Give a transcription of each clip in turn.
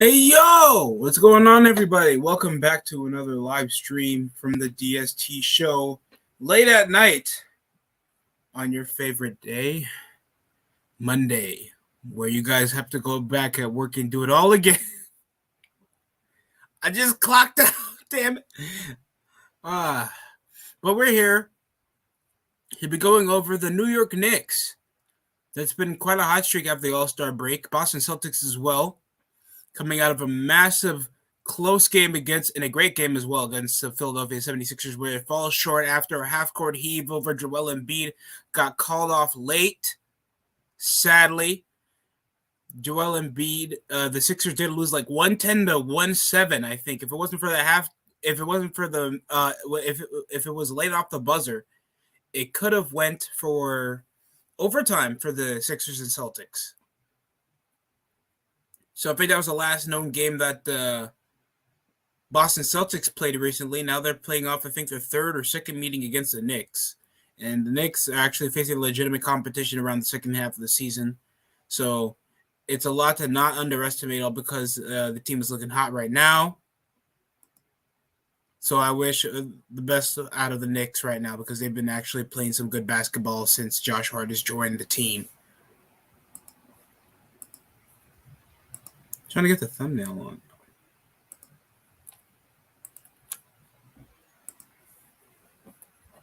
Hey yo, what's going on, everybody? Welcome back to another live stream from the DST show late at night on your favorite day, Monday, where you guys have to go back at work and do it all again. I just clocked out, damn it. But we're here. He'll be going over the New York Knicks. That's been quite a hot streak after the All-Star break. Boston Celtics as well, coming out of a massive close game and a great game as well against the Philadelphia 76ers, where it falls short after a half-court heave over Joel Embiid got called off late. Sadly, Joel Embiid, the Sixers did lose like 110-107, I think. If it wasn't for if it was late off the buzzer, it could have went for overtime for the Sixers and Celtics. So I think that was the last known game that the Boston Celtics played recently. Now they're playing off, I think, their third or second meeting against the Knicks. And the Knicks are actually facing legitimate competition around the second half of the season. So it's a lot to not underestimate, all because the team is looking hot right now. So I wish the best out of the Knicks right now, because they've been actually playing some good basketball since Josh Hart has joined the team. Trying to get the thumbnail on.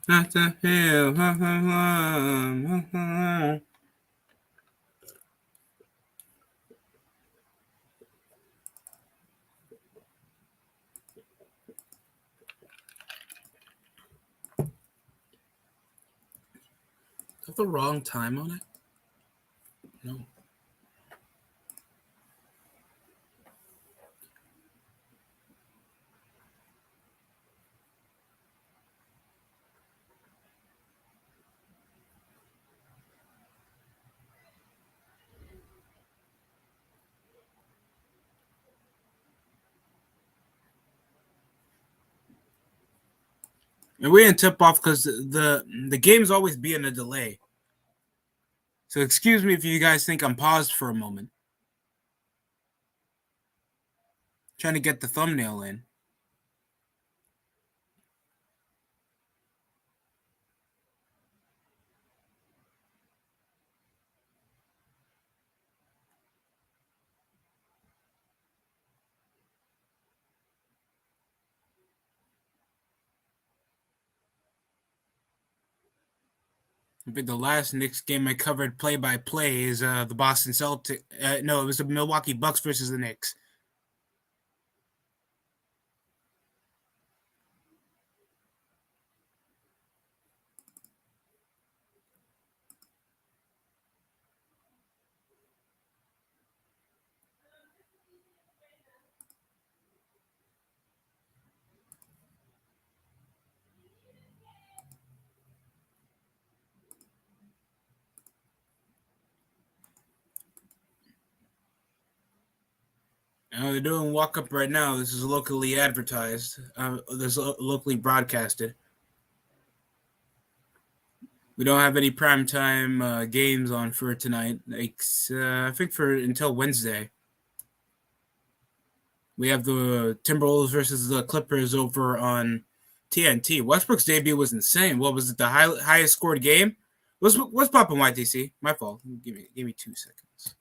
Not the hell. Is that the wrong time on it? No. And we didn't tip off because the games always be in a delay. So excuse me if you guys think I'm paused for a moment. Trying to get the thumbnail in. I think the last Knicks game I covered play-by-play is the Boston Celtics. No, it was the Milwaukee Bucks versus the Knicks. They're doing walk up right now. This is locally advertised. This is locally broadcasted. We don't have any primetime games on for tonight. I think for until Wednesday. We have the Timberwolves versus the Clippers over on TNT. Westbrook's debut was insane. What was it? The highest scored game? What's popping, YTC? My fault. Give me 2 seconds.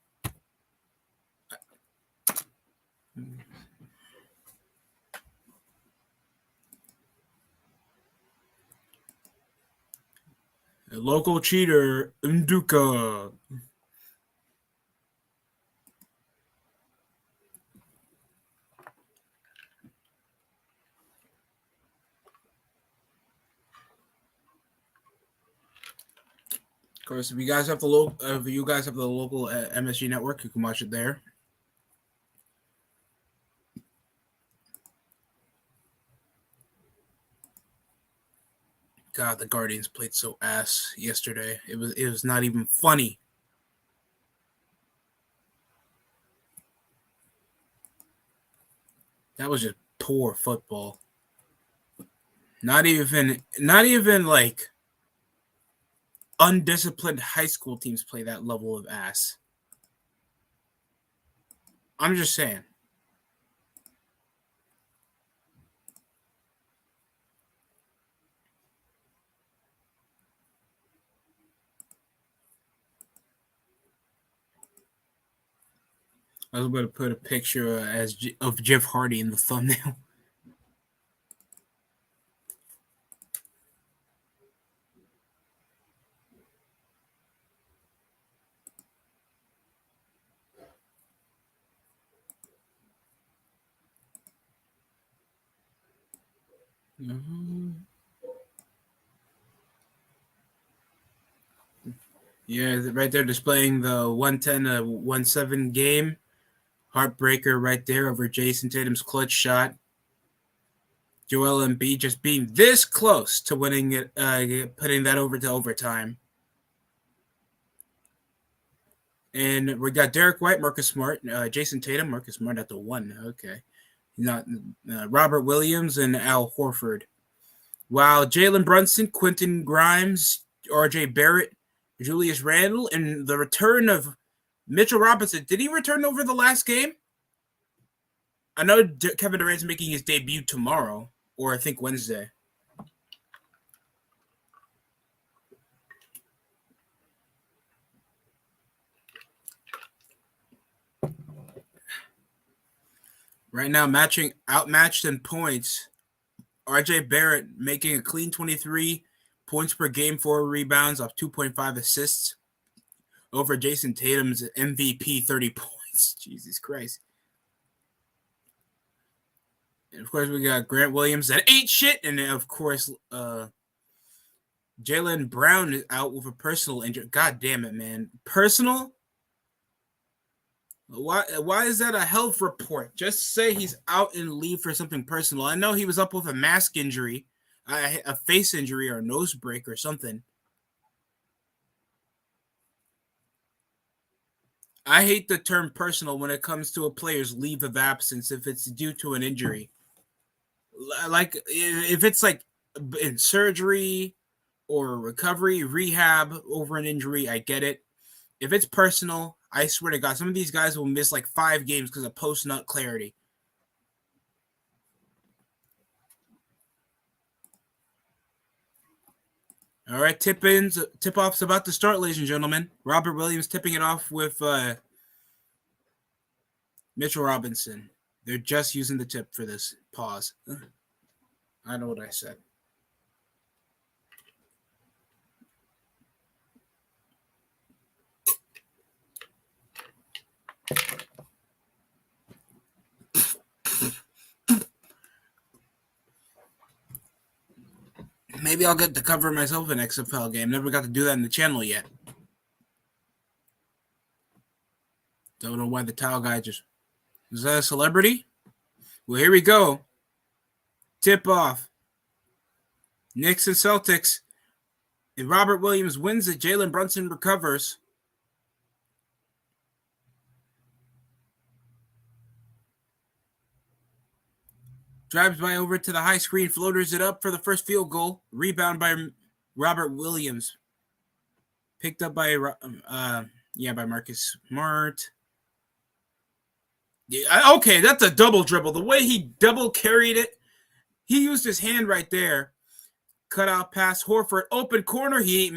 A local cheater, Nduka. Of course, if you guys have the local MSG network, you can watch it there. God, the Guardians played so ass yesterday. It was not even funny. That was just poor football. Not even like undisciplined high school teams play that level of ass. I'm just saying. I was going to put a picture of Jeff Hardy in the thumbnail. Mm-hmm. Yeah, right there displaying the 110 to 17 game. Heartbreaker right there over Jason Tatum's clutch shot. Joel Embiid just being this close to winning it, putting that over to overtime. And we got Derek White, Marcus Smart, Jason Tatum, Marcus Smart at the one. Okay. Not Robert Williams and Al Horford. While Jalen Brunson, Quentin Grimes, R.J. Barrett, Julius Randle, and the return of Mitchell Robinson. Did he return over the last game? I know Kevin Durant's making his debut tomorrow, or I think Wednesday. Right now, outmatched in points. R.J. Barrett making a clean 23 points per game, 4 rebounds off 2.5 assists over Jason Tatum's MVP 30 points. Jesus Christ. And of course, we got Grant Williams that ain't shit. And then, of course, Jaylen Brown is out with a personal injury. God damn it, man. Personal? Why is that a health report? Just say he's out and leave for something personal. I know he was up with a mask injury, a face injury, or a nose break or something. I hate the term personal when it comes to a player's leave of absence if it's due to an injury. Like if it's like in surgery or recovery, rehab over an injury, I get it. If it's personal, I swear to God, some of these guys will miss like 5 games because of post-nut clarity. All right, tip-off's about to start, ladies and gentlemen. Robert Williams tipping it off with Mitchell Robinson. They're just using the tip for this. Pause. I know what I said. Maybe I'll get to cover myself an XFL game. Never got to do that in the channel yet. Don't know why the towel guy just... Is that a celebrity? Well, here we go. Tip off. Knicks and Celtics. And Robert Williams wins it. Jalen Brunson recovers. Drives by over to the high screen, floaters it up for the first field goal. Rebound by Robert Williams. Picked up by by Marcus Smart. Yeah, okay, that's a double dribble. The way he double carried it, he used his hand right there. Cut out pass Horford, open corner. He ain't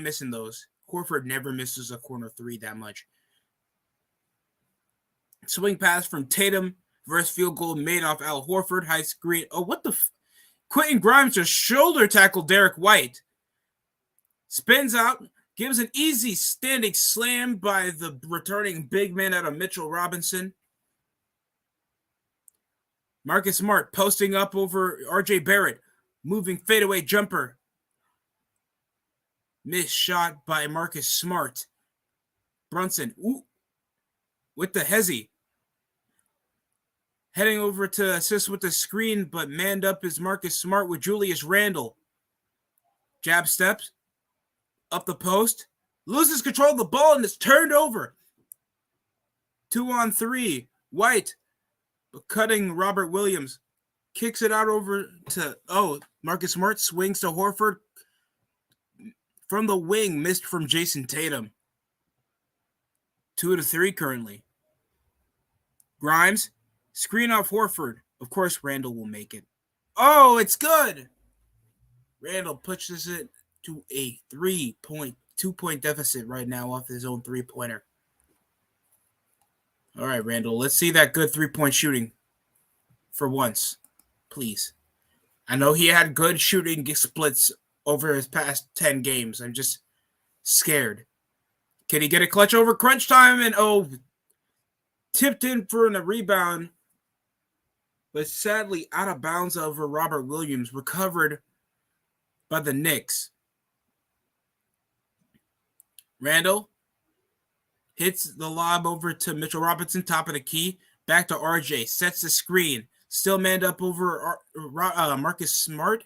missing those. Horford never misses a corner 3 that much. Swing pass from Tatum. Versus field goal made off Al Horford. High screen. Oh, what the Quentin Grimes just shoulder tackled Derek White. Spins out. Gives an easy standing slam by the returning big man out of Mitchell Robinson. Marcus Smart posting up over R.J. Barrett. Moving fadeaway jumper. Missed shot by Marcus Smart. Brunson. Ooh. With the hezzy. Heading over to assist with the screen, but manned up is Marcus Smart with Julius Randle. Jab steps. Up the post. Loses control of the ball and it's turned over. 2-on-3. White. But cutting Robert Williams. Kicks it out over to... Marcus Smart swings to Horford. From the wing, missed from Jason Tatum. 2-3 currently. Grimes. Screen off Horford. Of course, Randle will make it. Oh, it's good. Randle pushes it to a 2-point deficit right now off his own 3-pointer. All right, Randall. Let's see that good 3-point shooting for once, please. I know he had good shooting splits over his past 10 games. I'm just scared. Can he get a clutch over crunch time? And tipped in for a rebound, but sadly out of bounds over Robert Williams, recovered by the Knicks. Randall hits the lob over to Mitchell Robinson, top of the key. Back to RJ, sets the screen. Still manned up over Marcus Smart.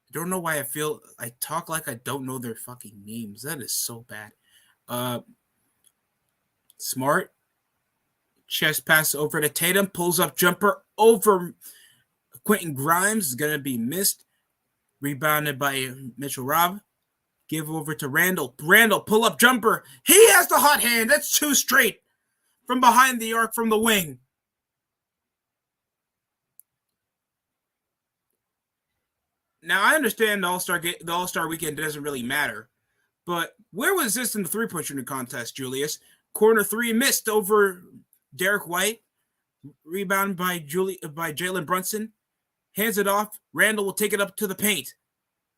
I don't know why I talk like I don't know their fucking names. That is so bad. Smart. Chest pass over to Tatum. Pulls up jumper over Quentin Grimes. Is going to be missed. Rebounded by Mitchell Rob. Give over to Randall. Randall, pull up jumper. He has the hot hand. That's 2 straight from behind the arc from the wing. Now, I understand the All-Star weekend doesn't really matter, but where was this in the 3-point shooting contest, Julius? Corner 3 missed over Derek White. Rebound by Jalen Brunson. Hands it off. Randall will take it up to the paint.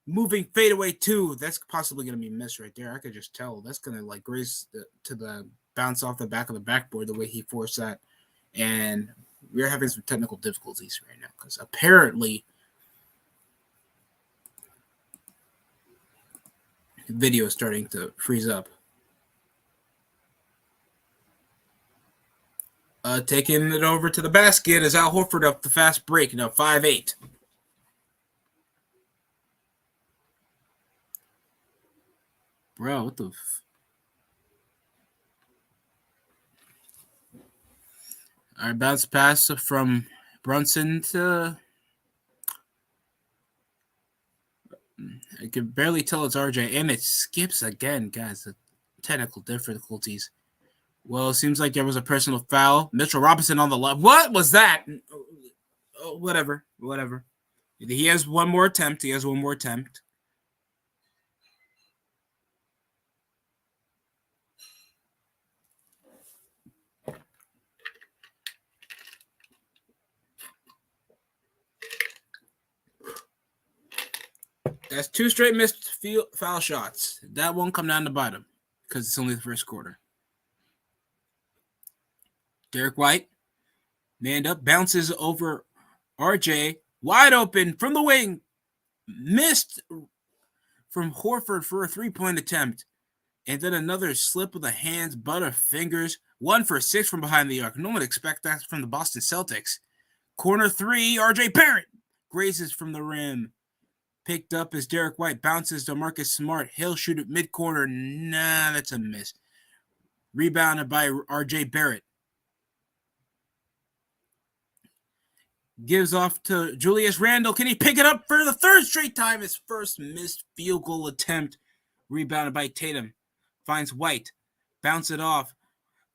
Moving fadeaway 2. That's possibly going to be missed right there. I could just tell. That's going to graze to the bounce off the back of the backboard the way he forced that. And we're having some technical difficulties right now because apparently the video is starting to freeze up. Taking it over to the basket is Al Horford up the fast break. Now 5-8. Bro, what the All right, bounce pass from Brunson to... I can barely tell it's RJ, and it skips again, guys. The technical difficulties. Well, it seems like there was a personal foul. Mitchell Robinson on the left. What was that? Oh, whatever. He has one more attempt. That's 2 straight missed foul shots. That won't come down the bottom because it's only the first quarter. Derek White, manned up, bounces over RJ, wide open from the wing. Missed from Horford for a 3-point attempt. And then another slip of the hands, butter fingers. 1 for 6 from behind the arc. No one expects that from the Boston Celtics. Corner 3, RJ Barrett grazes from the rim. Picked up as Derek White bounces to Marcus Smart. He'll shoot at mid-corner. Nah, that's a miss. Rebounded by RJ Barrett. Gives off to Julius Randle. Can he pick it up for the 3rd straight time? His first missed field goal attempt. Rebounded by Tatum. Finds White. Bounce it off.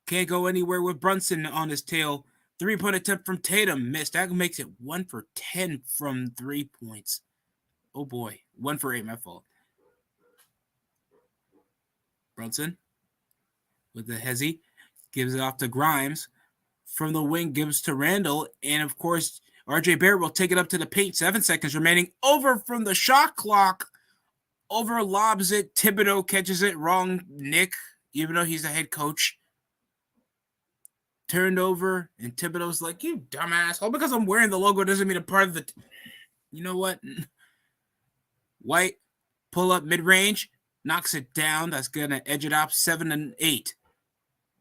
Can't go anywhere with Brunson on his tail. 3-point attempt from Tatum. Missed. That makes it 1 for 10 from 3 points. Oh boy. 1 for 8. My fault. Brunson with the hezzy. Gives it off to Grimes. From the wing, gives to Randall. And of course, RJ Barrett will take it up to the paint. 7 seconds remaining. Over from the shot clock. Over lobs it. Thibodeau catches it. Wrong Nick, even though he's the head coach. Turned over, and Thibodeau's like, you dumbass. All because I'm wearing the logo doesn't mean a part of the... You know what? White, pull up mid-range, knocks it down. That's going to edge it up 7-8.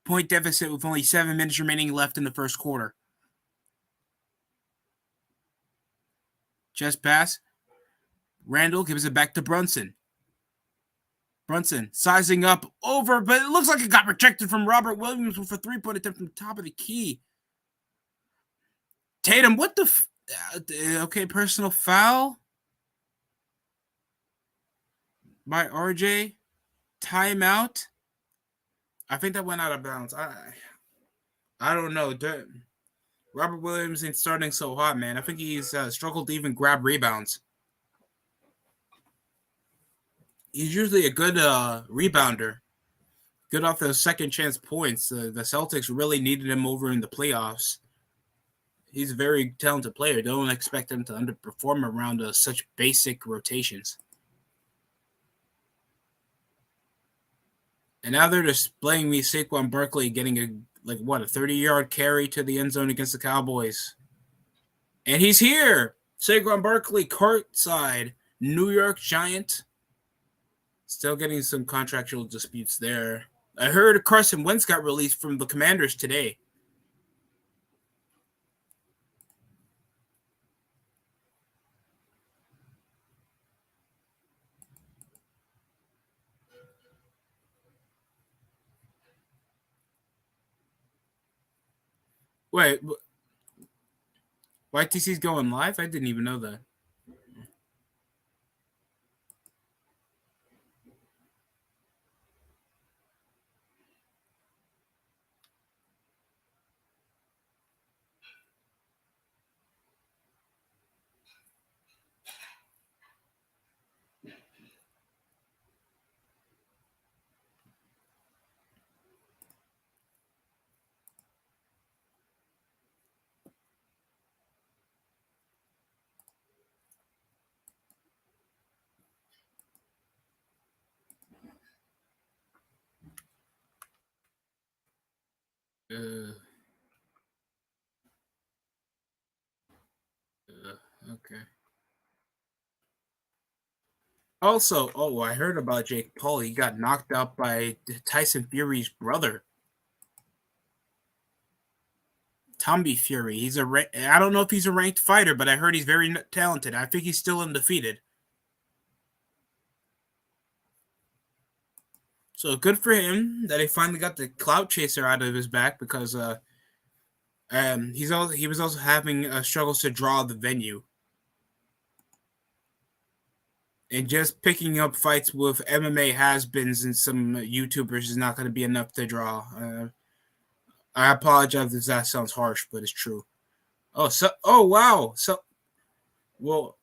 Point deficit with only 7 minutes remaining left in the first quarter. Chest pass. Randall gives it back to Brunson. Brunson sizing up over, but it looks like it got rejected from Robert Williams with a 3-point attempt from the top of the key. Tatum, what the... okay, personal foul by RJ. Timeout. I think that went out of bounds. I don't know. Robert Williams ain't starting so hot, man. I think he's struggled to even grab rebounds. He's usually a good rebounder. good off those second chance points. The Celtics really needed him over in the playoffs. He's a very talented player. Don't expect him to underperform around such basic rotations. And now they're displaying me Saquon Barkley getting a 30-yard carry to the end zone against the Cowboys. And he's here. Saquon Barkley, courtside, New York Giant. Still getting some contractual disputes there. I heard Carson Wentz got released from the Commanders today. Wait, YTC's going live? I didn't even know that. Okay. Also, I heard about Jake Paul. He got knocked out by Tyson Fury's brother, Tommy Fury. I don't know if he's a ranked fighter, but I heard he's very talented. I think he's still undefeated. So good for him that he finally got the clout chaser out of his back, because he was also having struggles to draw the venue. And just picking up fights with MMA has-beens and some YouTubers is not going to be enough to draw. I apologize if that sounds harsh, but it's true. Wow. So, well,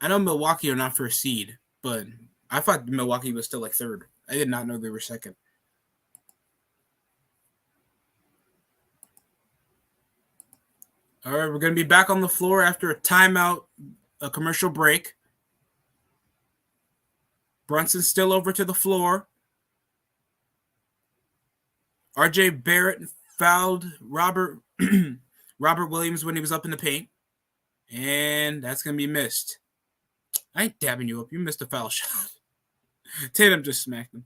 I know Milwaukee are not first seed, but I thought Milwaukee was still like third. I did not know they were second. All right, we're going to be back on the floor after a timeout, a commercial break. Brunson's still over to the floor. R.J. Barrett fouled Robert Williams when he was up in the paint. And that's going to be missed. I ain't dabbing you up. You missed a foul shot. Tatum just smacked him.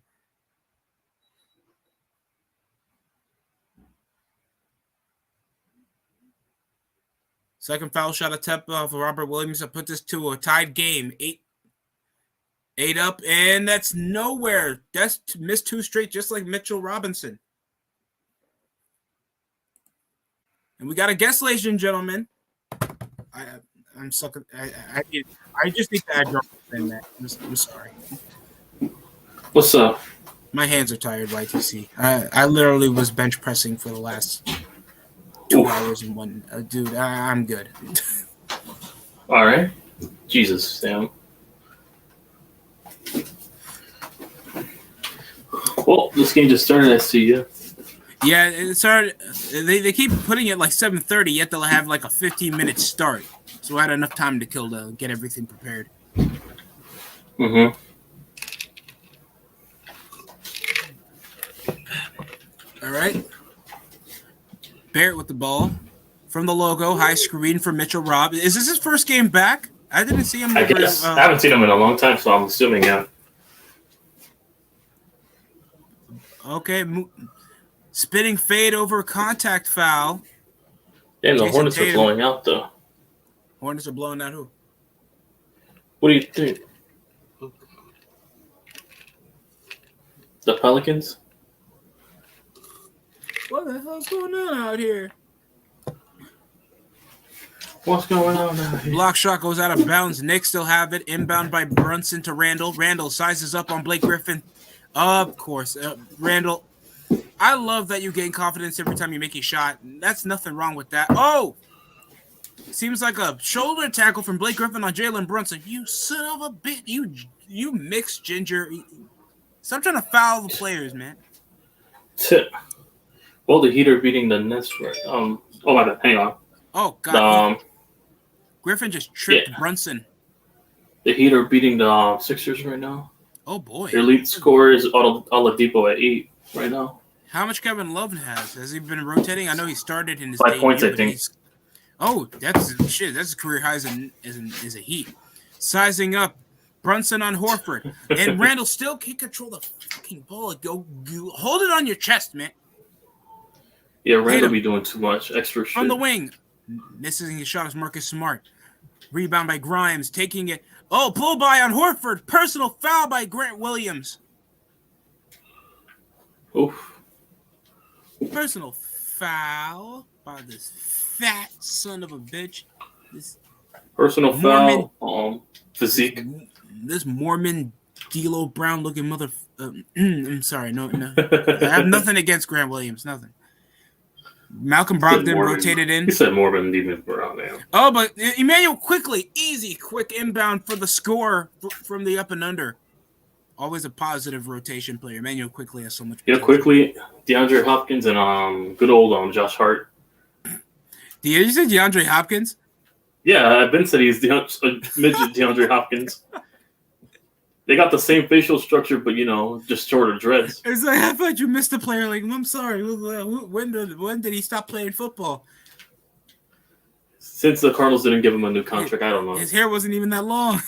Second foul shot attempt off of Robert Williams to put this to a tied game. Eight up, and that's nowhere. That's missed two straight, just like Mitchell Robinson. And we got a guest, ladies and gentlemen. I'm sucking. I just need to add your thing, man. I'm sorry. What's up? My hands are tired, YTC. I literally was bench pressing for the last 2 hours and one. Dude, I'm good. All right. Jesus, Sam. Well, this game just started, I see you. Yeah, it started. They keep putting it like 7:30, yet they'll have like a 15-minute start. So I had enough time to kill to get everything prepared. Mm-hmm. All right. Barrett with the ball. From the logo, high screen for Mitchell Robb. Is this his first game back? I didn't see him. I guess. I haven't seen him in a long time, so I'm assuming, yeah. Okay. Spinning fade over contact foul. Damn, the Hornets are blowing out, though. Hornets are blowing out who? What do you think? The Pelicans? What the hell's going on out here? What's going on out here? Block shot goes out of bounds. Knicks still have it. Inbound by Brunson to Randall. Randall sizes up on Blake Griffin. Of course. Randall. I love that you gain confidence every time you make a shot. That's nothing wrong with that. Oh! Seems like a shoulder tackle from Blake Griffin on Jalen Brunson. You son of a bitch. You mixed ginger. Stop trying to foul the players, man. Well, the Heat are beating the Nets right. Oh my bad. Hang on. Oh God, Griffin just tripped Yeah, Brunson. the Heat are beating the Sixers right now. Oh boy, Their lead scorer is Oladipo at 8 right now. how much Kevin Love has he been rotating? I know he started in his 5 points, debut, I but think. that's shit. That's a career high as a Heat. Sizing up Brunson on Horford, and Randall still can't control the fucking ball. Go hold it on your chest, man. Yeah, Randall be doing too much extra From the shit. wing, missing his shot is Marcus Smart. Rebound by Grimes, taking it. Oh, pull by on Horford. Personal foul by Grant Williams. Oof. Personal foul by this fat son of a bitch. This Personal Mormon, foul. Physique. this Mormon D'Lo Brown looking mother. I'm sorry, no. I have nothing against Grant Williams, nothing. Malcolm Brogdon rotated in. He said Mormon Demon Brown, man. Oh, but Emmanuel quickly, easy, quick inbound for the score from the up and under. Always a positive rotation player. Emmanuel quickly has so much potential. Yeah, quickly, DeAndre Hopkins and good old Josh Hart. Did you say DeAndre Hopkins? Yeah, I've been said he's midget DeAndre Hopkins. They got the same facial structure, but just shorter dreads. It's like I thought you missed a player. Like I'm sorry. When did he stop playing football? Since the Cardinals didn't give him a new contract, I don't know. His hair wasn't even that long.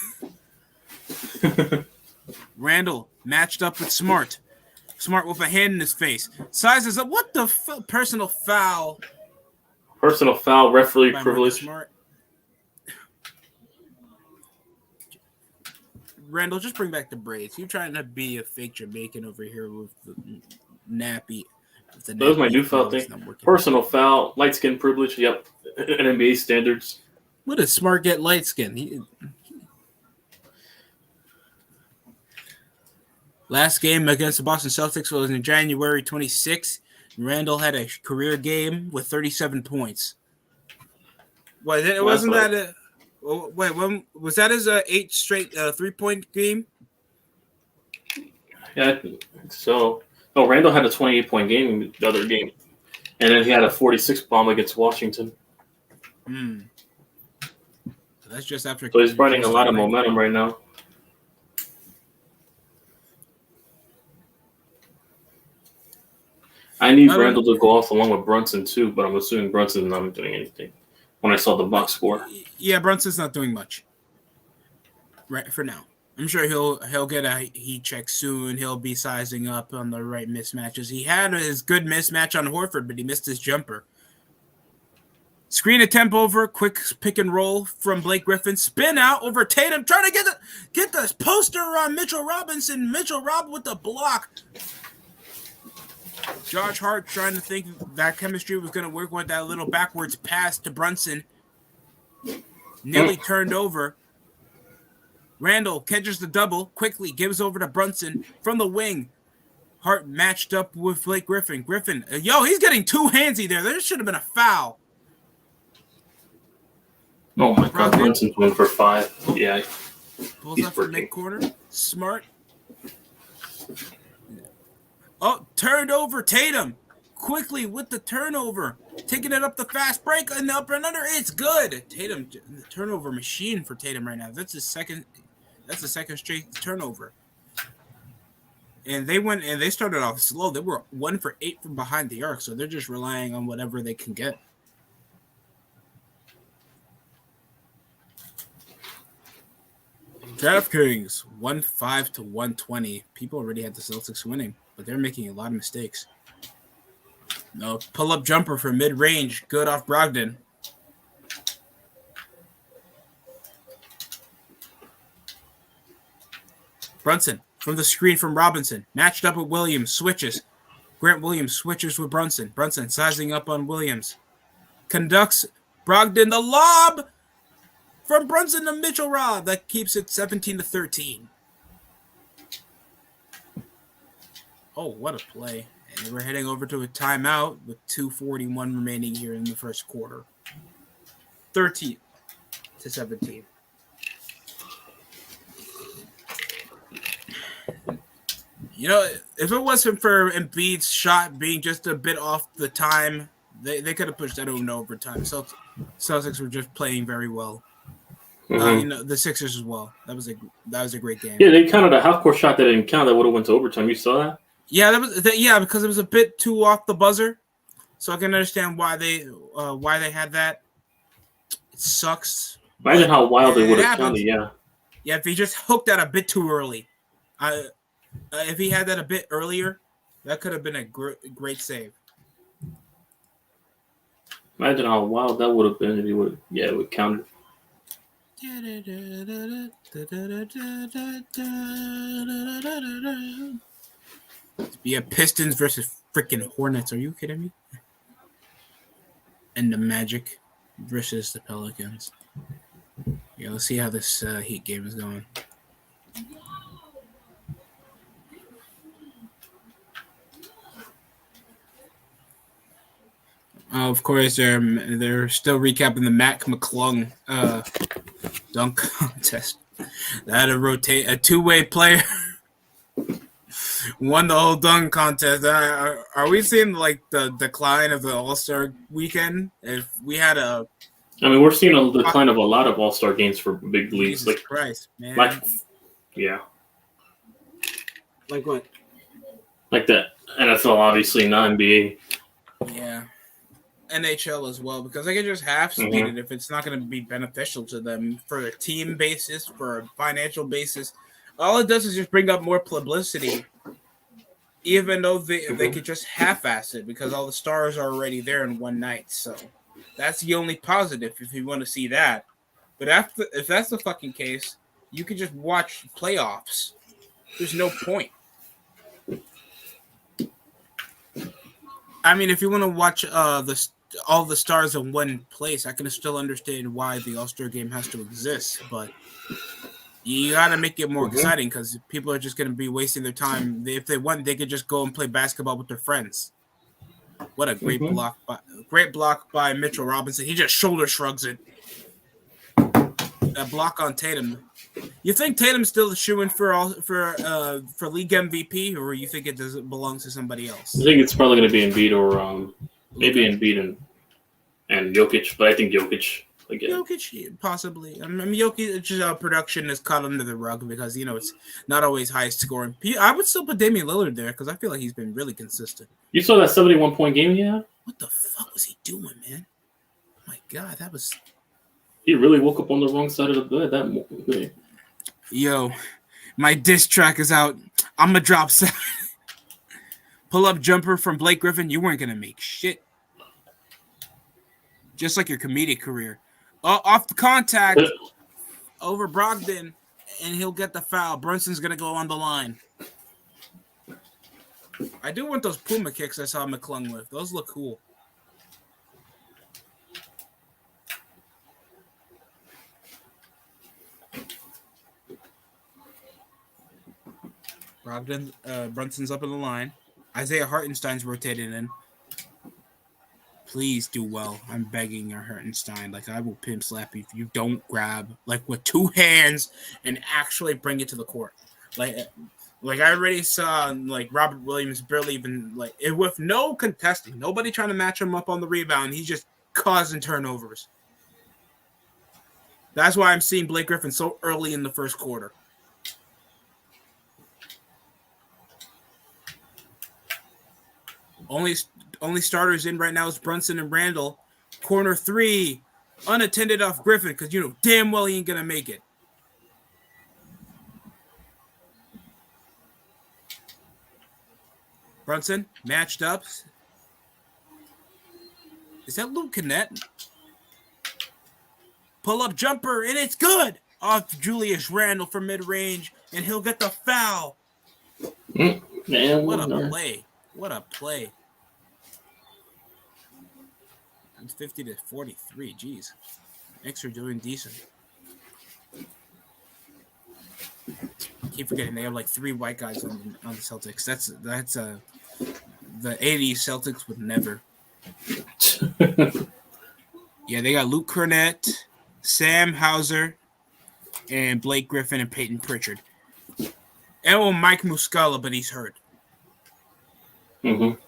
Randall matched up with Smart. Smart with a hand in his face. Sizes up. What the personal foul? Personal foul, referee privilege. Smart. Randall, just bring back the braids. You're trying to be a fake Jamaican over here with the nappy. That was my new foul thing. Personal foul, light skin privilege. Yep, NBA standards. What does Smart get light skin? Last game against the Boston Celtics was in January 26th. Randall had a career game with 37 points. Wait, wasn't that a... Wait, when was that his 8 straight 3-point game? Yeah, so... No, Randall had a 28-point game the other game. And then he had a 46 bomb against Washington. So that's just after... So he's riding a lot of momentum right now. I need Randall to go off along with Brunson too, but I'm assuming Brunson's not doing anything. When I saw the box score, yeah, Brunson's not doing much. Right for now, I'm sure he'll get a heat check soon. He'll be sizing up on the right mismatches. He had his good mismatch on Horford, but he missed his jumper. Screen attempt over, quick pick and roll from Blake Griffin. Spin out over Tatum, trying to get the poster on Mitchell Robinson. Mitchell Rob with the block. Josh Hart trying to think that chemistry was going to work with that little backwards pass to Brunson. Nearly turned over. Randall catches the double, quickly gives over to Brunson from the wing. Hart matched up with Blake Griffin. He's getting too handsy there. There should have been a foul. Oh my God, Brunson's going for 5. Yeah. Pulls up from mid-corner. Smart. Oh, turned over Tatum. Quickly with the turnover. Taking it up the fast break and up and under. It's good. Tatum, the turnover machine for Tatum right now. That's the second straight turnover. And they started off slow. They were 1 for 8 from behind the arc, so they're just relying on whatever they can get. DraftKings 1-5 to 120. People already had the Celtics winning, but they're making a lot of mistakes. No pull-up jumper for mid-range. Good off Brogdon. Brunson from the screen from Robinson. Matched up with Williams. Switches. Grant Williams switches with Brunson. Brunson sizing up on Williams. Conducts Brogdon the lob from Brunson to Mitchell Rob. That keeps it 17-13. Oh, what a play. And we're heading over to a timeout with 2:41 remaining here in the first quarter. 13-17. You know, if it wasn't for Embiid's shot being just a bit off the time, they could have pushed that over overtime. Celtics were just playing very well. Mm-hmm. The Sixers as well. That was a great game. Yeah, they counted a half court shot that didn't count that would have went to overtime. You saw that? Yeah, yeah, because it was a bit too off the buzzer. So I can understand why they had that. It sucks, Imagine but how wild it would it have counted. happens. Yeah. Yeah, if he just hooked that a bit too early, if he had that a bit earlier, that could have been a great save. Imagine how wild that would have been if he would. Yeah, it would count. Be a Pistons versus freaking Hornets. Are you kidding me? And the Magic versus the Pelicans. Yeah, let's see how this Heat game is going. Of course, they're still recapping the Mac McClung dunk contest. That a two-way player won the whole dunk contest. Are we seeing like the decline of the All-Star weekend? If we had a, I mean, we're seeing a decline of a lot of All-Star games for big leagues. Jesus Christ, man! Yeah, like what? Like that NFL, obviously not NBA. Yeah. NHL as well, because they can just half-speed it if it's not going to be beneficial to them for a team basis, for a financial basis. All it does is just bring up more publicity, even though they could just half-ass it because all the stars are already there in one night. So that's the only positive if you want to see that. But if that's the fucking case, you could just watch playoffs. There's no point. I mean, if you want to watch all the stars in one place, I can still understand why the All-Star game has to exist, but you got to make it more exciting because people are just going to be wasting their time. If they want, they could just go and play basketball with their friends. What a great block by Mitchell Robinson. He just shoulder shrugs it. That block on Tatum. You think Tatum's still shooing for league MVP, or you think it doesn't belong to somebody else? I think it's probably going to be Embiid or maybe Embiid and Jokic, but I think Jokic again. Jokic, possibly. I mean, Jokic's production is caught under the rug because it's not always high scoring. I would still put Damian Lillard there because I feel like he's been really consistent. You saw that 71-point game he had? What the fuck was he doing, man? Oh my God, that was. He really woke up on the wrong side of the bed that day. Yo, my diss track is out. I'm gonna drop 7. Pull up jumper from Blake Griffin. You weren't gonna make shit. Just like your comedic career. Off the contact over Brogdon, and he'll get the foul. Brunson's gonna go on the line. I do want those Puma kicks I saw McClung with. Those look cool. Brunson's up in the line. Isaiah Hartenstein's rotated in. Please do well. I'm begging your Hartenstein. Like, I will pimp slap you if you don't grab, like, with 2 hands and actually bring it to the court. Like I already saw, like, Robert Williams barely even, like, with no contesting. Nobody trying to match him up on the rebound. He's just causing turnovers. That's why I'm seeing Blake Griffin so early in the first quarter. Only starters in right now is Brunson and Randall. Corner 3, unattended off Griffin because damn well he ain't gonna make it. Brunson matched up. Is that Luke Kennett? Pull up jumper and it's good off Julius Randle from mid range and he'll get the foul. What a play! What a play! It's 50-43. Jeez, Knicks are doing decent. Keep forgetting they have like 3 white guys on the Celtics. That's the 80s Celtics would never. Yeah, they got Luke Cornett, Sam Hauser, and Blake Griffin and Peyton Pritchard. And Mike Muscala, but he's hurt. Mm-hmm.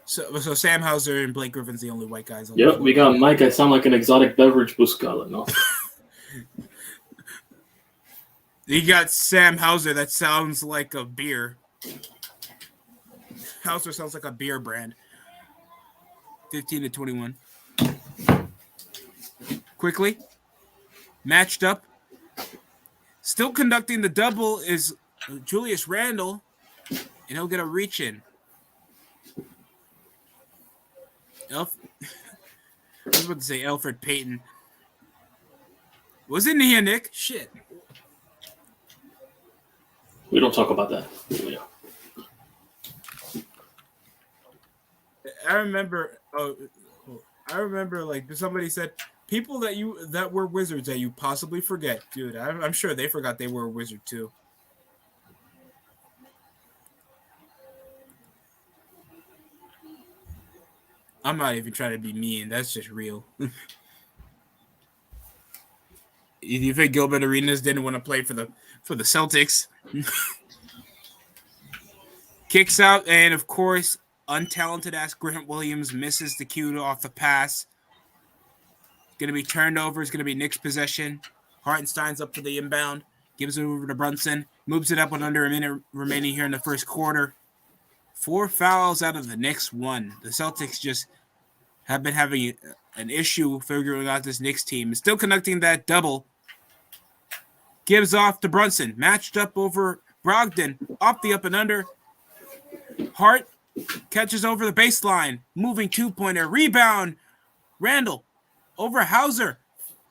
So Sam Hauser and Blake Griffin's the only white guys. Yep, we got Mike. I sound like an exotic beverage Muscala. No. You got Sam Hauser. That sounds like a beer. Hauser sounds like a beer brand. 15-21. Quickly. Matched up. Still conducting the double is Julius Randle. And he'll get a reach in. I was about to say Elfrid Payton. Was it Nia Nick? Shit. We don't talk about that. Yeah. I remember like somebody said people that were Wizards that you possibly forget. Dude, I'm sure they forgot they were a Wizard too. I'm not even trying to be mean. That's just real. You think Gilbert Arenas didn't want to play for the Celtics? Kicks out, and of course, untalented ass Grant Williams misses the cue off the pass. Going to be turned over. It's going to be Knicks possession. Hartenstein's up for the inbound. Gives it over to Brunson. Moves it up with under a minute remaining here in the first quarter. 4 fouls out of the Knicks 1. The Celtics just have been having an issue figuring out this Knicks team. Still conducting that double. Gives off to Brunson. Matched up over Brogdon. Off the up and under. Hart catches over the baseline. Moving 2-pointer. Rebound. Randle over Hauser.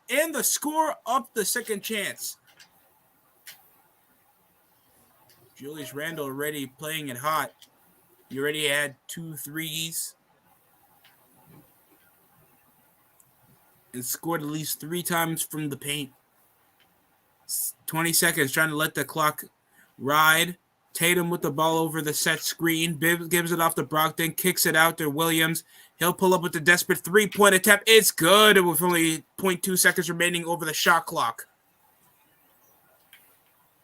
And the score up the second chance. Julius Randle already playing it hot. He already had 2 threes. And scored at least 3 times from the paint. 20 seconds trying to let the clock ride. Tatum with the ball over the set screen. Bibbs gives it off to Brogdon. Kicks it out to Williams. He'll pull up with the desperate 3-point attempt. It's good with only 0.2 seconds remaining over the shot clock.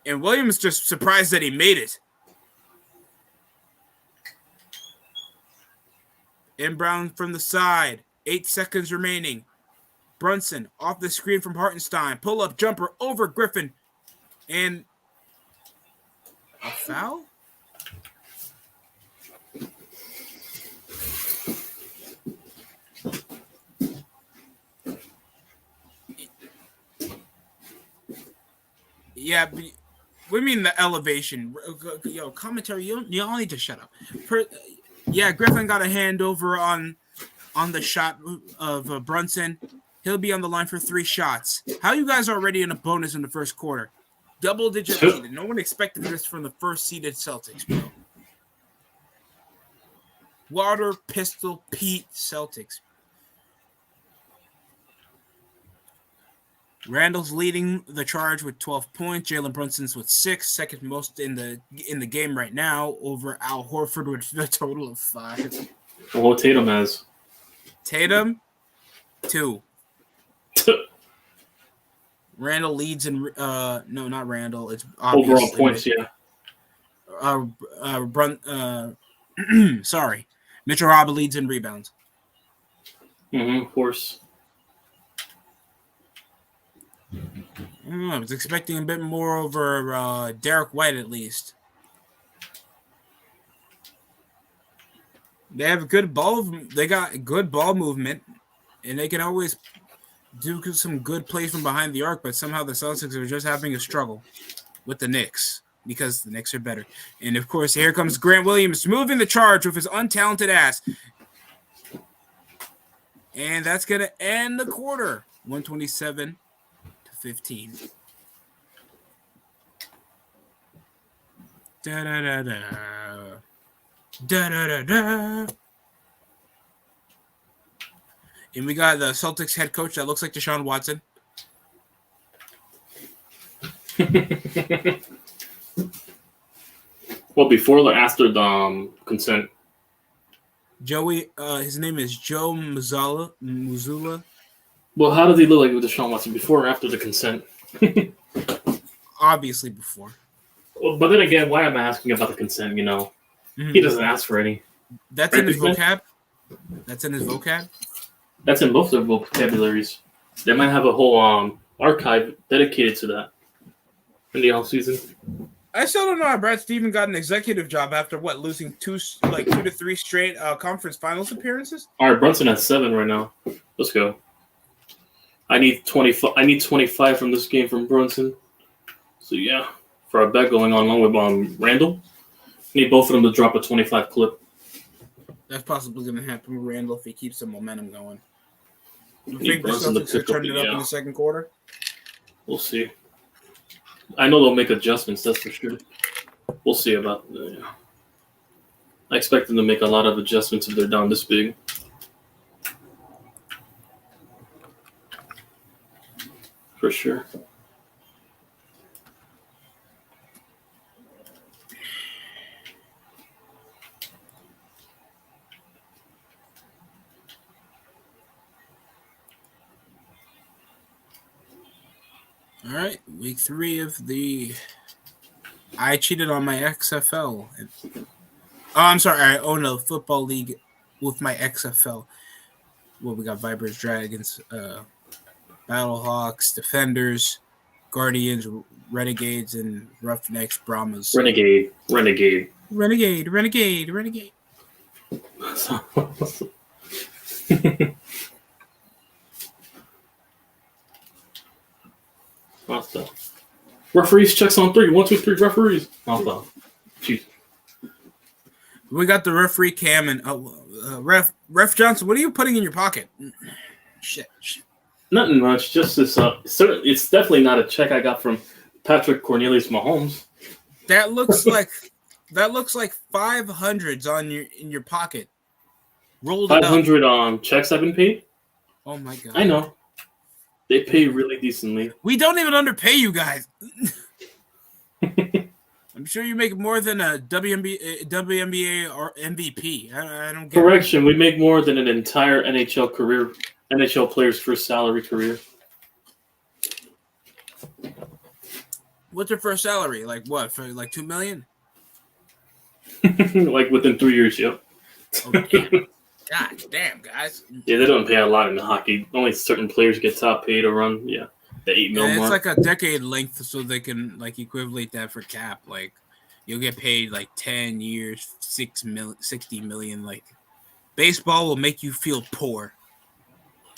And Williams just surprised that he made it. Inbound from the side. 8 seconds remaining. Brunson off the screen from Hartenstein. Pull-up jumper over Griffin. And a foul? Yeah, but we mean the elevation. Yo, commentary, you all need to shut up. Griffin got a handover on the shot of Brunson. He'll be on the line for 3 shots. How you guys already in a bonus in the first quarter? Double-digit lead. No one expected this from the first-seeded Celtics, bro. Water, Pistol, Pete, Celtics. Randall's leading the charge with 12 points. Jalen Brunson's with 6, second most in the game right now, over Al Horford with a total of 5. Well, what Tatum has? Tatum, 2. Randall leads in no, not Randall. It's overall points, yeah. Sorry, Mitchell Robinson leads in rebounds. Of course. I was expecting a bit more over Derek White at least. They have good ball. They got good ball movement, and they can always do some good plays from behind the arc. But somehow the Celtics are just having a struggle with the Knicks because the Knicks are better. And of course, here comes Grant Williams moving the charge with his untalented ass, and that's gonna end the quarter. 127-15. Da da da da. Da da da da. And we got the Celtics head coach that looks like Deshaun Watson. Well, before or after the consent? Joey, his name is Joe Mazzulla. Well, how does he look like with Deshaun Watson? Before or after the consent? Obviously before. Well, but then again, why am I asking about the consent? You know, he doesn't ask for any. That's Right, in his big man? vocab. That's in his vocab. That's in both their vocabularies. They might have a whole archive dedicated to that in the off season. I still don't know how Brad Stevens got an executive job after what losing two to three straight conference finals appearances. All right, Brunson has 7 right now. Let's go. I need 25. I need 25 from this game from Brunson. So yeah, for our bet going on along with Randall, need both of them to drop a 25 clip. That's possibly going to happen with Randall if he keeps the momentum going. You Need think the Brunson to Celtics could pick up turn it up in the second quarter? We'll see. I know they'll make adjustments. That's for sure. We'll see about. I expect them to make a lot of adjustments if they're down this big. For sure. All right, week 3 of the. I cheated on my XFL. Oh, I'm sorry. I own a football league with my XFL. Well, we got Vipers, Dragons, Battlehawks, Defenders, Guardians, Renegades, and Roughnecks, Brahmas. Renegade. Awesome. Referees checks on 3. 1, 2, 3. Referees. Awesome. Jeez. We got the referee cam and Ref Johnson. What are you putting in your pocket? Shit. Nothing much. Just this. It's definitely not a check I got from Patrick Cornelius Mahomes. That looks like 500s on in your pocket. Rolled 500 on checks I've been paid. Oh my god! I know. They pay really decently. We don't even underpay you guys. I'm sure you make more than a WNBA or MVP. I don't get Correction, we make more than an entire NHL player's first salary career. What's your first salary? Like what? For like $2 million? Like within 3 years, yep. Oh, damn. God damn, guys. Yeah, they don't pay a lot in hockey. Only certain players get top paid to run. Yeah, the 8 mil It's mark. like a decade length, so they can like equivalent that for cap. Like you'll get paid like 10 years, 60 million. Like baseball will make you feel poor,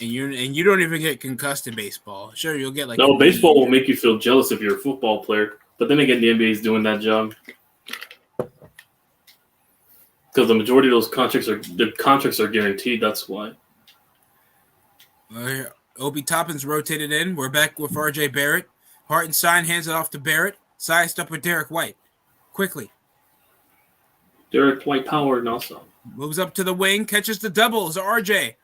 and you don't even get concussed in baseball. Sure, you'll get like No, baseball will make you feel jealous if you're a football player. But then again, the NBA is doing that job. Because the majority of those contracts are guaranteed. That's why. Obi Toppin's rotated in. We're back with R.J. Barrett. Hartenstein hands it off to Barrett. Sized up with Derek White. Quickly. Derek White power also. Moves up to the wing. Catches the doubles. R.J.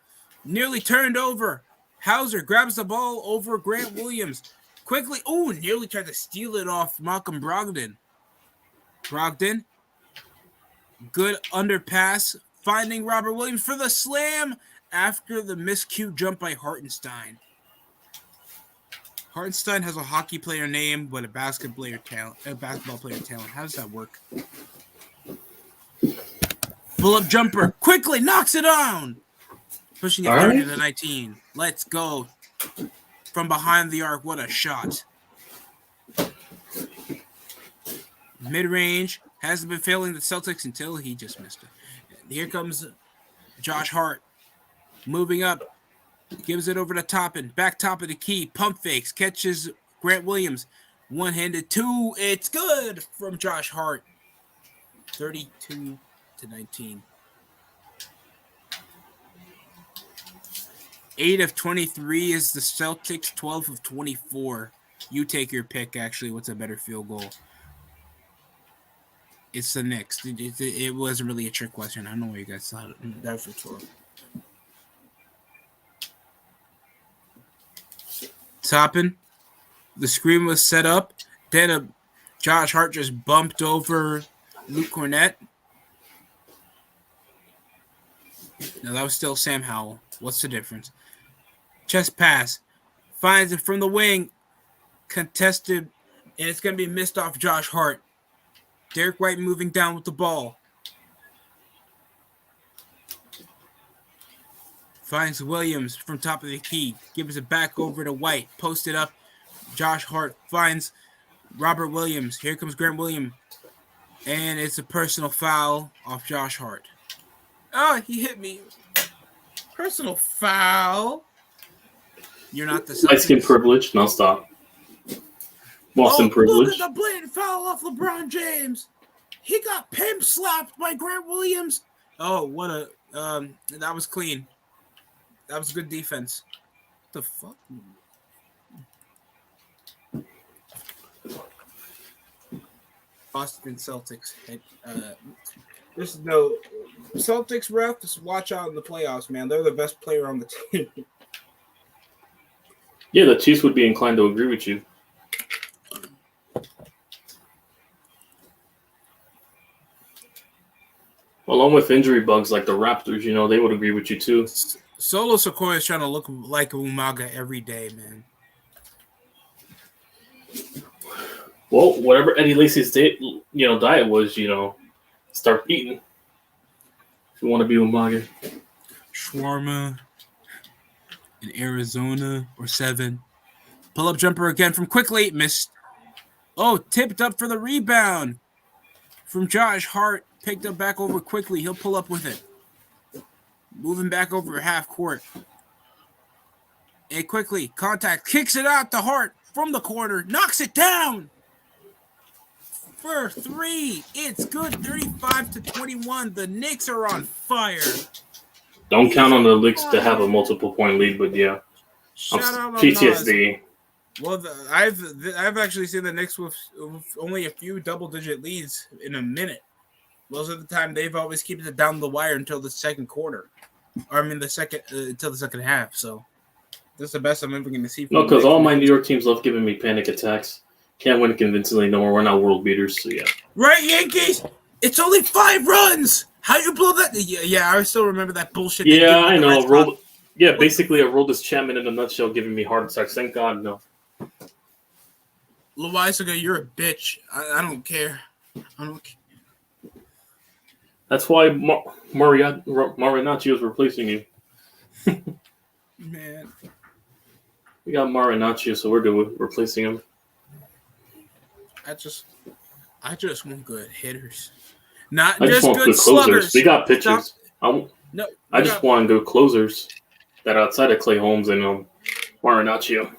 Nearly turned over. Hauser grabs the ball over Grant Williams. Quickly. Oh, nearly tried to steal it off Malcolm Brogdon. Good underpass, finding Robert Williams for the slam after the miscue jump by Hartenstein. Hartenstein has a hockey player name, but a basketball player talent. How does that work? Pull-up jumper, quickly knocks it down, pushing it 30 to 19. Let's go from behind the arc. What a shot! Mid-range. Hasn't been failing the Celtics until he just missed it. And here comes Josh Hart. Moving up. Gives it over to Toppin. Back top of the key. Pump fakes. Catches Grant Williams. One-handed 2. It's good from Josh Hart. 32 to 19. 8 of 23 is the Celtics. 12 of 24. You take your pick, actually. What's a better field goal? It's the Knicks. It wasn't really a trick question. I don't know why you guys thought that for 12. Toppin. The screen was set up. Then Josh Hart just bumped over Luke Cornett. No, that was still Sam Howell. What's the difference? Chest pass. Finds it from the wing. Contested. And it's going to be missed off Josh Hart. Derek White moving down with the ball. Finds Williams from top of the key. Gives it back over to White. Posted up. Josh Hart finds Robert Williams. Here comes Grant Williams. And it's a personal foul off Josh Hart. Oh, he hit me. Personal foul. You're not the Celtics. Light skin privilege. No, stop. Boston privilege. Look at the blatant foul off LeBron James. He got pimp slapped by Grant Williams. Oh, what a that was clean. That was good defense. What the fuck? Boston Celtics. There's no Celtics ref. Just watch out in the playoffs, man. They're the best player on the team. Yeah, the Chiefs would be inclined to agree with you. Along with injury bugs like the Raptors, they would agree with you too. Solo Sequoia is trying to look like Umaga every day, man. Well, whatever Eddie Lacy's diet was, start eating. If you want to be Umaga. Shawarma in Arizona or 7. Pull-up jumper again from Quickly. Missed. Oh, tipped up for the rebound from Josh Hart. Picked up back over Quickly. He'll pull up with it. Moving back over half court. And Quickly, contact. Kicks it out to Hart from the corner. Knocks it down. For 3. It's good. 35-21. The Knicks are on fire. Don't count on the Knicks to have a multiple point lead, but yeah. Shout out PTSD. Well, I've actually seen the Knicks with only a few double-digit leads in a minute. Most of the time, they've always kept it down the wire until the second quarter. Or, until the second half. So, this is the best I'm ever going to see. No, because all my New York teams love giving me panic attacks. Can't win convincingly no more. We're not world beaters, so yeah. Right, Yankees? It's only 5 runs! How you blow that? Yeah, I still remember that bullshit. Yeah, I know. Basically, a Roldis Chapman in a nutshell giving me heart attacks. Thank God, no. Loizaga, you're a bitch. I don't care. I don't care. That's why Marinaccio is replacing you. Man. We got Marinaccio, so we're good with replacing him. I just want good hitters. Not I just want good sluggers. We got pitchers. I just want good closers that are outside of Clay Holmes and Marinaccio.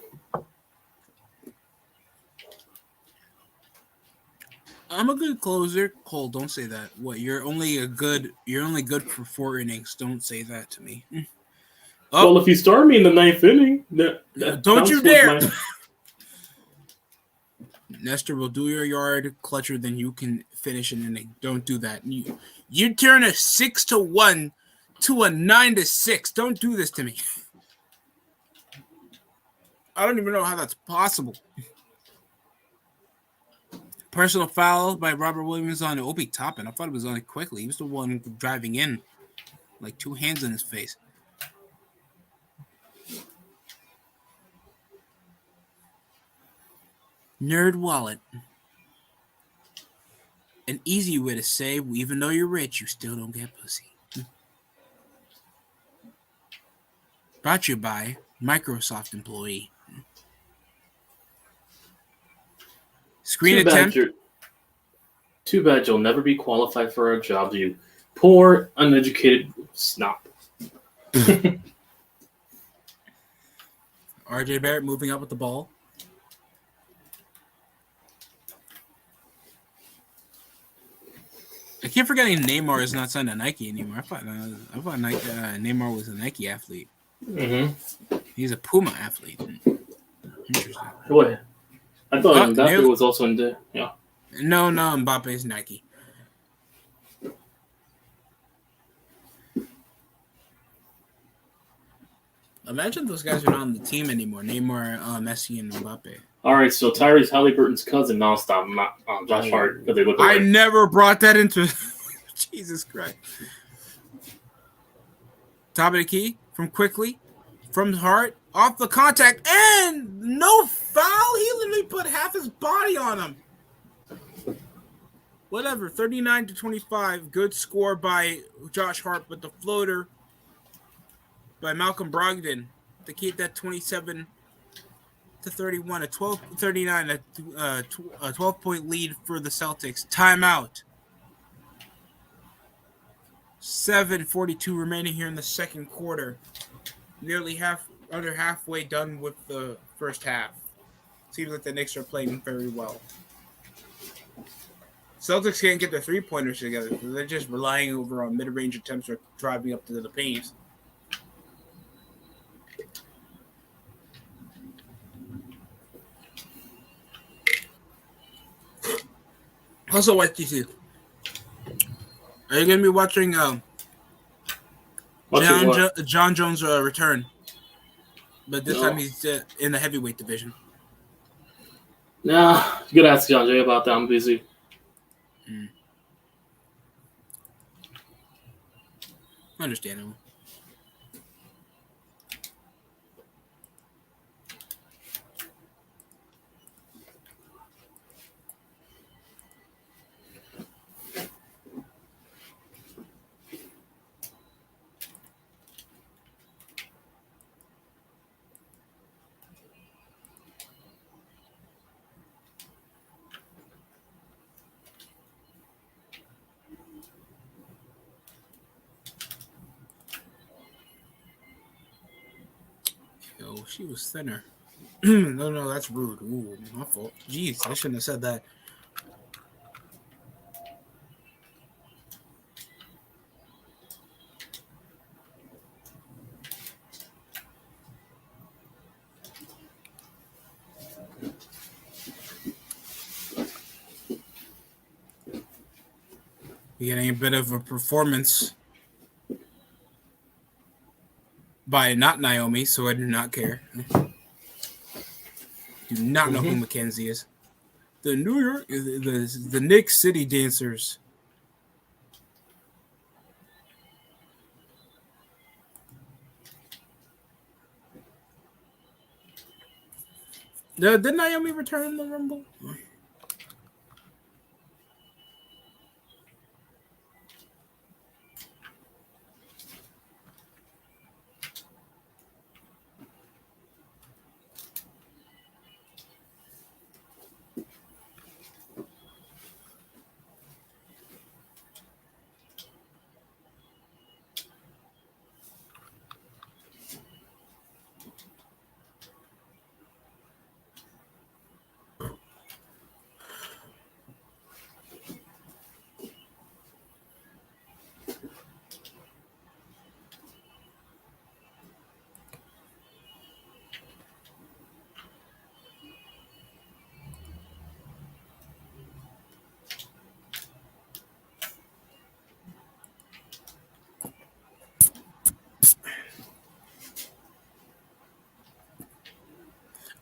I'm a good closer. Cole, don't say that. What? You're only good for 4 innings. Don't say that to me. Oh. Well, if you start me in the 9th inning, don't you dare. Nestor will do your yard clutcher, then you can finish an inning. Don't do that. You turn a 6-1 to a 9-6. Don't do this to me. I don't even know how that's possible. Personal foul by Robert Williams on Obi Toppin. I thought it was on it quickly. He was the one driving in, like 2 hands in his face. Nerd wallet. An easy way to say, even though you're rich, you still don't get pussy. Brought to you by Microsoft employee. Screen attempt. Too bad you'll never be qualified for our job, you poor, uneducated snob. RJ Barrett moving up with the ball. I keep forgetting Neymar is not signed to Nike anymore. I thought Neymar was a Nike athlete. Mm-hmm. He's a Puma athlete. Interesting. What? I thought Mbappe was also in there. Yeah. No, Mbappe is Nike. Imagine those guys are not on the team anymore. Neymar, Messi, and Mbappe. All right, so Tyrese Halliburton's cousin nonstop, Josh Hart, because they look alike. I never brought that into Jesus Christ. Top of the key from Quickly, from Hart, off the contact, and no foul. He literally put half his body on him. whatever, 39-25. Good score by Josh Hart, but the floater by Malcolm Brogdon to keep that 27-31, a 12-39, a 12-point lead for the Celtics. Timeout. 7:42 remaining here in the second quarter. Nearly under halfway done with the first half. Seems like the Knicks are playing very well. Celtics can't get their three-pointers together. They're just relying over on mid-range attempts or driving up to the paint. Also, what do you see? Are you going to be watching John Jones' return? But this time he's in the heavyweight division. Nah, you gotta ask John Jay about that. I'm busy. Understandable. Oh, she was thinner. No, that's rude. Ooh, my fault. Jeez, I shouldn't have said that. We're getting a bit of a performance by not Naomi, so I do not care. Do not know who Mackenzie is. The New York, the Knicks City Dancers. Did Naomi return in the Rumble?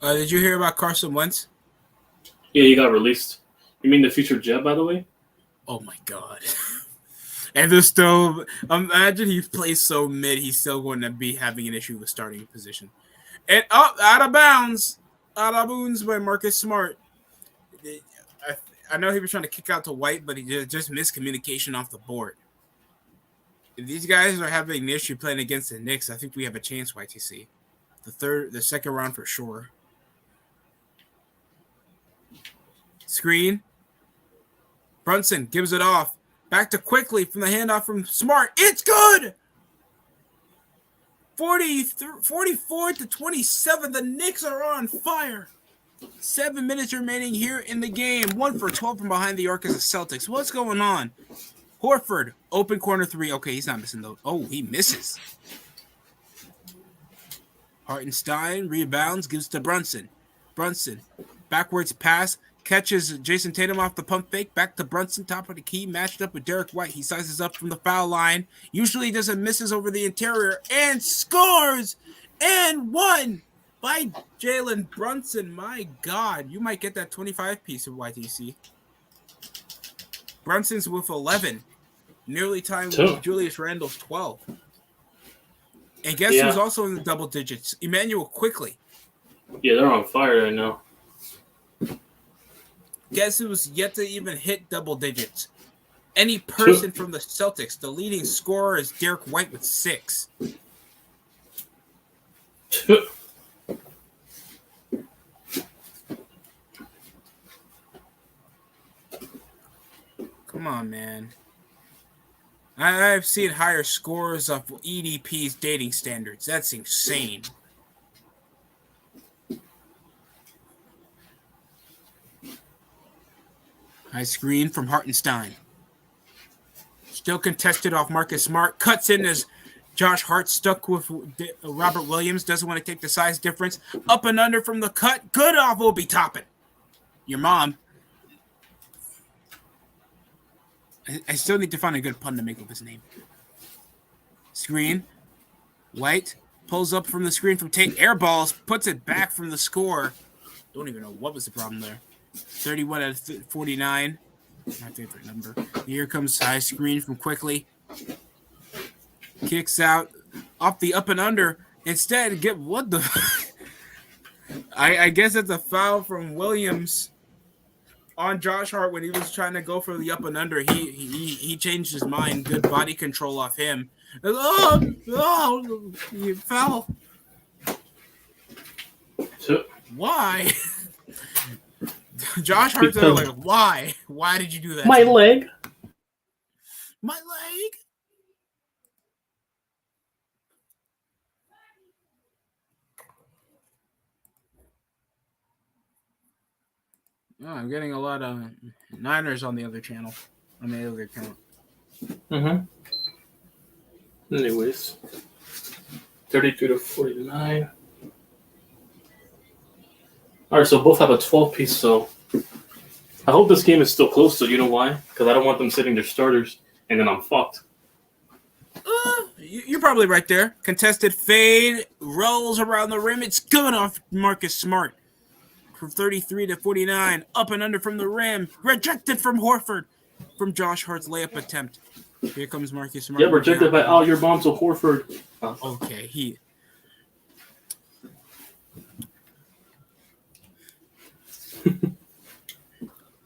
Did you hear about Carson Wentz? Yeah, he got released. You mean the future Jet, by the way? Oh my god. And there's still, imagine he plays so mid, he's still going to be having an issue with starting position. And out of bounds by Marcus Smart. I know he was trying to kick out to White, but he just missed communication off the board. If these guys are having an issue playing against the Knicks, I think we have a chance, YTC. The second round for sure. Screen. Brunson gives it off. Back to Quickly from the handoff from Smart. It's good! 44-27. The Knicks are on fire. 7 minutes remaining here in the game. 1 for 12 from behind the arc as the Celtics. What's going on? Horford, open corner 3. Okay, he's not missing those. Oh, he misses. Hartenstein rebounds, gives to Brunson. Brunson, backwards pass, catches Jason Tatum off the pump fake, back to Brunson, top of the key, matched up with Derek White. He sizes up from the foul line. Usually doesn't misses over the interior and scores! And one by Jalen Brunson. My God, you might get that 25 piece of YTC. Brunson's with 11. Nearly timed with Julius Randle's 12. And guess who's also in the double digits? Emmanuel Quickly. Yeah, they're on fire right now. Guess who's yet to even hit double digits? Any person from the Celtics. The leading scorer is Derek White with 6. Come on, man. I've seen higher scores of EDP's dating standards. That's insane. High screen from Hartenstein. Still contested off Marcus Smart. Cuts in as Josh Hart stuck with Robert Williams. Doesn't want to take the size difference. Up and under from the cut. Good off Obi Toppin. Your mom. I still need to find a good pun to make with his name. Screen. White pulls up from the screen from Tate. Airballs. Puts it back from the score. Don't even know what was the problem there. 31 out of 49. My favorite number. Here comes high screen from Quickly. Kicks out off the up and under. Instead, get what the... I guess it's a foul from Williams on Josh Hart when he was trying to go for the up and under. He changed his mind. Good body control off him. You foul. Why? Josh Hart's like, why? Why did you do that? My leg. My leg? Oh, I'm getting a lot of Niners on the other channel. On the other account. Anyways. 32 to 49. Alright, so both have a 12-piece, so I hope this game is still close, so you know why? Because I don't want them sitting their starters, and then I'm fucked. You're probably right there. Contested fade, rolls around the rim. It's good off Marcus Smart. From 33 to 49, up and under from the rim. Rejected from Horford. From Josh Hart's layup attempt. Here comes Marcus Smart. Yeah, rejected by all your bombs to Horford. Okay, he...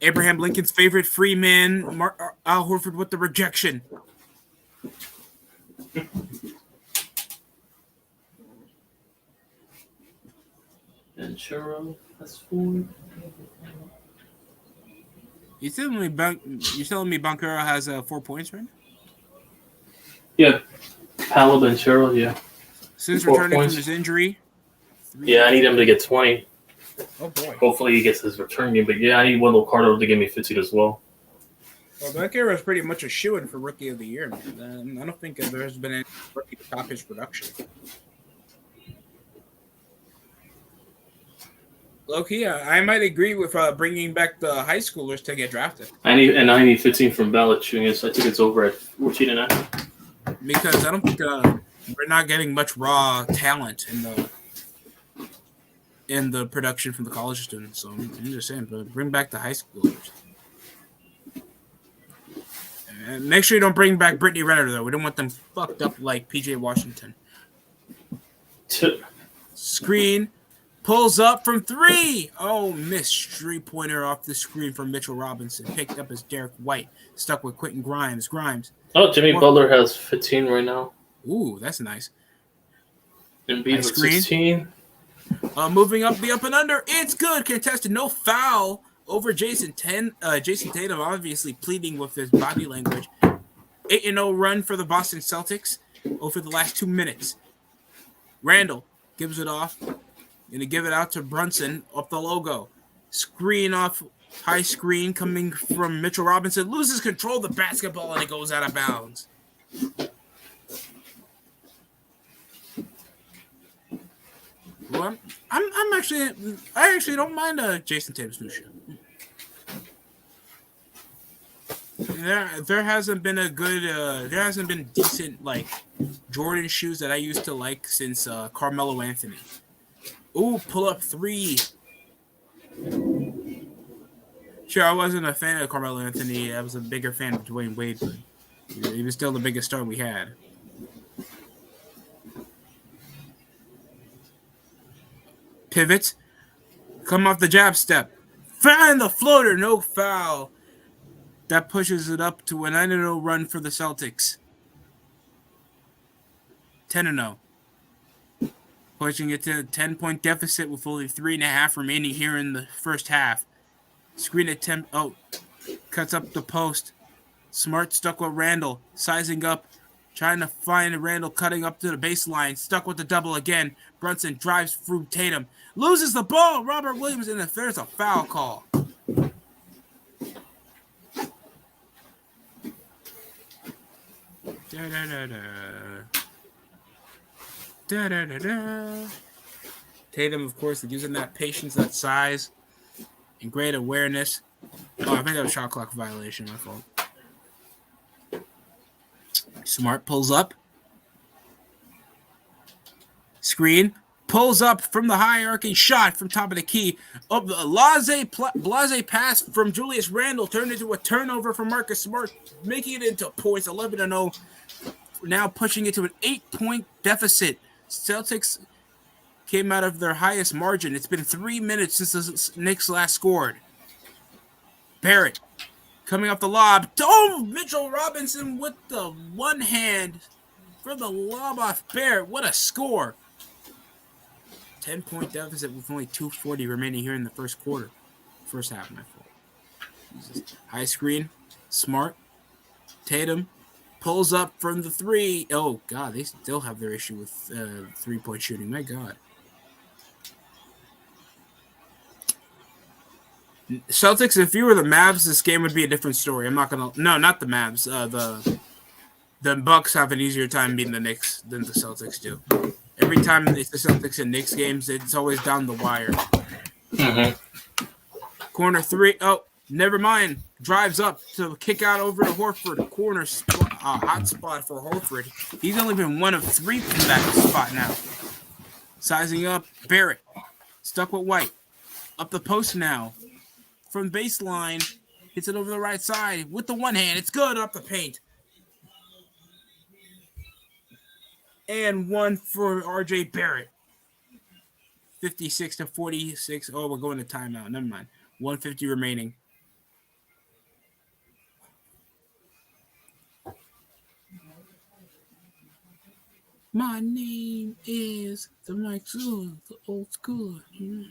Abraham Lincoln's favorite free man, Al Horford with the rejection. And Churro has 4. You're telling me Bankero has 4 points, right? Yeah. Palab and Churro, yeah. Since returning from his injury. Yeah, I need him to get 20. Oh, boy. Hopefully he gets his return game. But yeah, I need Wendell Carter to give me 15 as well. Well, Bankero is pretty much a shoo-in for Rookie of the Year, man. I don't think there's been any rookie to top his production. Low-key, I might agree with bringing back the high schoolers to get drafted. I need 15 from Valanciunas. I think it's over at 14.5. Because I don't think we're not getting much raw talent in the production from the college students. So I'm just saying, but bring back the high schoolers. And make sure you don't bring back Brittany Renner, though. We don't want them fucked up like PJ Washington. Screen. Pulls up from 3. Oh, missed. 3-pointer off the screen from Mitchell Robinson. Picked up as Derek White. Stuck with Quentin Grimes. Oh, Jimmy Butler has 15 right now. Ooh, that's nice. Embiid with 16. Moving up the up and under. It's good. Contested. No foul over Jason Tatum. Obviously pleading with his body language. 8-0 run for the Boston Celtics over the last 2 minutes. Randall gives it off. Going to give it out to Brunson off the logo. Screen off, high screen coming from Mitchell Robinson. Loses control of the basketball and it goes out of bounds. Well, I actually don't mind Jason Tatum's new shoe. There hasn't been decent like Jordan shoes that I used to like since Carmelo Anthony. Ooh, pull up 3. Sure, I wasn't a fan of Carmelo Anthony. I was a bigger fan of Dwayne Wade, but he was still the biggest star we had. Pivot. Come off the jab step. Find the floater, no foul. That pushes it up to a 9-0 run for the Celtics. 10-0. Pushing it to a 10-point deficit with only 3.5 remaining here in the first half. Screen attempt. Oh, cuts up the post. Smart stuck with Randall. Sizing up. Trying to find Randall cutting up to the baseline. Stuck with the double again. Brunson drives through Tatum. Loses the ball. Robert Williams, and there's a foul call. Tatum, of course, using that patience, that size, and great awareness. Oh, I think that was shot clock violation. My fault. Smart pulls up. Screen. Pulls up from the hierarchy. Shot from top of the key. Up the blase pass from Julius Randle turned into a turnover from Marcus Smart, making it into points 11-0. Now pushing it to an 8-point deficit. Celtics came out of their highest margin. It's been 3 minutes since the Knicks last scored. Barrett coming off the lob. Oh, Mitchell Robinson with the one hand for the lob off Barrett. What a score. 10-point deficit with only 2:40 remaining here in the first quarter. First half, my fault. Jesus. High screen. Smart. Tatum pulls up from the three. Oh, God, they still have their issue with three-point shooting. My God. Celtics, if you were the Mavs, this game would be a different story. I'm not going to – no, not the Mavs. The Bucks have an easier time beating the Knicks than the Celtics do. Every time it's the Celtics and Knicks games, it's always down the wire. Mm-hmm. Corner three. Oh, never mind. Drives up to kick out over to Horford. Corner spot, hot spot for Horford. He's only been 1 of 3 from that spot now. Sizing up. Barrett. Stuck with White. Up the post now. From baseline. Hits it over the right side with the one hand. It's good up the paint. And 1 for RJ Barrett. 56-46. Oh, we're going to timeout. Never mind. 150 remaining. My name is the Mike Zula, the old schooler. You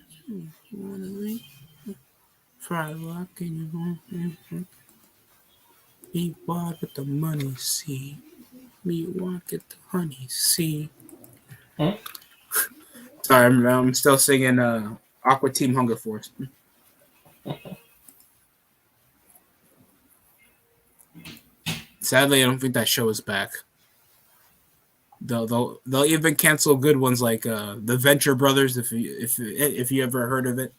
want to read? Fry rock and you want be wild with the money, see. Me walk at the honey, see. Hmm? Sorry, I'm still singing Aqua Team Hunger Force. Sadly, I don't think that show is back. They'll even cancel good ones like the Venture Brothers if you ever heard of it.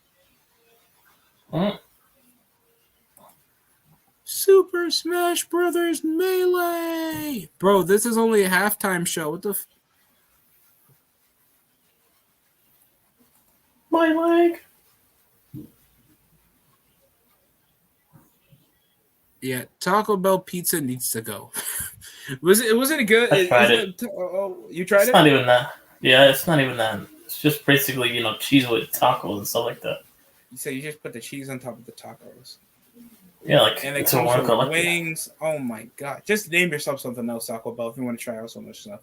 Hmm? Super Smash Brothers Melee, bro. This is only a halftime show. What the? My leg. Yeah, Taco Bell pizza needs to go. Was it good? I tried it. You tried It's it? not even that. Yeah, it's not even that. It's just basically, cheese with tacos and stuff like that. So you just put the cheese on top of the tacos. Yeah, like And it it's a comes one with collective. wings. Oh my God! Just name yourself something else, Taco Bell, if you want to try out so much stuff.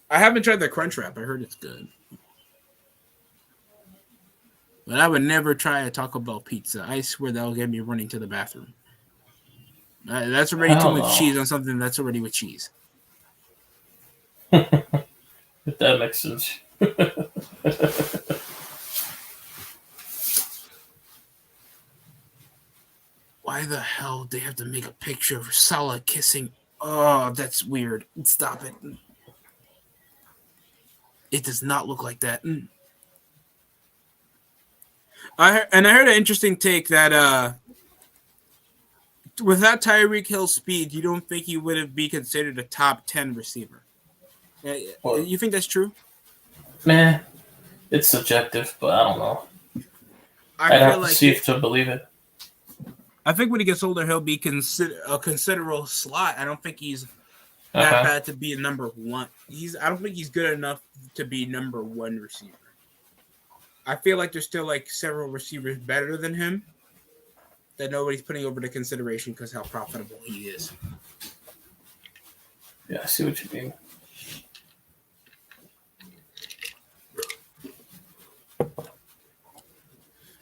I haven't tried the Crunch Wrap. I heard it's good. But I would never try a Taco Bell pizza. I swear that'll get me running to the bathroom. That's already too much cheese on something that's already with cheese. If that makes sense. Why the hell do they have to make a picture of Salah kissing? Oh, that's weird. Stop it. It does not look like that. I heard an interesting take that without Tyreek Hill's speed, you don't think he would be considered a top 10 receiver. You think that's true? Man, it's subjective, but I don't know. I'd have to see if to believe it. I think when he gets older, he'll be a considerable slot. I don't think he's that bad to be a number one. I don't think he's good enough to be number one receiver. I feel like there's still like several receivers better than him that nobody's putting over to consideration because how profitable he is. Yeah, I see what you mean.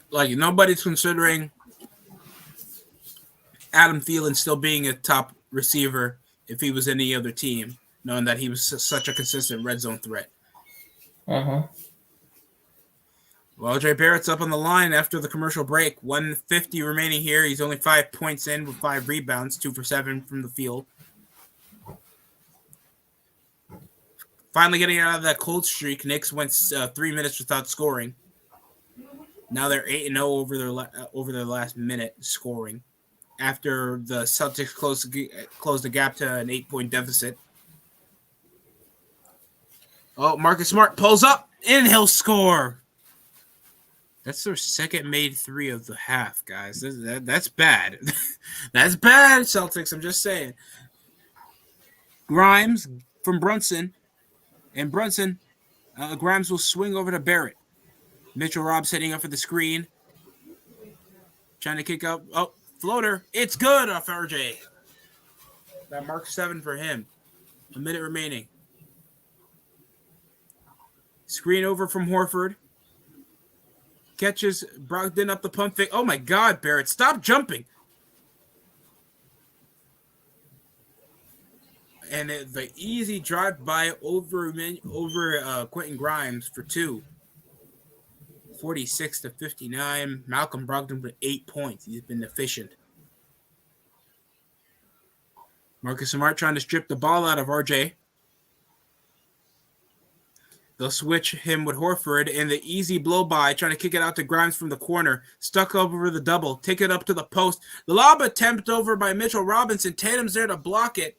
Like nobody's considering Adam Thielen still being a top receiver if he was any other team, knowing that he was such a consistent red zone threat. Well, Jay Barrett's up on the line after the commercial break. 150 remaining here. He's only 5 points in with 5 rebounds, 2 for 7 from the field. Finally getting out of that cold streak. Knicks went 3 minutes without scoring. Now they're 8-0 over their last minute scoring after the Celtics closed the gap to an 8-point deficit. Oh, Marcus Smart pulls up and he'll score. That's their second made 3 of the half, guys. That's bad. That's bad, Celtics. I'm just saying. Grimes from Brunson. And Brunson, Grimes will swing over to Barrett. Mitchell Robb setting up for the screen. Trying to kick up. Oh, floater. It's good off RJ. That mark 7 for him. A minute remaining. Screen over from Horford. Catches Brogdon up the pump fake. Oh my God, Barrett, stop jumping. And the easy drive by over Quentin Grimes for 2. 46-59. Malcolm Brogdon with 8 points. He's been efficient. Marcus Smart trying to strip the ball out of RJ. They'll switch him with Horford and the easy blow by, trying to kick it out to Grimes from the corner. Stuck over the double. Take it up to the post. The lob attempt over by Mitchell Robinson. Tatum's there to block it.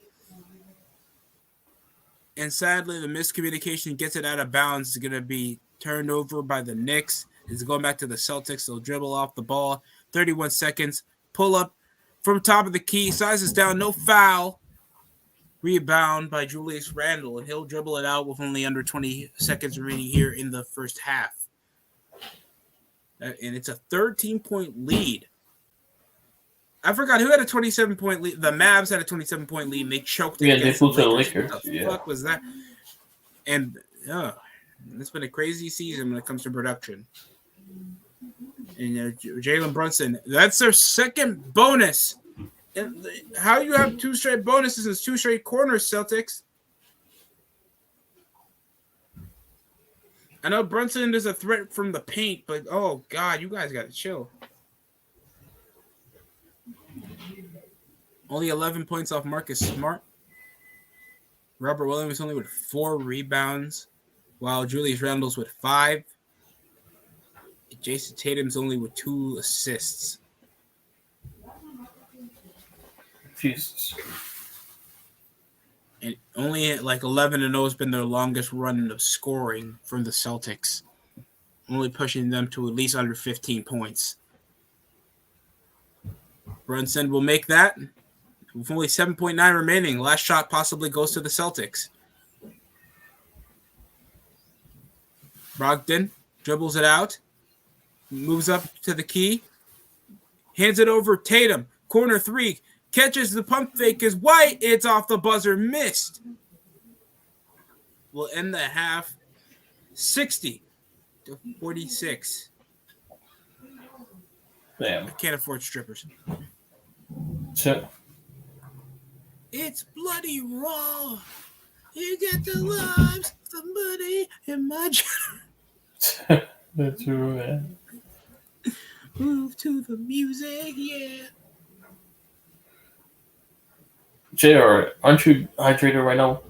And sadly, the miscommunication gets it out of bounds. It's going to be turned over by the Knicks. It's going back to the Celtics. They'll dribble off the ball. 31 seconds. Pull up from top of the key. Sizes down. No foul. Rebound by Julius Randle, and he'll dribble it out with only under 20 seconds remaining here in the first half. And it's a 13-point lead. I forgot who had a 27-point lead. The Mavs had a 27-point lead, and they choked it. Yeah, they flew to the Lakers. What the fuck was that? And it's been a crazy season when it comes to production. And Jalen Brunson, that's their second bonus. And how you have 2 straight bonuses and 2 straight corners, Celtics? I know Brunson is a threat from the paint, but oh God, you guys got to chill. Only 11 points off Marcus Smart. Robert Williams only with 4 rebounds, while Julius Randle's with 5. Jason Tatum's only with 2 assists. Jesus. And only like 11-0 has been their longest run of scoring from the Celtics. Only pushing them to at least under 15 points. Brunson will make that with only 7.9 remaining. Last shot possibly goes to the Celtics. Brogdon dribbles it out. Moves up to the key. Hands it over Tatum. Corner 3. Catches the pump fake is White. It's off the buzzer. Missed. We'll end the half 60-46. Damn. I can't afford strippers. Shit. It's bloody raw. You get the lives somebody in my That's true, man. Move to the music, yeah. JR, aren't you hydrated right now?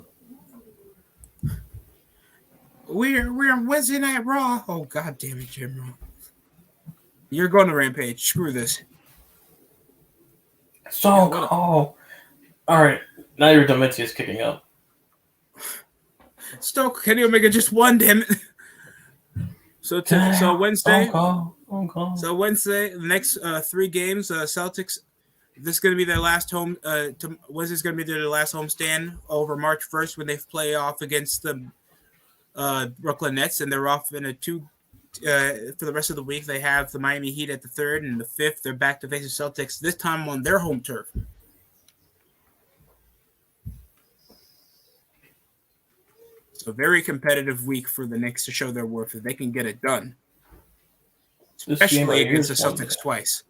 We're on Wednesday Night Raw. Oh, God damn it, Jim Raw. You're going to Rampage. Screw this. So cold. All right. Now your dementia is kicking up. Stoke, Kenny Omega just won, damn it. So Wednesday. So Wednesday, the next 3 games, Celtics. This is going to be their last home. Wednesday's going to be their last home stand over March 1st when they play off against the Brooklyn Nets, and they're off in a 2 for the rest of the week, they have the Miami Heat at the 3rd, and the 5th, they're back to face the Celtics, this time on their home turf. So very competitive week for the Knicks to show their worth if they can get it done. Especially against the Celtics twice.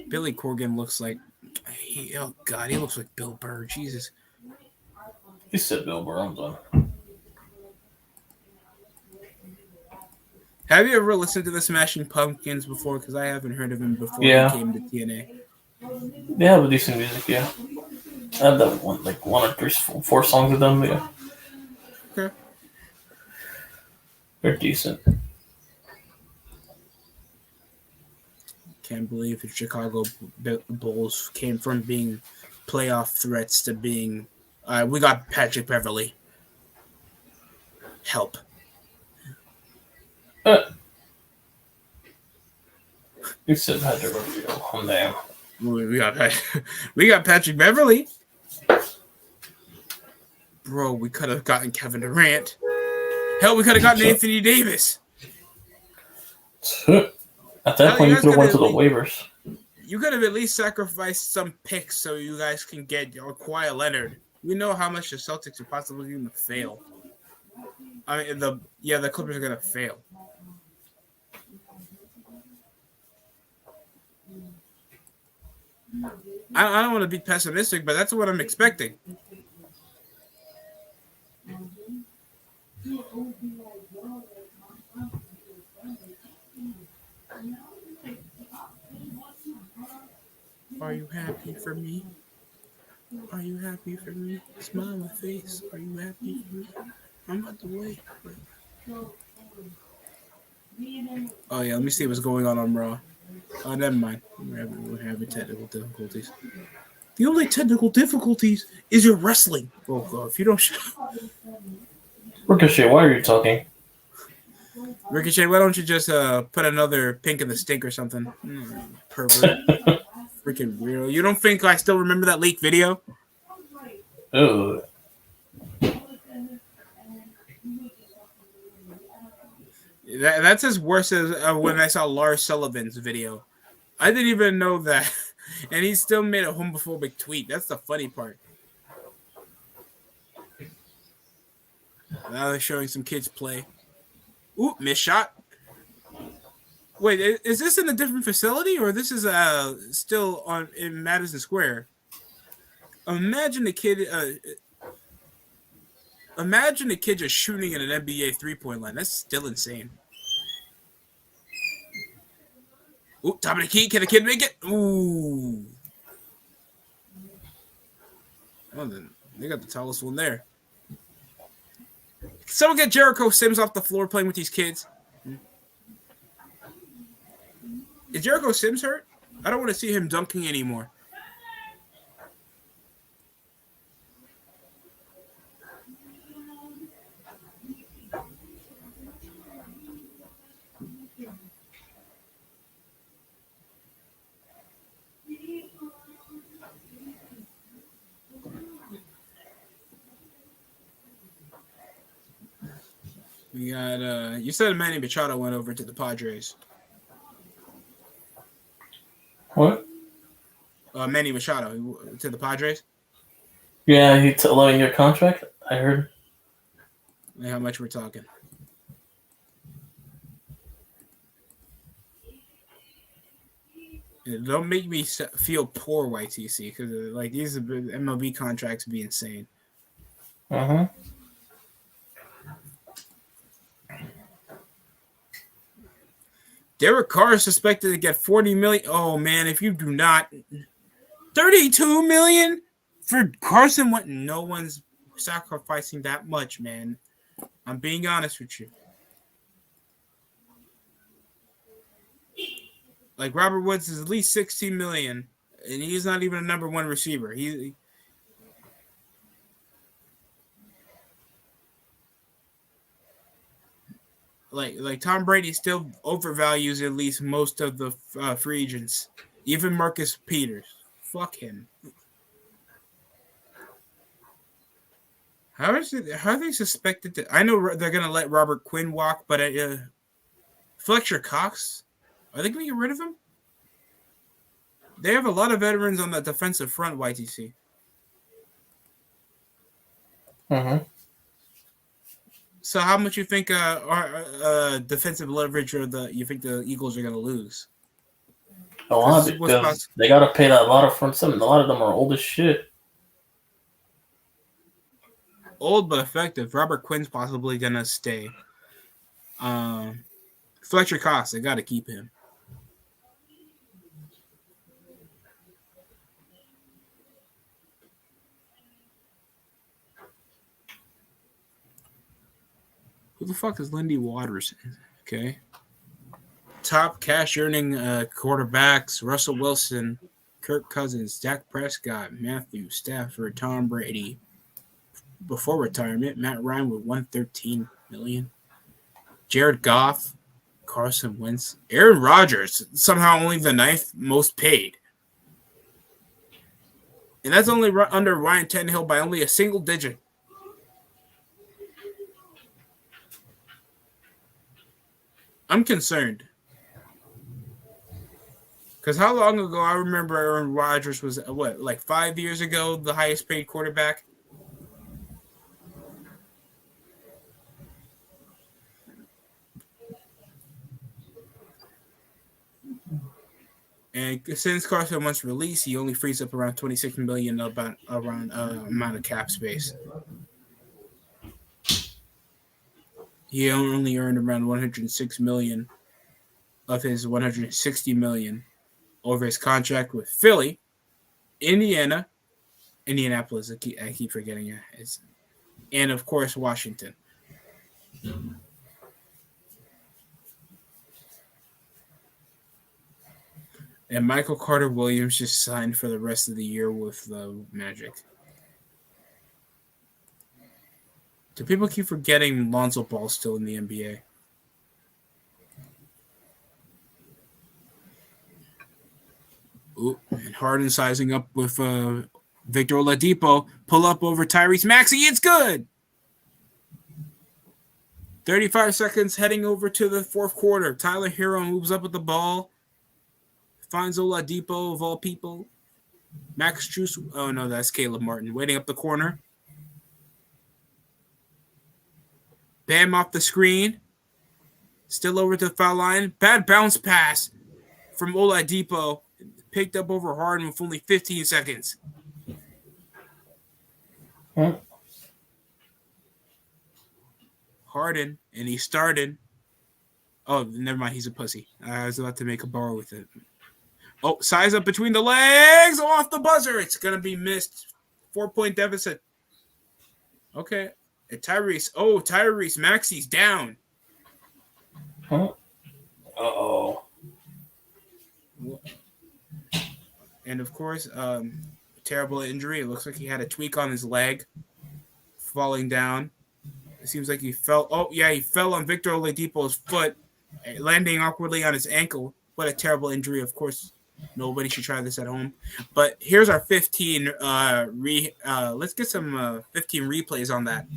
Billy Corgan looks like he looks like Bill Burr. Jesus. You said Bill Burr. I'm done. Have you ever listened to the Smashing Pumpkins before? Because I haven't heard of him before he came to TNA. They have a decent music, yeah. I have that one or three, 4 songs of them, yeah. Okay. They're decent. Can't believe the Chicago Bulls came from being playoff threats to being. We got Patrick Beverley. Help. You said Patrick Beverley. Oh, damn. We got Patrick Beverley. Bro, we could have gotten Kevin Durant. Hell, we could have gotten Anthony Davis. At that point, you could have went to the waivers. You could have at least sacrificed some picks so you guys can get Kawhi Leonard. We know how much the Celtics are possibly going to fail. I mean, the Clippers are going to fail. I don't want to be pessimistic, but that's what I'm expecting. Are you happy for me? Are you happy for me? Smile on my face. Are you happy for me? I'm about to wait. Oh, yeah, let me see what's going on Raw. Oh, never mind. We're having technical difficulties. The only technical difficulties is your wrestling. Oh, God, if you don't shut up. Ricochet, why are you talking? Ricochet, why don't you just put another Pink in the Stink or something? Pervert. Freaking weirdo. You don't think I still remember that leaked video? Oh. That's as worse as when I saw Lars Sullivan's video. I didn't even know that. And he still made a homophobic tweet. That's the funny part. Now they're showing some kids play. Ooh, missed shot. Wait, is this in a different facility or this is still in Madison Square? Imagine the kid just shooting at an NBA 3-point line. That's still insane. Ooh, top of the key. Can the kid make it? Ooh. Well, then they got the tallest one there. Can someone get Jericho Sims off the floor playing with these kids? Is Jericho Sims hurt? I don't want to see him dunking anymore. We got you said Manny Machado went over to the Padres. What? Manny Machado to the Padres. Yeah, he's 11-year contract. I heard. And how much we're talking? Don't make me feel poor, YTC, because like these MLB contracts be insane. Derek Carr is suspected to get $40 million. Oh man, if you do not, $32 million for Carson Wentz. No one's sacrificing that much, man. I'm being honest with you. Like Robert Woods is at least $16 million, and he's not even a number one receiver. Like Tom Brady still overvalues at least most of the free agents, even Marcus Peters. Fuck him. How are they suspected to? I know they're gonna let Robert Quinn walk, but Fletcher Cox, are they gonna get rid of him? They have a lot of veterans on the defensive front. YTC. Mm-hmm. So how much you think defensive leverage you think the Eagles are gonna lose? A lot because they gotta pay that lot of front seven. A lot of them are old as shit. Old but effective. Robert Quinn's possibly gonna stay. Fletcher Cox, they gotta keep him. Who the fuck is Lindy Waters? Okay. Top cash earning quarterbacks: Russell Wilson, Kirk Cousins, Dak Prescott, Matthew Stafford, Tom Brady. Before retirement, Matt Ryan with $113 million. Jared Goff, Carson Wentz, Aaron Rodgers, somehow only the ninth most paid. And that's only under Ryan Tannehill by only a single digit. I'm concerned. Because how long ago? I remember Aaron Rodgers was, like 5 years ago, the highest paid quarterback? And since Carson Wentz released, he only frees up around $26 million amount of cap space. He only earned around $106 million of his $160 million over his contract with Philly, Indianapolis. I keep forgetting it, and of course Washington. And Michael Carter Williams just signed for the rest of the year with the Magic. Do people keep forgetting Lonzo Ball's still in the NBA? Ooh, and Harden sizing up with Victor Oladipo. Pull up over Tyrese Maxey. It's good. 35 seconds heading over to the fourth quarter. Tyler Hero moves up with the ball. Finds Oladipo, of all people. Max Strus. Oh, no, that's Caleb Martin. Waiting up the corner. Bam off the screen. Still over to the foul line. Bad bounce pass from Oladipo. Picked up over Harden with only 15 seconds. Harden, and he started. Oh, never mind. He's a pussy. I was about to make a bar with it. Oh, size up between the legs. Off the buzzer. It's going to be missed. 4-point deficit. Okay. And Tyrese Maxey's down. Uh-oh. And, of course, terrible injury. It looks like he had a tweak on his leg. Falling down. It seems like he fell. Oh, yeah, he fell on Victor Oladipo's foot, landing awkwardly on his ankle. What a terrible injury. Of course, nobody should try this at home. But here's our 15. Let's get some 15 replays on that.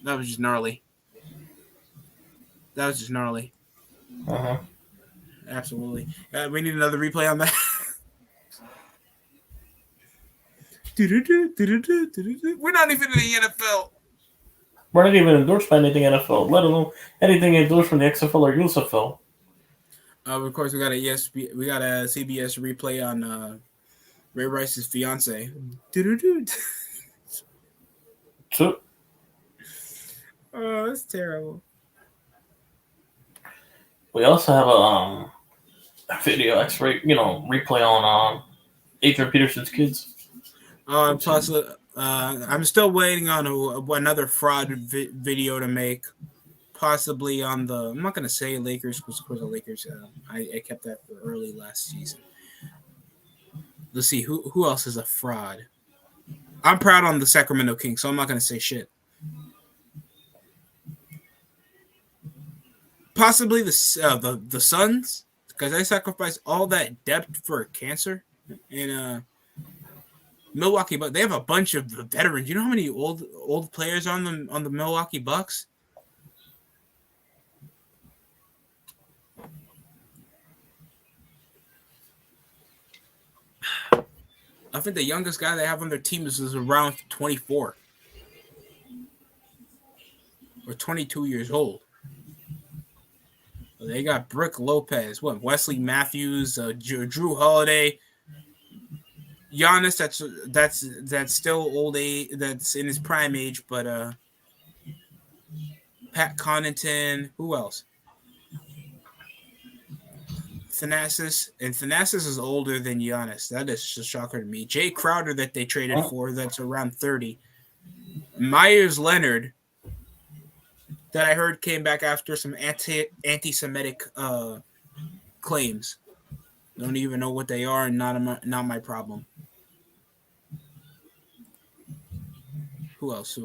That was just gnarly. Uh-huh. Absolutely. We need another replay on that. We're not even in the NFL. We're not even endorsed by anything NFL, let alone anything endorsed from the XFL or USFL. Of course, we got a CBS replay on Ray Rice's fiance. Oh, that's terrible. We also have a video X-ray, replay on Adrian Peterson's kids. Plus, I'm still waiting on another fraud video to make, possibly on the. I'm not gonna say Lakers because of course the Lakers. I kept that for early last season. Let's see who else is a fraud. I'm proud on the Sacramento Kings, so I'm not gonna say shit. Possibly the Suns, because I sacrificed all that depth for cancer, and Milwaukee, but they have a bunch of veterans. You know how many old players on the Milwaukee Bucks? I think the youngest guy they have on their team is around 24 or 22 years old. They got Brick Lopez, Wesley Matthews, Drew Holiday, Giannis. That's still old age. That's in his prime age, but Pat Connaughton. Who else? Thanasis, and Thanasis is older than Giannis. That is just a shocker to me. Jay Crowder that they traded for, that's around 30. Myers Leonard, that I heard came back after some anti-Semitic claims. Don't even know what they are, and not my problem. Who else?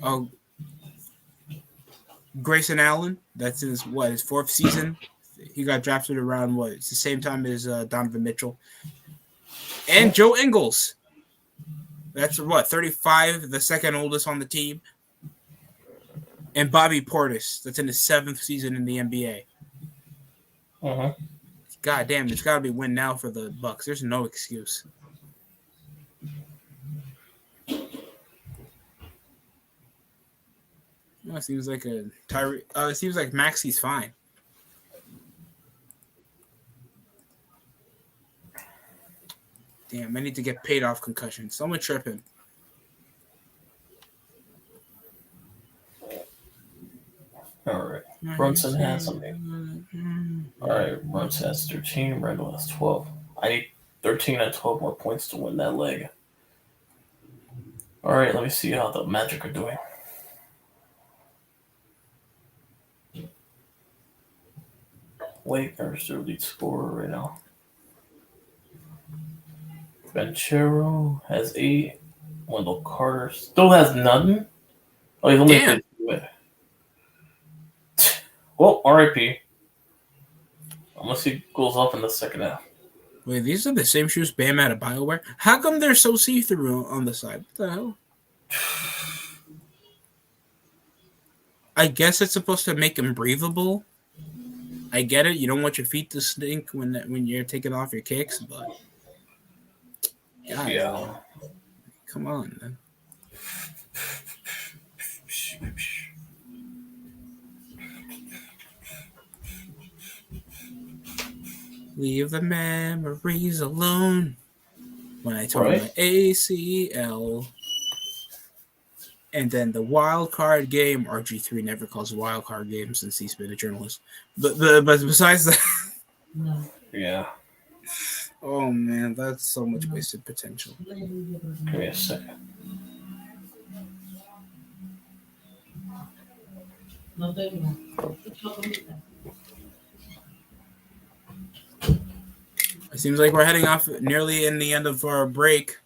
Oh, Grayson Allen. That's his fourth season. He got drafted around It's the same time as Donovan Mitchell. And Joe Ingles. That's 35, the second oldest on the team. And Bobby Portis. That's in his 7th season in the NBA. God damn, it's got to be win now for the Bucks. There's no excuse. It seems like it seems like Maxi's fine. Damn, I need to get paid off concussion. Someone trip him. All right. Brunson has something. All right. Brunson has 13. Randall has 12. I need 13 and 12 more points to win that leg. All right. Let me see how the Magic are doing. Lakers, their lead scorer right now. Banchero has 8. Wendell Carter still has none. Oh, he's only played 2. Well, RIP. Unless he goes up in the second half. Wait, these are the same shoes Bam had a BioWare? How come they're so see-through on the side? What the hell? I guess it's supposed to make them breathable. I get it. You don't want your feet to stink when you're taking off your kicks, but yeah. Come on, man. Leave the memories alone. When I tore my ACL. And then the wild card game, RG3 never calls wild card games since he's been a journalist. But besides that, yeah. Oh man, that's so much wasted potential. Give me a second. It seems like we're heading off nearly in the end of our break.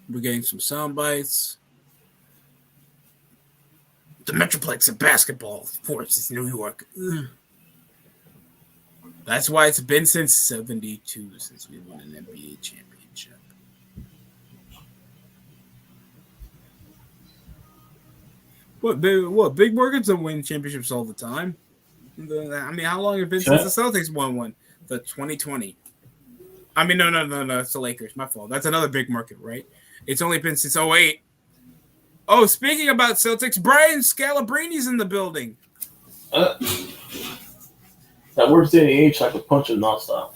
We're getting some sound bites. The Metroplex of basketball, of course, it's New York. Ugh. That's why it's been since '72 since we won an NBA championship. What? Big Morgan's don't win championships all the time. I mean, how long have it been since the Celtics won one? The 2020. I mean, no. It's the Lakers. My fault. That's another big market, right? It's only been since 2008. Oh, speaking about Celtics, Brian Scalabrini's in the building. That works in the age, I could punch him nonstop.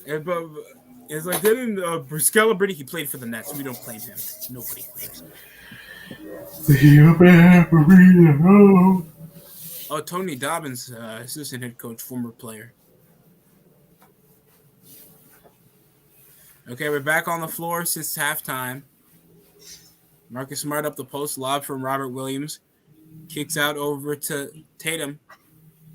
Yeah, but it's like, didn't Scalabrini, he played for the Nets. We don't claim him. Nobody claims him. Oh, Tony Dobbins, assistant head coach, former player. Okay, we're back on the floor since halftime. Marcus Smart up the post, lob from Robert Williams. Kicks out over to Tatum.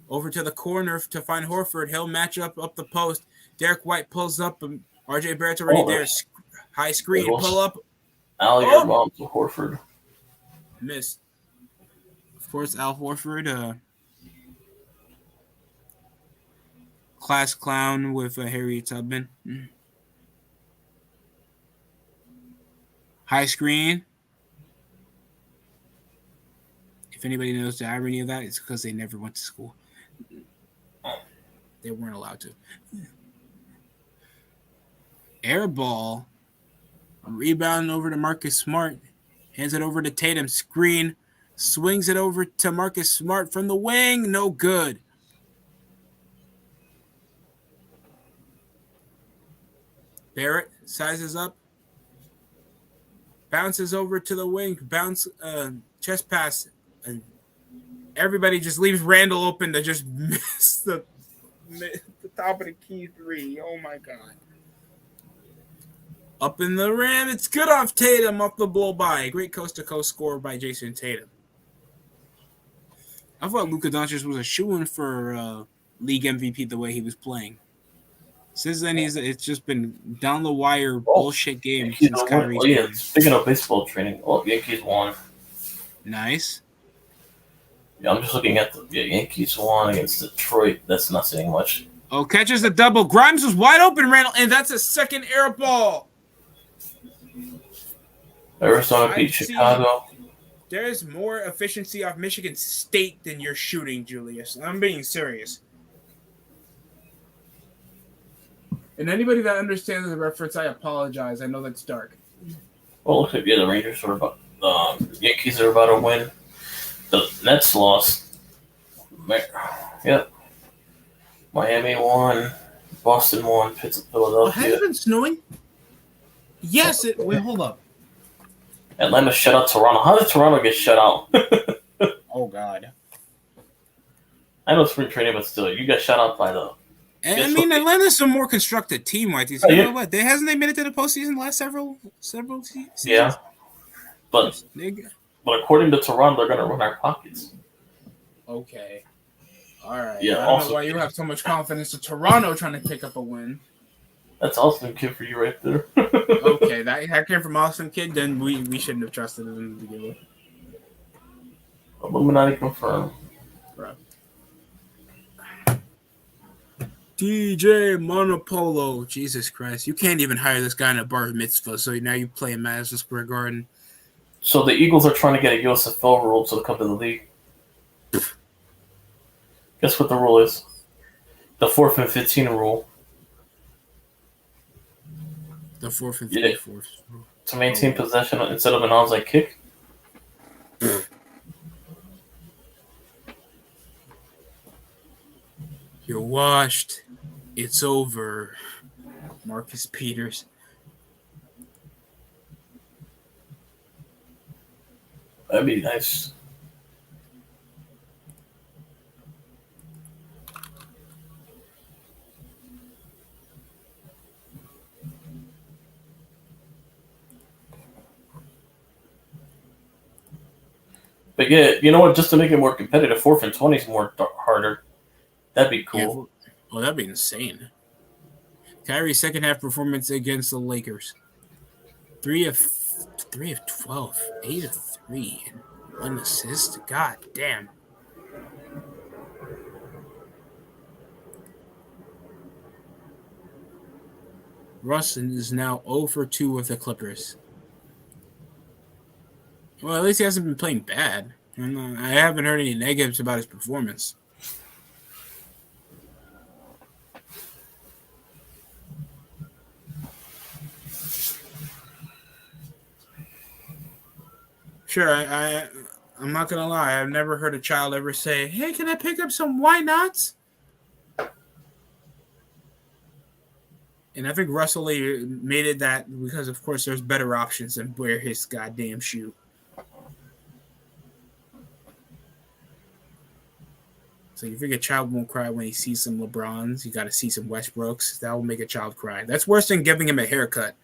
Over to the corner to find Horford. He'll match up the post. Derek White pulls up. RJ Barrett's already there. High screen. Pull up. Alligator bomb to Horford. Missed. Of course, Al Horford class clown with Harriet Tubman. High screen. If anybody knows the irony of that, it's because they never went to school. They weren't allowed to. Air ball. Rebound over to Marcus Smart. Hands it over to Tatum. Screen. Swings it over to Marcus Smart from the wing. No good. Barrett sizes up. Bounces over to the wing. Chest pass. Everybody just leaves Randall open to just miss the top of the key three. Oh my God. Up in the rim. It's good off Tatum off the blow by. Great coast to coast score by Jason Tatum. I thought Luka Doncic was a shoo-in for league MVP the way he was playing. Since then, it's just been down the wire bullshit game since Kyrie's playing. Speaking of baseball training, Yankees won. Nice. Yeah, I'm just looking at the Yankees won against Detroit. That's not saying much. Oh, catches the double. Grimes was wide open, Randall, and that's a second air ball. Arizona beat Chicago. There's more efficiency off Michigan State than you're shooting, Julius. I'm being serious. And anybody that understands the reference, I apologize. I know that's dark. Well, looks like the Rangers are about. Yankees are about to win. The Nets lost. Yep. Miami won. Boston won. Pittsburgh, Philadelphia. Has it been snowing? Yes. Wait, hold up. Atlanta shut out Toronto. How did Toronto get shut out? Oh, God. I know spring training, but still, you got shut out by the. Atlanta's a more constructed team, right? You know what? Hasn't they made it to the postseason the last several seasons? Yeah. But according to Toronto, they're going to run our pockets. Okay. All right. Yeah, I don't know why you have so much confidence in Toronto trying to pick up a win. That's Austin Kid for you right there. Okay, that came from Austin Kid, then we shouldn't have trusted him to begin with. Illuminati confirmed. Bro. DJ Monopolo. Jesus Christ. You can't even hire this guy in a bar mitzvah, so now you play in Madison Square Garden. So the Eagles are trying to get a USFL rule to come to the league. Guess what the rule is? The 4th and 15 rule. The 4th and 3/4. To maintain possession instead of an onside kick. You're washed. It's over. Marcus Peters. That'd be nice. But yeah, you know what? Just to make it more competitive, 4th and 20 is more harder. That'd be cool. Yeah, well, that'd be insane. Kyrie's second half performance against the Lakers. 3 of 12, 8 of 3, and 1 assist. God damn. Russell is now 0 for 2 with the Clippers. Well, at least he hasn't been playing bad. I haven't heard any negatives about his performance. Sure, I'm not gonna lie. I've never heard a child ever say, "Hey, can I pick up some why nots?" And I think Russell made it that because, of course, there's better options than wear his goddamn shoe. So you think a child won't cry when he sees some LeBrons? You got to see some Westbrooks. That will make a child cry. That's worse than giving him a haircut.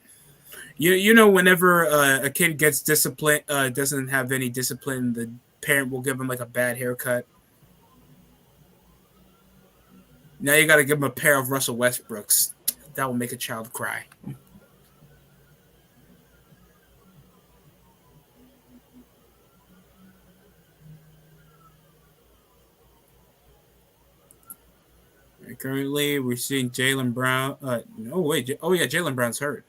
You know, whenever a kid gets disciplined, doesn't have any discipline, the parent will give him like a bad haircut. Now you got to give him a pair of Russell Westbrooks. That will make a child cry. Currently, we're seeing Jaylen Brown. No, wait. Oh, yeah, Jaylen Brown's hurt.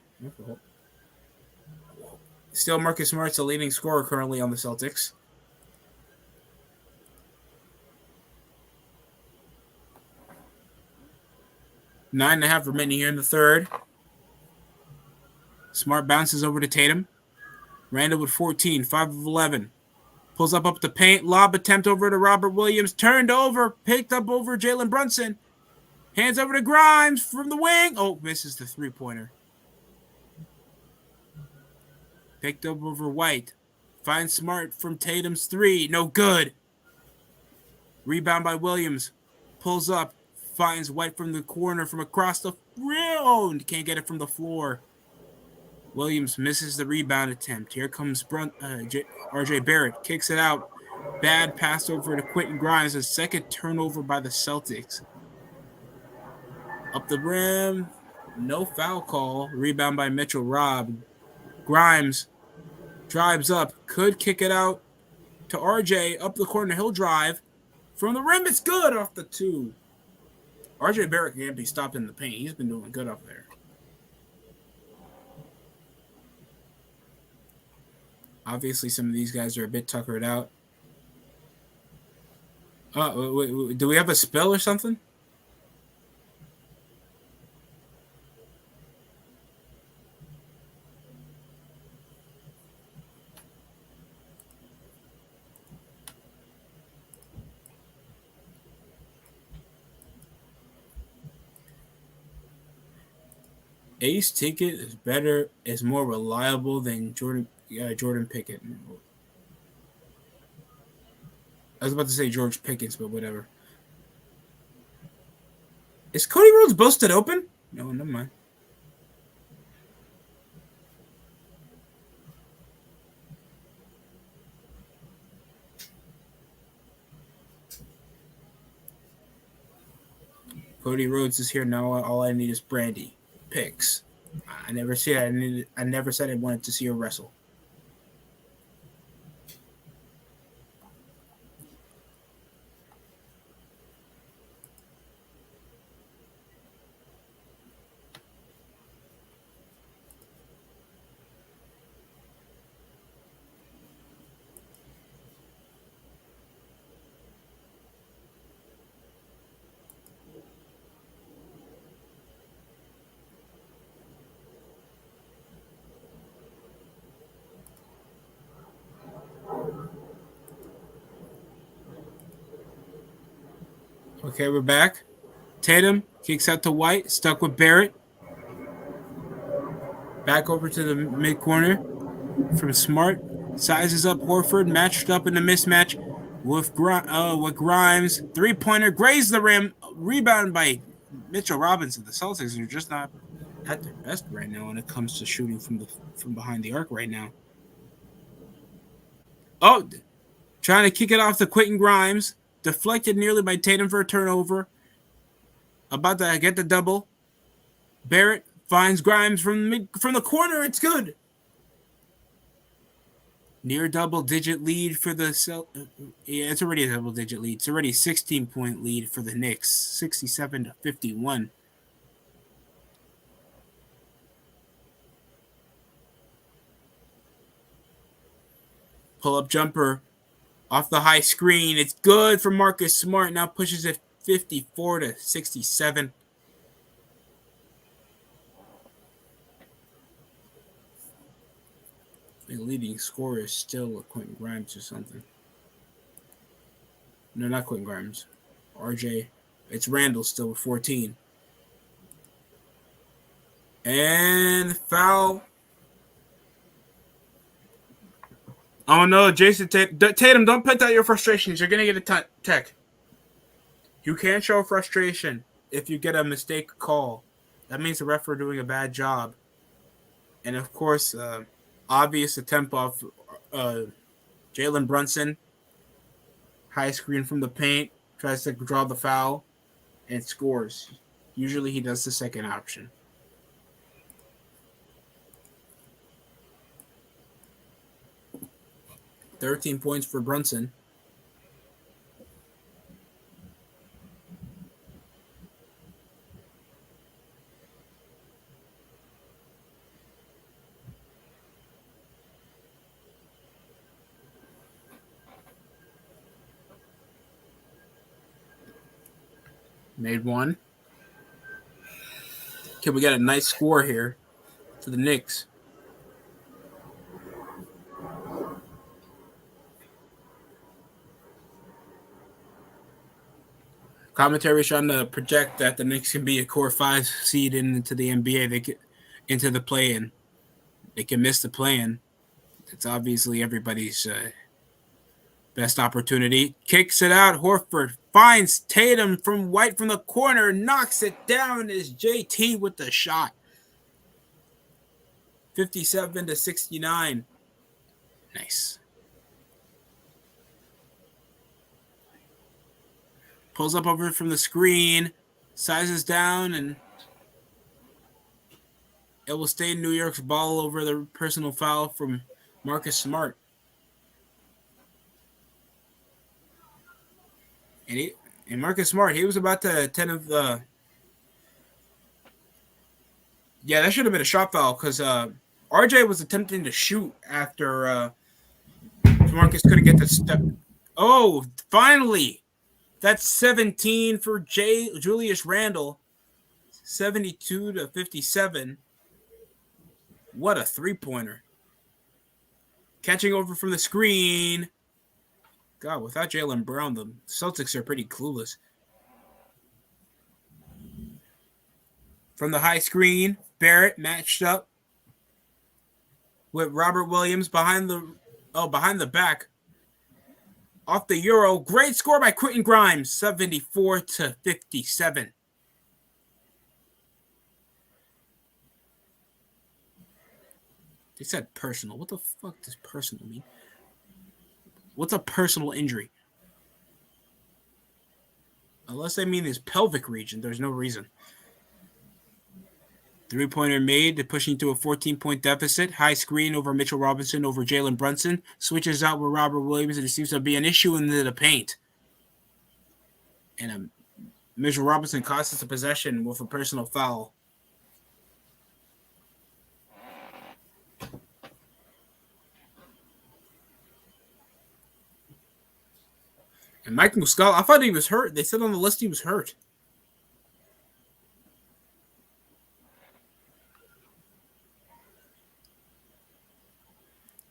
Still, Marcus Smart's the leading scorer currently on the Celtics. Nine and a half remaining here in the third. Smart bounces over to Tatum. Randall with 14, 5 of 11. Pulls up the paint. Lob attempt over to Robert Williams. Turned over. Picked up over Jalen Brunson. Hands over to Grimes from the wing. Oh, misses the three-pointer. Picked up over White. Finds Smart from Tatum's three. No good. Rebound by Williams. Pulls up. Finds White from the corner from across the rim. Can't get it from the floor. Williams misses the rebound attempt. Here comes RJ Barrett. Kicks it out. Bad pass over to Quentin Grimes. A second turnover by the Celtics. Up the rim. No foul call. Rebound by Mitchell Robb. Grimes drives up. Could kick it out to RJ. Up the corner. He'll drive. From the rim, it's good off the two. RJ Barrett can't be stopped in the paint. He's been doing good up there. Obviously, some of these guys are a bit tuckered out. Wait, do we have a spill or something? Ace Ticket is more reliable than Jordan Pickett. I was about to say George Pickens, but whatever. Is Cody Rhodes busted open? No, never mind. Cody Rhodes is here now. All I need is Brandy. Picks. I never said I wanted to see her wrestle. Okay, we're back. Tatum kicks out to White, stuck with Barrett. Back over to the mid corner from Smart. Sizes up Horford, matched up in the mismatch with Grimes. Three-pointer grazed the rim. Rebound by Mitchell Robinson. The Celtics are just not at their best right now when it comes to shooting from behind the arc right now. Oh, trying to kick it off to Quentin Grimes. Deflected nearly by Tatum for a turnover. About to get the double. Barrett finds Grimes from the corner. It's good. Near double-digit lead for the Celtics. Yeah, it's already a double-digit lead. It's already a 16-point lead for the Knicks, 67-51. Pull-up jumper off the high screen. It's good for Marcus Smart. Now pushes it 54-67. The leading scorer is still Quentin Grimes or something. No, not Quentin Grimes. RJ. It's Randall still with 14. And foul. Oh no, Jason Tatum, don't put out your frustrations. You're going to get a tech. You can't show frustration if you get a mistake call. That means the ref are doing a bad job. And of course, obvious attempt off Jalen Brunson. High screen from the paint. Tries to draw the foul. And scores. Usually he does the second option. $13 points for Brunson. Made one. Okay, we got a nice score here for the Knicks. Commentary is trying to project that the Knicks can be a core 5 seed into the NBA. They get into the play-in. They can miss the play-in. It's obviously everybody's best opportunity. Kicks it out. Horford finds Tatum from White from the corner. Knocks it down. Is JT with the shot. 57-69. Nice. Pulls up over from the screen. Sizes down, and it will stay New York's ball over the personal foul from Marcus Smart. And Marcus Smart, he was about to 10 of the. Yeah, that should have been a shot foul because RJ was attempting to shoot after Marcus couldn't get the step. Oh, finally! That's 17 for Julius Randle. 72-57. What a three-pointer. Catching over from the screen. God, without Jaylen Brown, the Celtics are pretty clueless. From the high screen, Barrett matched up with Robert Williams behind the back. Off the Euro. Great score by Quentin Grimes, 74-57. They said personal. What the fuck does personal mean? What's a personal injury? Unless they mean his pelvic region, there's no reason. Three-pointer made, pushing to a 14-point deficit. High screen over Mitchell Robinson over Jalen Brunson. Switches out with Robert Williams, and it seems to be an issue in the paint. And Mitchell Robinson costs us a possession with a personal foul. And Mike Muscala, I thought he was hurt. They said on the list he was hurt.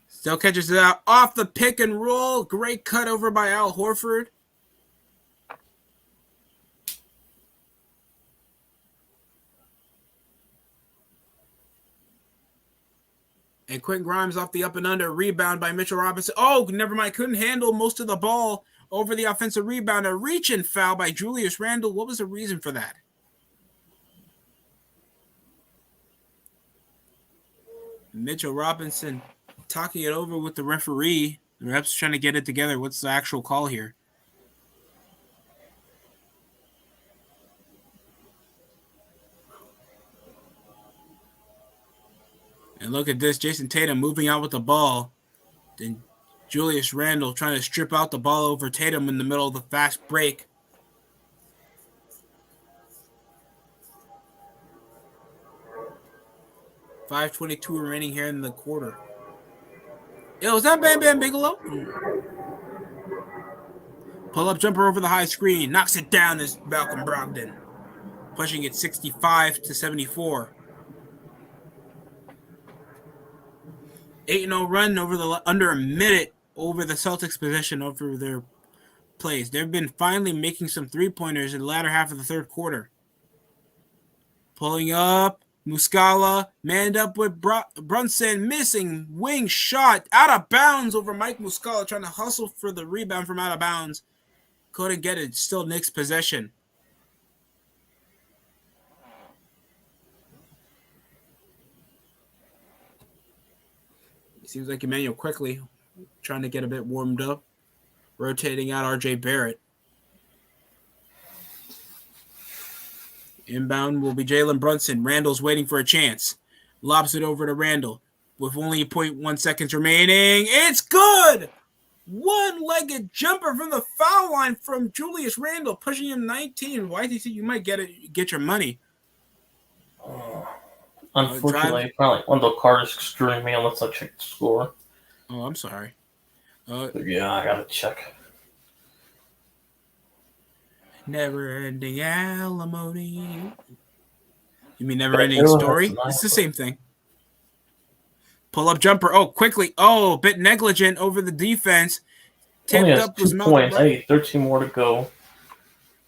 Still catches it out off the pick and roll. Great cut over by Al Horford. And Quentin Grimes off the up and under. Rebound by Mitchell Robinson. Oh, never mind. Couldn't handle most of the ball over the offensive rebound. A reach and foul by Julius Randle. What was the reason for that? Mitchell Robinson talking it over with the referee. The ref's trying to get it together. What's the actual call here? And look at this. Jason Tatum moving out with the ball. Then Julius Randle trying to strip out the ball over Tatum in the middle of the fast break. .5:22 remaining here in the quarter. Yo, is that Bam Bam Bigelow? Pull-up jumper over the high screen. Knocks it down as Malcolm Brogdon. Pushing it 65-74. 8-0 run over under a minute over the Celtics possession over their plays. They've been finally making some three-pointers in the latter half of the third quarter. Pulling up. Muscala, manned up with Brunson, missing wing shot, out of bounds over Mike Muscala, trying to hustle for the rebound from out of bounds. Couldn't get it, still Knicks possession. It seems like Emmanuel quickly trying to get a bit warmed up, rotating out RJ Barrett. Inbound will be Jalen Brunson. Randle's waiting for a chance. Lobs it over to Randle with only 0.1 seconds remaining. It's good! One-legged jumper from the foul line from Julius Randle, pushing him 19. YTC, you might get your money. Unfortunately, probably one of the cards screwing me unless I check the score. Oh, I'm sorry. Yeah, I gotta check. Never-ending alimony. You mean never-ending Taylor has story? nine It's the foot. same thing. Pull-up jumper. Oh, quickly. Oh, a bit negligent over the defense. Only Tipped has up was 2 Malcolm points. I Brogdon. need 13 more to go.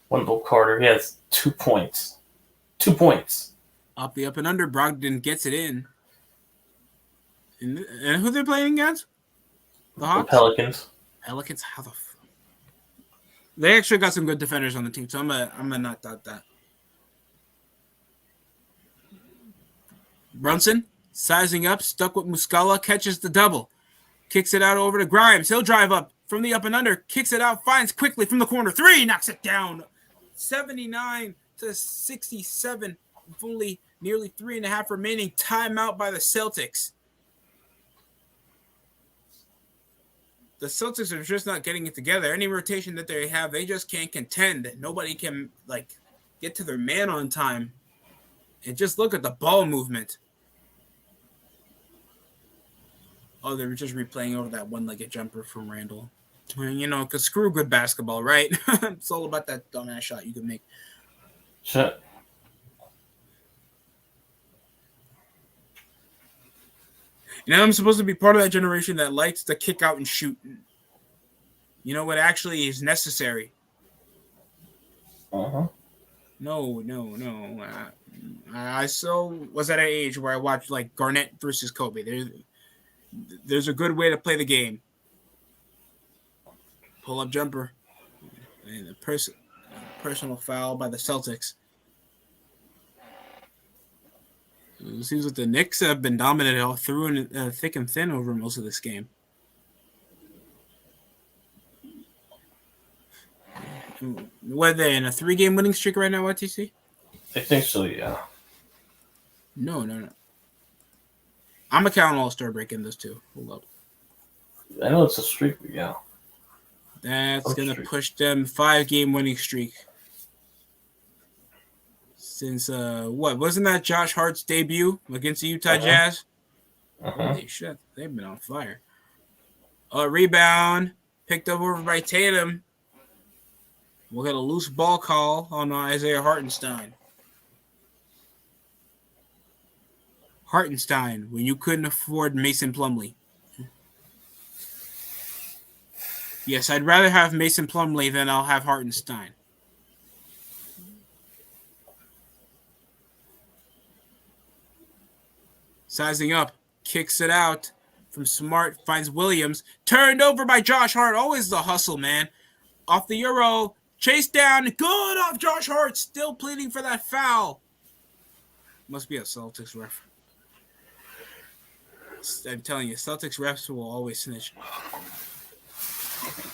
Wendell Carter, he has 2 points. 2 points. Off the up and under. Brogdon gets it in. And who they're playing against? The The Hawks? Pelicans. Pelicans? How the fuck? They actually got some good defenders on the team, so I'm gonna not doubt that. Brunson, sizing up, stuck with Muscala, catches the double. Kicks it out over to Grimes. He'll drive up from the up and under. Kicks it out, finds quickly from the corner. 3, knocks it down. 79-67. With only nearly 3.5 remaining. Timeout by the Celtics. The Celtics are just not getting it together. Any rotation that they have, they just can't contend. Nobody can get to their man on time. And just look at the ball movement. Oh, they were just replaying over that one-legged jumper from Randall. Because screw good basketball, right? It's all about that dumbass shot you can make. Shit. I'm supposed to be part of that generation that likes to kick out and shoot. You know what actually is necessary? Uh-huh. No. I still was at an age where I watched Garnett versus Kobe. There's a good way to play the game. Pull-up jumper. And a personal foul by the Celtics. It seems like the Knicks have been dominant all through and thick and thin over most of this game. What are they in a 3-game winning streak right now, YTC? I think so, yeah. No. I'm going to count All-Star break in this too. Hold up. I know it's a streak, but yeah. That's going to push them 5-game winning streak. Since, wasn't that Josh Hart's debut against the Utah Jazz? Holy shit, they've been on fire. Rebound, picked up over by Tatum. We'll get a loose ball call on Isaiah Hartenstein. Hartenstein, when you couldn't afford Mason Plumlee. Yes, I'd rather have Mason Plumlee than I'll have Hartenstein. Sizing up, kicks it out from Smart, finds Williams. Turned over by Josh Hart. Always the hustle, man. Off the Euro, chase down, good off Josh Hart. Still pleading for that foul. Must be a Celtics ref. I'm telling you, Celtics refs will always snitch.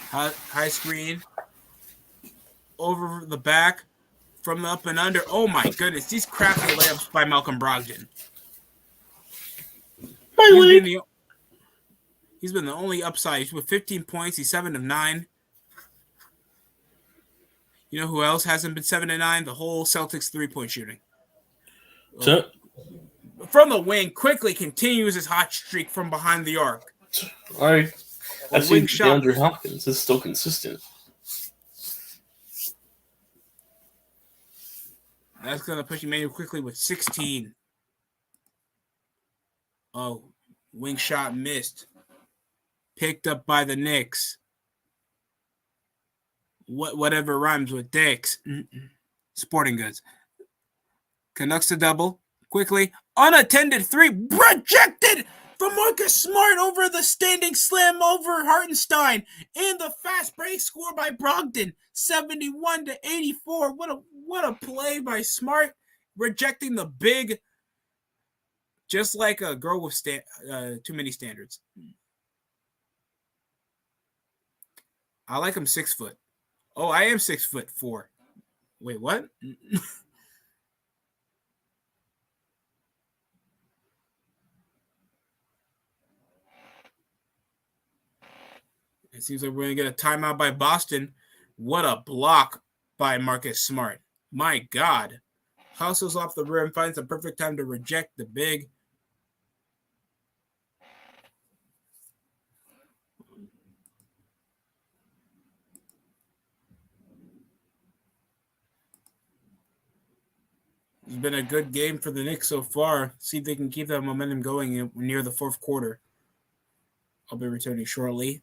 High screen. Over the back. From the up and under. Oh my goodness. These crafty layups by Malcolm Brogdon. He's been the only upside. He's with 15 points. He's 7 of 9. You know who else hasn't been 7 of 9? The whole Celtics 3-point shooting. From the wing, quickly continues his hot streak from behind the arc. All right. I see DeAndre Hopkins is still consistent. That's going to push Emmanuel quickly with 16. Oh, wing shot missed. Picked up by the Knicks. Whatever rhymes with Dicks. Sporting Goods. Canucks to double. Quickly. Unattended 3. Rejected from Marcus Smart over the standing slam over Hartenstein. And the fast break score by Brogdon. 71-84. What a play by Smart. Rejecting the big. Just like a girl with too many standards. I like him 6 foot. Oh, I am 6'4". Wait, what? It seems like we're going to get a timeout by Boston. What a block by Marcus Smart. My God. Hustles off the rim, finds the perfect time to reject the big. been a good game for the Knicks so far. See if they can keep that momentum going near the fourth quarter. I'll be returning shortly.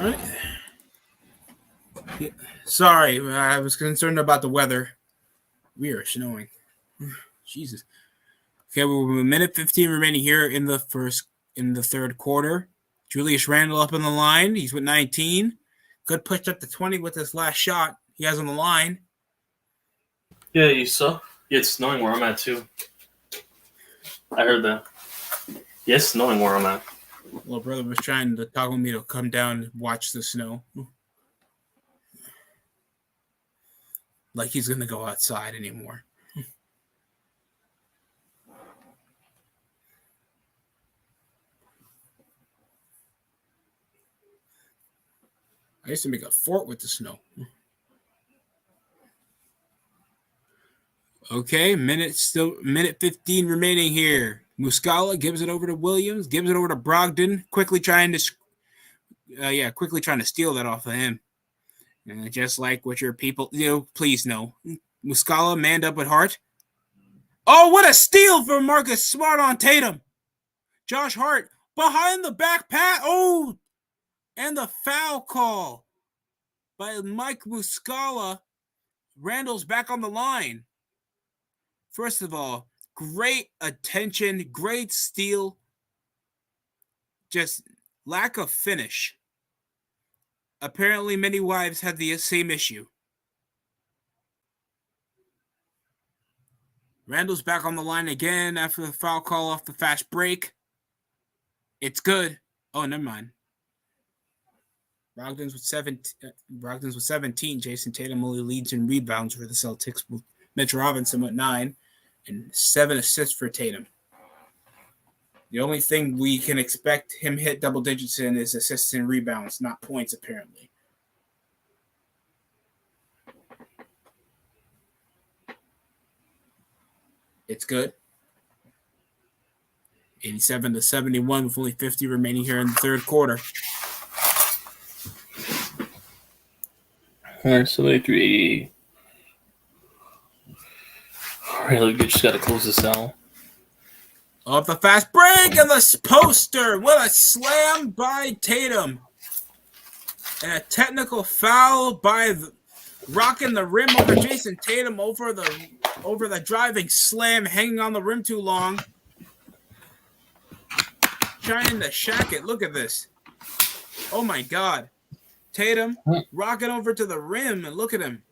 All right. Sorry, I was concerned about the weather. We are snowing. Jesus. Okay, we're a minute 15 remaining here in the third quarter. Julius Randle up on the line. He's with 19. Good push up to 20 with this last shot he has on the line. Yeah, you saw? Yeah, it's snowing where I'm at, too. I heard that. Yeah, it's snowing where I'm at. Little brother was trying to talk with me to come down and watch the snow. Like he's going to go outside anymore. I used to make a fort with the snow. Okay, minute 15 remaining here. Muscala gives it over to Williams, gives it over to Brogdon, quickly trying to steal that off of him. Just like what your people, please no. Muscala manned up with Hart. Oh, what a steal from Marcus Smart on Tatum. Josh Hart behind the back pass. Oh, and the foul call by Mike Muscala. Randall's back on the line. First of all, great attention, great steal. Just lack of finish. Apparently, many wives had the same issue. Randall's back on the line again after the foul call off the fast break. It's good. Oh, never mind. Brogdon's with 17. Jason Tatum only leads in rebounds for the Celtics, with Mitch Robinson with 9 and 7 assists for Tatum. The only thing we can expect him hit double digits in is assists and rebounds, not points, apparently. It's good. 87-71 with only 50 remaining here in the third quarter. All right, so 8380. All right, we just got to close this out. Off the fast break and the poster. What a slam by Tatum. And a technical foul by rocking the rim over Jason Tatum over the driving slam, hanging on the rim too long. Trying to shack it. Look at this. Oh my God. Tatum rocking over to the rim, and look at him.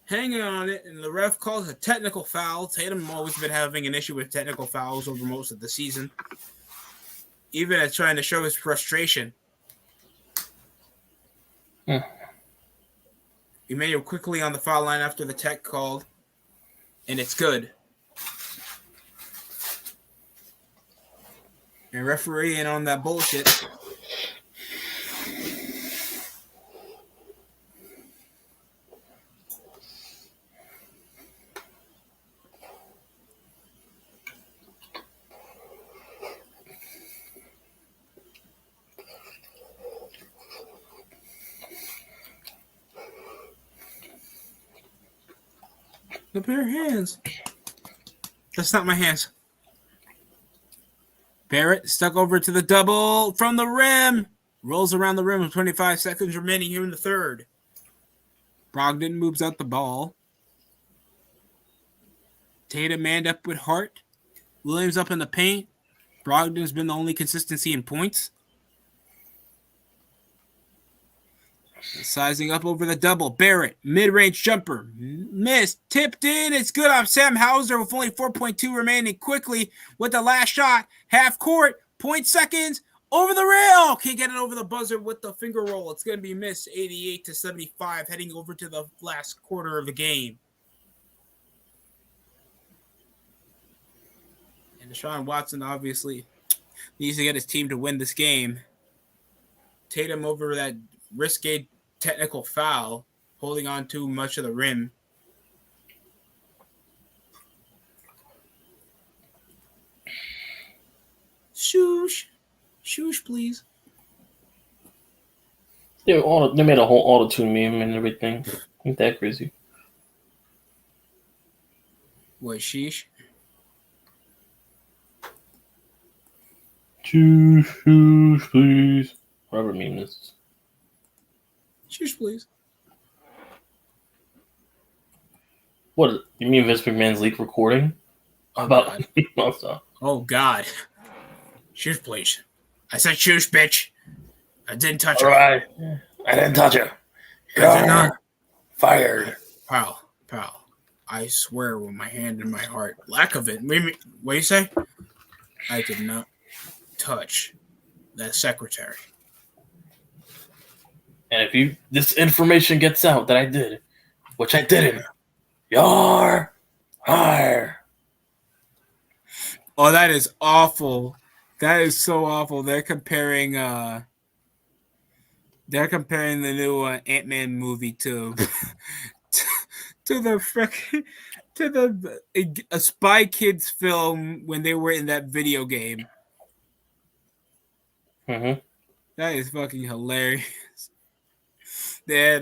Hanging on it, and the ref calls a technical foul. Tatum always been having an issue with technical fouls over most of the season. Even at trying to show his frustration. Emmanuel quickly on the foul line after the tech called, and it's good. And refereeing on that bullshit. The pair of hands. That's not my hands. Barrett stuck over to the double from the rim. Rolls around the rim with 25 seconds remaining here in the third. Brogdon moves out the ball. Tatum manned up with Hart. Williams up in the paint. Brogdon's been the only consistency in points. Sizing up over the double. Barrett, mid-range jumper. Missed. Tipped in. It's good on Sam Hauser with only 4.2 remaining. Quickly with the last shot. Half court. 0.8 seconds. Over the rail. Can't get it over the buzzer with the finger roll. It's going to be missed. 88-75. Heading over to the last quarter of the game. And Deshaun Watson obviously needs to get his team to win this game. Tatum over that risque technical foul, holding on too much of the rim. Shoosh, please. They made a whole auto-tune meme and everything. Ain't that crazy? What, sheesh? Shoosh, please. Whatever meme this is. Shoosh, please. What? You mean Vince McMahon's leak recording? About Oh God. Shoosh, please. I said shoosh, bitch. I didn't touch her. All right. I didn't touch her. I did not. Fired. Pal. I swear with my hand in my heart. Lack of it. What do you say? I did not touch that secretary. And if this information gets out that I did, which I didn't, you're hired. Oh, that is awful. That is so awful. They're comparing the new Ant-Man movie to a Spy Kids film when they were in that video game. Mm-hmm. That is fucking hilarious. They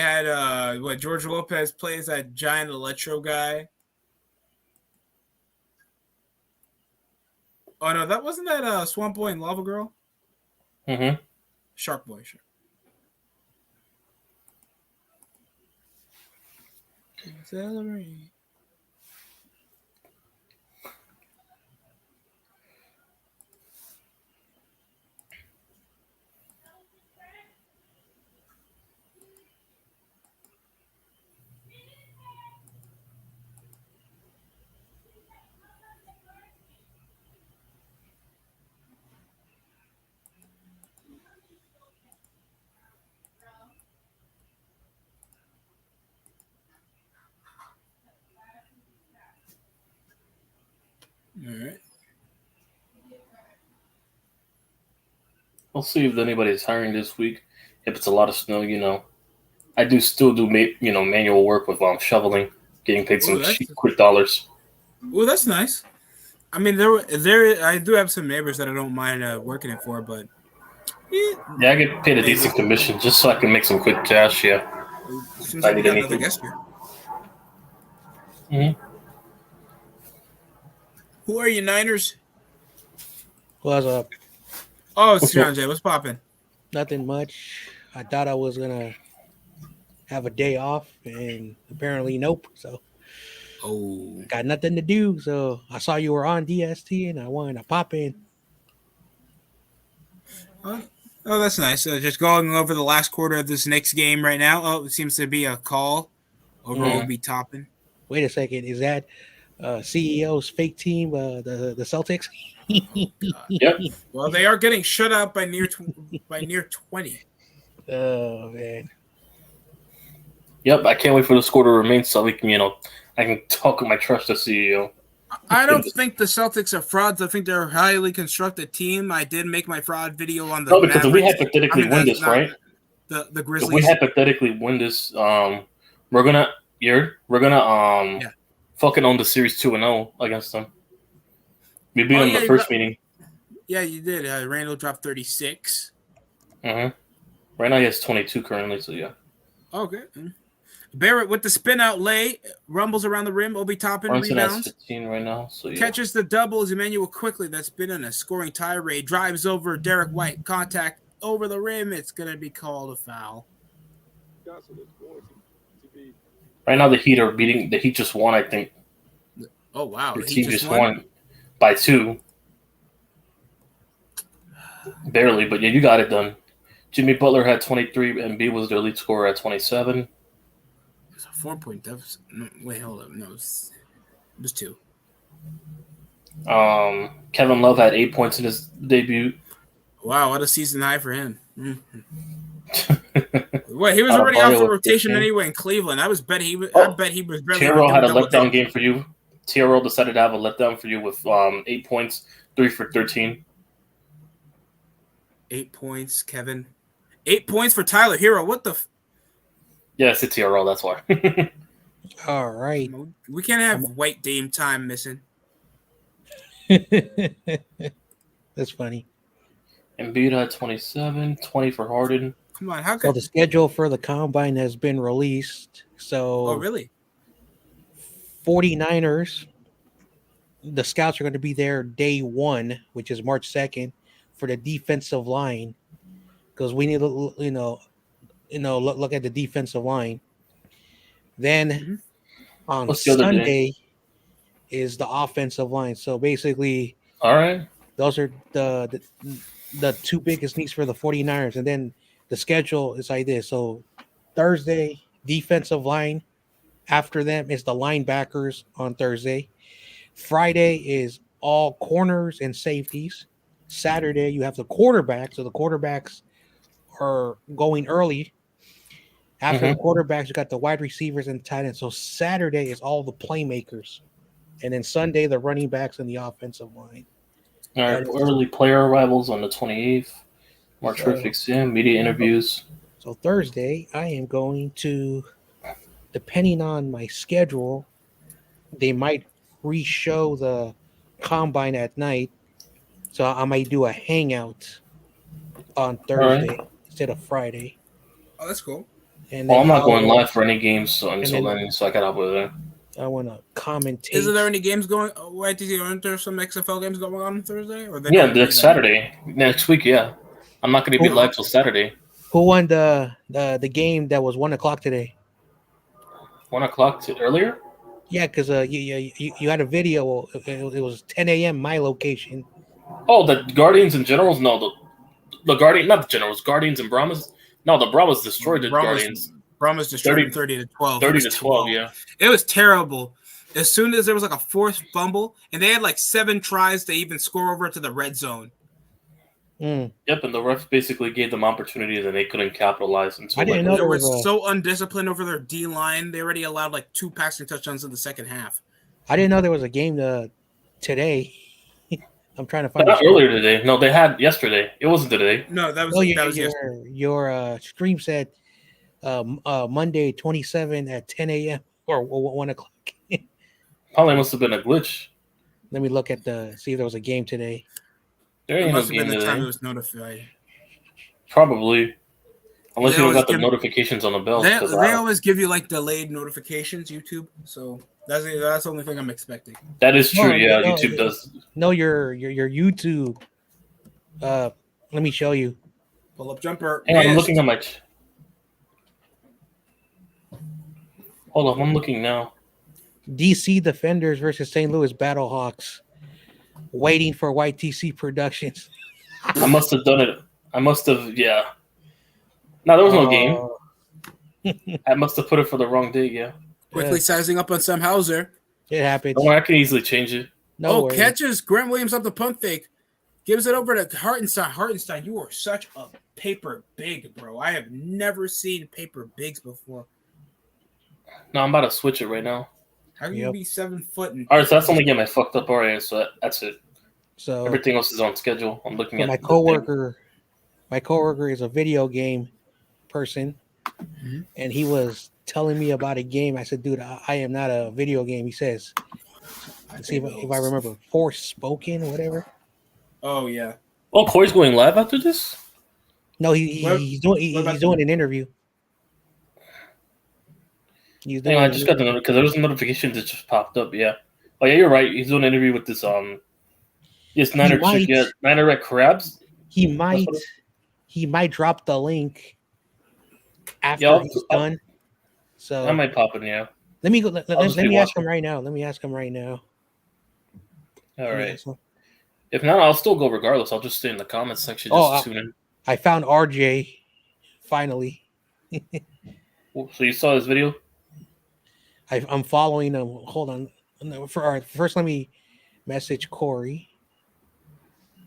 had what George Lopez plays that giant electro guy. Oh no, that wasn't that Swamp Boy and Lava Girl? Mm-hmm. Shark Boy, sure. Celebrate. All right. We'll see if anybody's hiring this week. If it's a lot of snow, I do still do manual work with shoveling, getting paid some quick dollars. Well, that's nice. I mean, there I do have some neighbors that I don't mind working it for, but Yeah, I get paid a decent commission just so I can make some quick cash. Yeah, Seems I like we need got another anything. guest here. Mm-hmm. Who are you, Niners? What's up? Oh, it's Sanjay. What's popping? Nothing much. I thought I was gonna have a day off, and apparently, nope. So Oh, got nothing to do. So I saw you were on DST, and I wanted to pop in. oh, that's nice. Just going over the last quarter of this next game right now. Oh, it seems to be a call over Mhm. Obi Toppin. Wait a second. Is that CEO's fake team, the Celtics? Yep. Well, they are getting shut out by near 20. Oh man. Yep. I can't wait for the score to remain so we can, I can talk with my trusted CEO. I don't think the Celtics are frauds. I think they're a highly constructed team. I did make my fraud video on the No, because if we Mavericks. hypothetically win this, right? The If we Grizzlies. hypothetically win this, we're gonna Yeah. fucking own the series 2-0 against them. We beat them yeah, the first meeting. Yeah, you did. Randall dropped 36. Mm-hmm. Right now he has 22 currently, so yeah. Okay. Barrett with the spin out lay, rumbles around the rim. Obi Toppin Brunson has rebounds. 15 right now, so yeah. Catches the double as Emmanuel quickly. That's been on a scoring tirade. Drives over Derek White. Contact over the rim. It's going to be called a foul. Right now the Heat are beating. The Heat just won, I think. Oh, wow. The team just won by 2. Barely, but yeah, you got it done. Jimmy Butler had 23, and B was their lead scorer at 27. It's a 4-point deficit. No, wait, hold up. No, it was 2. Kevin Love had 8 points in his debut. Wow, what a season high for him. Wait, he was already out for rotation 15. anyway in Cleveland. I bet he was barely. T.R.O. had a letdown game for you. T.R.O. decided to have a letdown for you with 8 points, 3 for 13. 8 points, Kevin. 8 points for Tyler Hero. What the? Yeah, it's a T.R.O. That's why. All right. We can't have White Dame time missing. That's funny. Embiid had 27, 20 for Harden. Come on, how So could? the schedule for the combine has been released. So Oh, really? 49ers, the scouts are going to be there day 1, which is March 2nd, for the defensive line, because we need to, look at the defensive line. Then on What's the other day? Sunday is the offensive line. So basically, All right. those are the 2 biggest needs for the 49ers. And then the schedule is like this. So Thursday, defensive line. After them is the linebackers on Thursday. Friday is all corners and safeties. Saturday, you have the quarterback. So the quarterbacks are going early. After the quarterbacks, you got the wide receivers and tight ends. So Saturday is all the playmakers. And then Sunday, the running backs and the offensive line. All right. Early player arrivals on the 28th. More terrific media interviews. So Thursday, I am going to, depending on my schedule, they might re-show the combine at night. So I might do a hangout on Thursday instead of Friday. Oh, that's cool. And I'm not going live for any games until then, so I got out with it. I want to commentate. Isn't there any games going? Wait, aren't there some XFL games going on Thursday? Or next Saturday, next week. Yeah, I'm not going to be live till Saturday. Who won the game that was 1:00 today? 1:00 earlier? Yeah, because you had a video. It was 10 a.m. my location. Oh, the Guardians and Generals? No, the Guardian, not the Generals. Guardians and Brahmas. No, the Brahmas destroyed the Guardians. Brahmas destroyed 30-12. 30-12, yeah. It was terrible. As soon as there was like a 4th fumble, and they had like 7 tries to even score over to the red zone. Yep, and the refs basically gave them opportunities and they couldn't capitalize. And so I didn't know they were so undisciplined over their D line. They already allowed like 2 passing touchdowns in the second half. I didn't know there was a game today. I'm trying to find. Not earlier today. No, they had yesterday. It wasn't today. No, that was yesterday. Your stream said Monday 27 at 10 a.m. or 1:00. Probably must have been a glitch. Let me look at see if there was a game today. There ain't must no have been game the today. time it was notified. Probably. Unless They you don't always got the give- notifications on the bells. They 'cause they always give you like delayed notifications, YouTube. So that's the only thing I'm expecting. that is true. No, Yeah, no, YouTube does. No, your YouTube. Let me show you. Pull up jumper. Hang on, I'm Missed. looking at my. Hold on, I'm looking now. DC Defenders versus St. Louis Battlehawks. Waiting for YTC Productions. I must have done it. I must have. Yeah. No, there was no game. I must have put it for the wrong date. Yeah. Quickly sizing up on Sam Hauser. It happens. Don't worry, I can easily change it. No worries. Catches Grant Williams up the pump fake. Gives it over to Hartenstein. Hartenstein, you are such a paper big, bro. I have never seen paper bigs before. No, I'm about to switch it right now. How can you be 7 foot? And All right, so that's the only game I fucked up. All right, so that's it. So Everything else is on schedule. I'm looking at my coworker. My coworker is a video game person, and he was telling me about a game. I said, "Dude, I am not a video game." He says, "Let's see if I remember, Forspoken, whatever." Oh yeah. Oh, Corey's going live after this? No, he's doing an interview. He's doing. Hang on, I just got the because there was a notification that just popped up. Yeah. Oh yeah, you're right. He's doing an interview with this Yes, Niner chick. Yeah, Niner Red Crabs. He might drop the link after he's done. So that might pop in. Yeah. Let me go. Let me ask him right now. Let me ask him right now. All right. If not, I'll still go regardless. I'll just stay in the comments section. Just tune in. I found RJ finally. So you saw this video? I'm following him. Hold on. First, let me message Corey.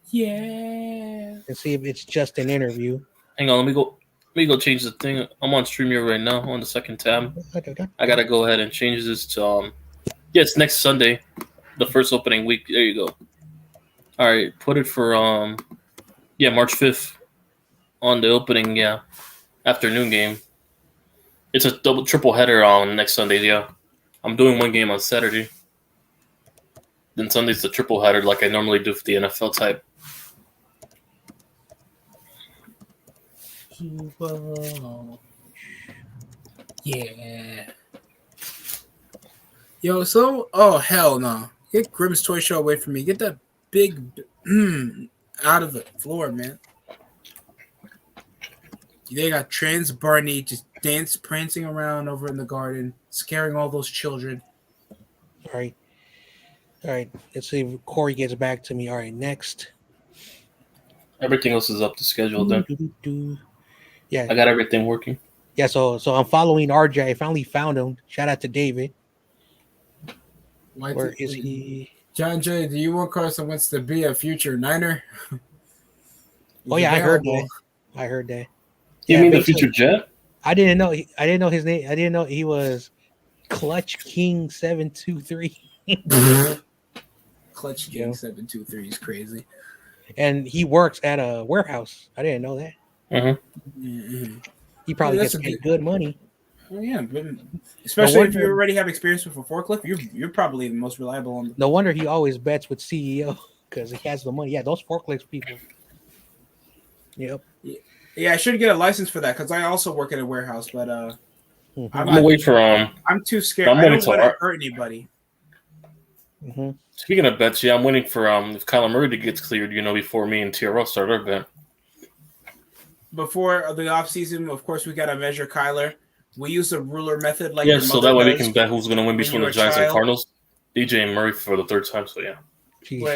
Yeah. And see if it's just an interview. Hang on, let me go change the thing. I'm on StreamYard right now on the second tab. I gotta go ahead and change this to it's next Sunday, the first opening week. There you go. All right, put it for March 5th on the opening afternoon game. It's a triple header on next Sunday. Yeah, I'm doing one game on Saturday. Then Sunday's the triple header like I normally do for the NFL type. Yeah. Yo, oh hell no. Get Grimm's Toy Show away from me. Get that big out of the floor, man. They got trans Barney just prancing around over in the garden, scaring all those children. All right. Let's see if Corey gets back to me. All right, next. Everything else is up to schedule then. Yeah, I got everything working. Yeah, so I'm following RJ. I finally found him. Shout out to David. Where is he? John J, do you want Carson Wentz to be a future Niner? Oh yeah, I heard that. You mean the future Jet? I didn't know his name. I didn't know he was Clutch King 723. Clutch King 723 is crazy. And he works at a warehouse. I didn't know that. Mm-hmm. He probably gets paid good money. Oh yeah, but especially if you already have experience with a forklift, you're probably the most reliable on. No wonder he always bets with CEO because he has the money. Yeah, those forklift people. Yep. Yeah, I should get a license for that because I also work at a warehouse, but I'm gonna wait for I'm too scared. I don't want to hurt anybody. Mm-hmm. Speaking of bets, I'm waiting for if Kyler Murray gets cleared, before me and TRL start our bet. Before the offseason, of course, we got to measure Kyler. We use the ruler method, so that way we can bet who's going to win between the Giants and Cardinals. DJ and Murray for the third time, so yeah.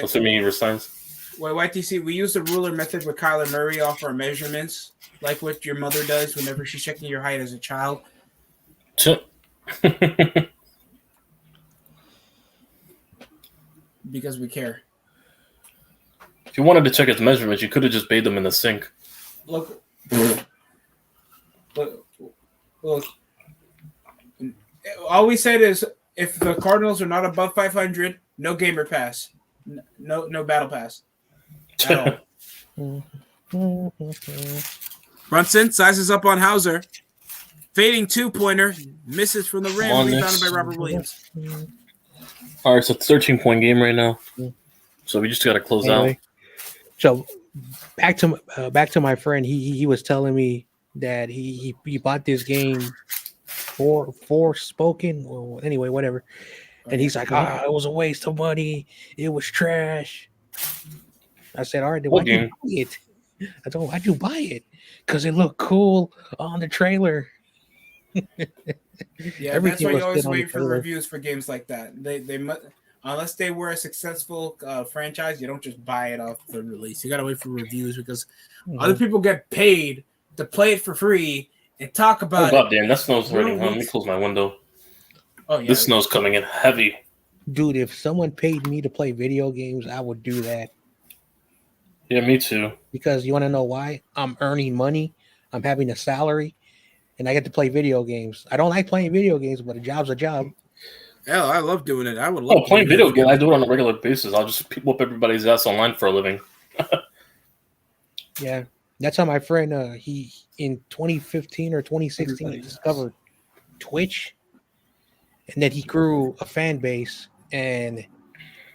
Assuming he resigns. Wait, YTC, we use the ruler method with Kyler Murray off our measurements, like what your mother does whenever she's checking your height as a child. Because we care. If you wanted to check his measurements, you could have just bathed them in the sink. Look. All we said is if the Cardinals are not above 500, no gamer pass, no battle pass. At all. Brunson sizes up on Hauser, fading 2-pointer, misses from the rim, rebounded by Robert Williams. All right, so it's a 13-point game right now. So we just got to close out. So back to my friend. He was telling me that he bought this game for spoken or anyway whatever, and he's like, ah, it was a waste of money. It was trash. I said, all right, then What why'd you game? buy it? I told him, why'd you buy it? Because it looked cool on the trailer. Yeah, that's Everything why you was always good on the wait for trailer. reviews for games like that. They must, unless they were a successful franchise, you don't just buy it off the release. You gotta wait for reviews because other people get paid to play it for free and talk Oh about it. goddamn, that snow's You already don't on. Let me need- close my window. Oh yeah, This snow's coming in heavy. Dude, if someone paid me to play video games, I would do that. Yeah, me too. Because you want to know why? I'm earning money. I'm having a salary, and I get to play video games. I don't like playing video games, but a job's a job. Hell, I love doing it. I would love Oh, playing video games, I do it on a regular basis. I'll just whoop everybody's ass online for a living. Yeah, that's how my friend he in 2015 or 2016 he discovered Twitch, and then he grew a fan base. And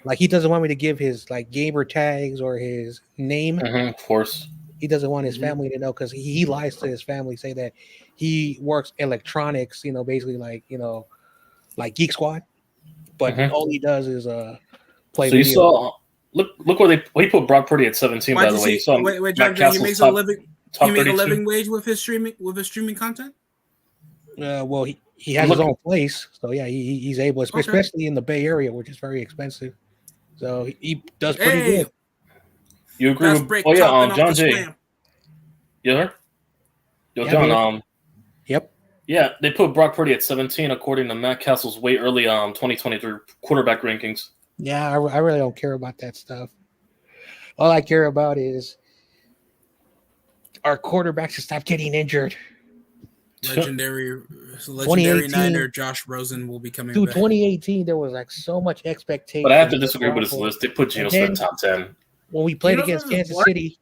like he doesn't want me to give his like gamer tags or his name. Of course. He doesn't want his family to know because he lies to his family, say that he works electronics, basically like Geek Squad, but all he does is play So you video. saw look where he put Brock Purdy at 17. Why'd by the you way, see? you saw Wait, Matt John, he Castle's makes top, a living. top He make a 32. living wage with his streaming content. Well, he has his own place, so yeah, he's able, especially in the Bay Area, which is very expensive. So he does pretty good. You agree Fast with? break, Oh yeah, chopping off John the Jay. slam. You heard? Yo, Yeah, John. man. Yep. Yeah, they put Brock Purdy at 17 according to Matt Castle's way early 2023 quarterback rankings. Yeah, I really don't care about that stuff. All I care about is our quarterbacks to stop getting injured. Legendary 2018 Niner Josh Rosen will be coming Dude, back. 2018, there was like so much expectation. But I have to disagree with his list. They put Geno Smith top 10. When we played Geno against Smith is Kansas City,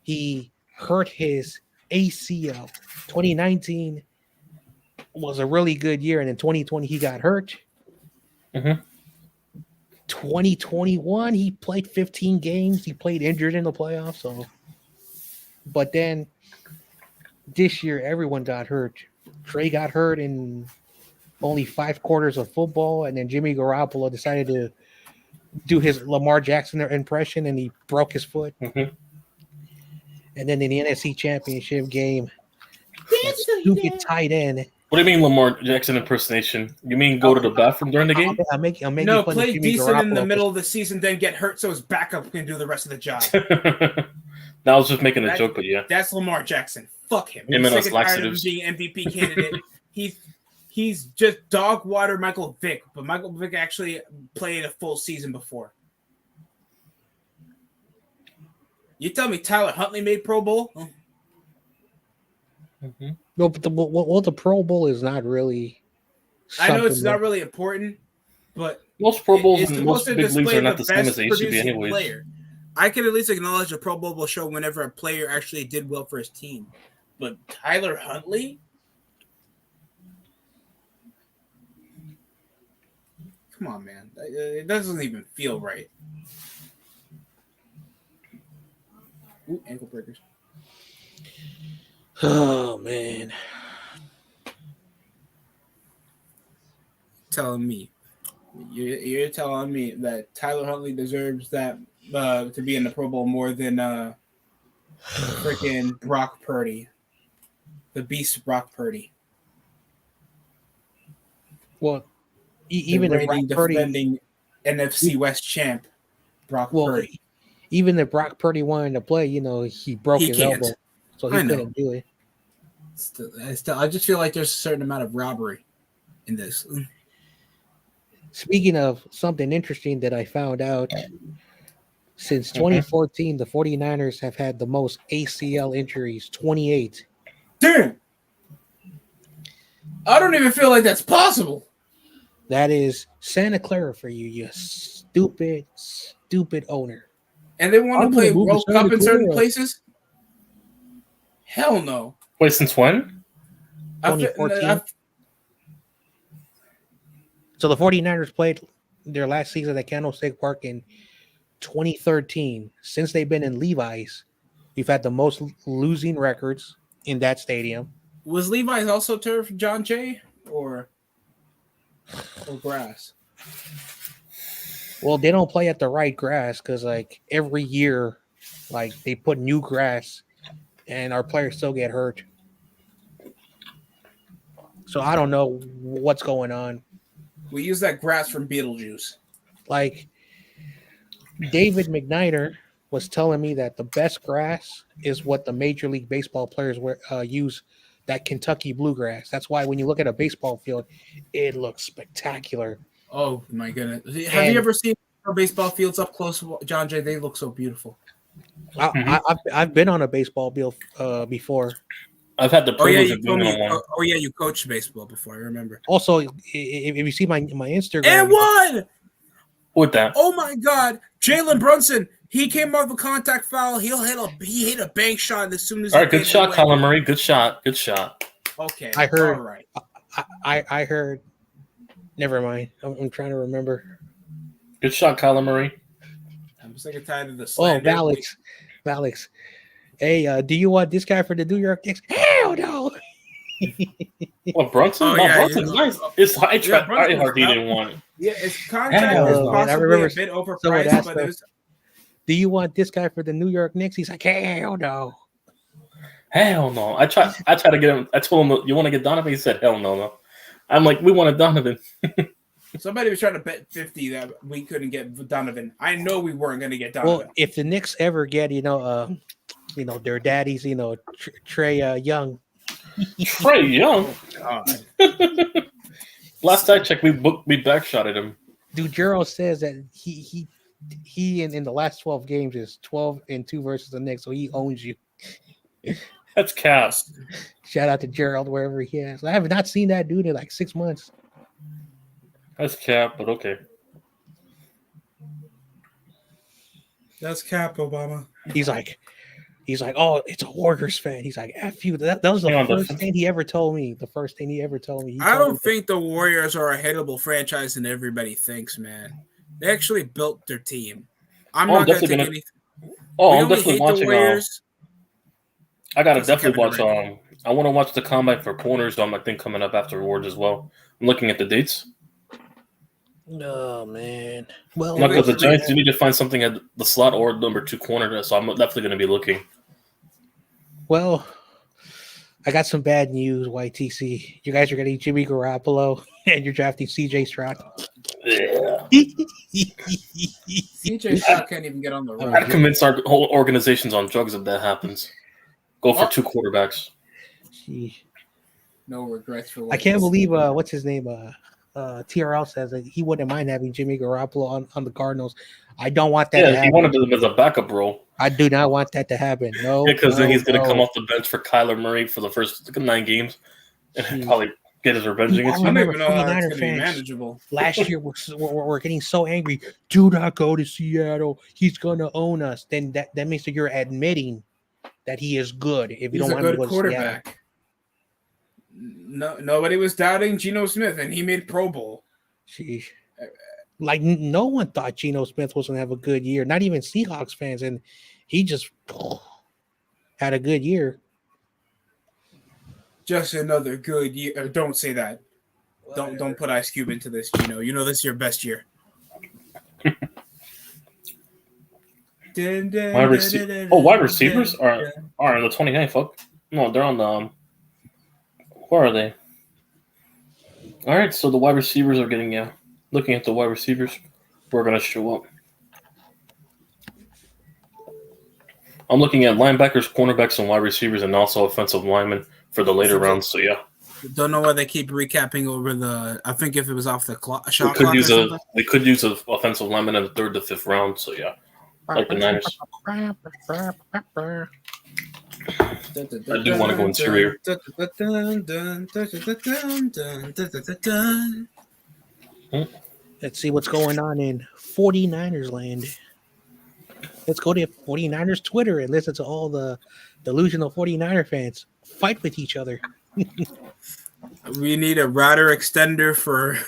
he hurt his ACL. 2019 was a really good year, and in 2020 he got hurt. 2021 he played 15 games. He played injured in the playoffs. So, but then this year everyone got hurt. Trey got hurt in only 5 quarters of football, and then Jimmy Garoppolo decided to do his Lamar Jackson impression, and he broke his foot. And then in the NFC Championship game, that stupid tight end. What do you mean Lamar Jackson impersonation? You mean go to the bathroom during the game? I'm making No, fun play of Jimmy decent in the Garoppolo middle of the season, then get hurt so his backup can do the rest of the job. I was just making a joke, but yeah. That's Lamar Jackson. Fuck him. Him and He's us sick and tired of him laxatives. being MVP candidate. He's just dog water Michael Vick, but Michael Vick actually played a full season before. You tell me Tyler Huntley made Pro Bowl? No, but the Pro Bowl is not really. I know it's not really important, but most Pro Bowls it's and supposed most to big leagues display are not the the same as best they used to be producing anyways. player. I can at least acknowledge the Pro Bowl will show whenever a player actually did well for his team. But Tyler Huntley? Come on, man. It doesn't even feel right. Ooh, ankle breakers. Oh, man. Telling me. You're telling me that Tyler Huntley deserves that to be in the Pro Bowl more than freaking Brock Purdy. The beast Brock Purdy. Well, even if Brock Purdy, defending NFC West champ Brock Purdy. Even if Brock Purdy wanted to play, he broke his elbow, so he couldn't do it. Still, I just feel like there's a certain amount of robbery in this. Speaking of something interesting that I found out, since 2014, the 49ers have had the most ACL injuries, 28. Damn! I don't even feel like that's possible. That is Santa Clara for you, you stupid owner. And they want to play World Cup in certain places? Hell no. Wait, since when? 2014. So the 49ers played their last season at Candlestick Park in 2013, since they've been in Levi's, we've had the most losing records in that stadium. Was Levi's also turf, John Jay, or grass? Well, they don't play at the right grass because, like, every year, like, they put new grass and our players still get hurt. So I don't know what's going on. We use that grass from Beetlejuice. Like, David McNider was telling me that the best grass is what the Major League Baseball players use, that Kentucky bluegrass. That's why when you look at a baseball field, it looks spectacular. Oh my goodness! Have you ever seen baseball fields up close, John Jay? They look so beautiful. I've been on a baseball field before. I've had the privilege of being on one. Oh yeah, you coached baseball before. I remember. Also, if you see my Instagram, and one with that. Oh my God, Jalen Brunson. He came off a contact foul. He hit a bank shot as soon as. All right, good shot, Kyler Murray. Good shot. Okay, I heard. All right. I heard. Never mind. I'm trying to remember. Good shot, Kyler Murray. I'm sick and tired of the slander. Valix. Hey, do you want this guy for the New York Knicks? Hell no. Well, Brunson? Oh, no, yeah, Brunson's nice. It's high hard he didn't want it. Yeah, his contract was possibly a bit overpriced, but it was. Do you want this guy for the New York Knicks? He's like, hell no. Hell no. I tried to get him. I told him, you want to get Donovan? He said, hell no. I'm like, we wanted Donovan. Somebody was trying to bet 50 that we couldn't get Donovan. I know we weren't going to get Donovan. Well, if the Knicks ever get, their daddies, Trey Young. Trey Young? God. Last I checked, we backshotted him. Dude, Gerald says that he in the last 12 games is 12-2 versus the Knicks, so he owns you. That's chaos. Shout out to Gerald wherever he is. I have not seen that dude in like 6 months. That's cap, but okay. That's cap, Obama. He's like, oh, it's a Warriors fan. He's like, F you. That was the first thing he ever told me. I don't think the Warriors are a hittable franchise than everybody thinks, man. They actually built their team. I'm not going to take anything. I'm definitely watching. I gotta definitely watch. I want to watch the combine for corners. I think coming up afterwards as well. I'm looking at the dates. Oh man! Well, because the Giants do need to find something at the slot or number 2 corner, so I'm definitely going to be looking. Well, I got some bad news, YTC. You guys are getting Jimmy Garoppolo, and you're drafting CJ Stroud. Yeah. CJ Stroud can't even get on the road. I'd convince our whole organization's on drugs if that happens. Go for 2 quarterbacks. No regrets for. I can't believe what's his name. TRL says that he wouldn't mind having Jimmy Garoppolo on the Cardinals. I don't want that to happen. He wanted him as a backup role. I do not want that to happen. No. Because then he's going to come off the bench for Kyler Murray for the first 9 games and probably get his revenge against him. I don't even know how it's going to be manageable. Last year, we're getting so angry. Do not go to Seattle. He's going to own us. Then that means that you're admitting that he is good. If you don't want to go to quarterback. Seattle. No, nobody was doubting Geno Smith, and he made Pro Bowl. Sheesh. Like, no one thought Geno Smith was going to have a good year, not even Seahawks fans, and he just had a good year. Just another good year. Don't say that. Don't put Ice Cube into this, Geno. You know this is your best year. Wide receivers are on the 29th. Fuck. No, they're on the. Where are they? All right, so the wide receivers are getting looking at the wide receivers, we're going to show up. I'm looking at linebackers, cornerbacks, and wide receivers, and also offensive linemen for the later rounds. So yeah. Don't know why they keep recapping over the. I think if it was off the shot clock, they could use an offensive lineman in the 3rd to 5th round. So yeah, like the Niners. I do want to go interior. Let's see what's going on in 49ers land. Let's go to 49ers Twitter and listen to all the delusional 49er fans fight with each other. We need a router extender for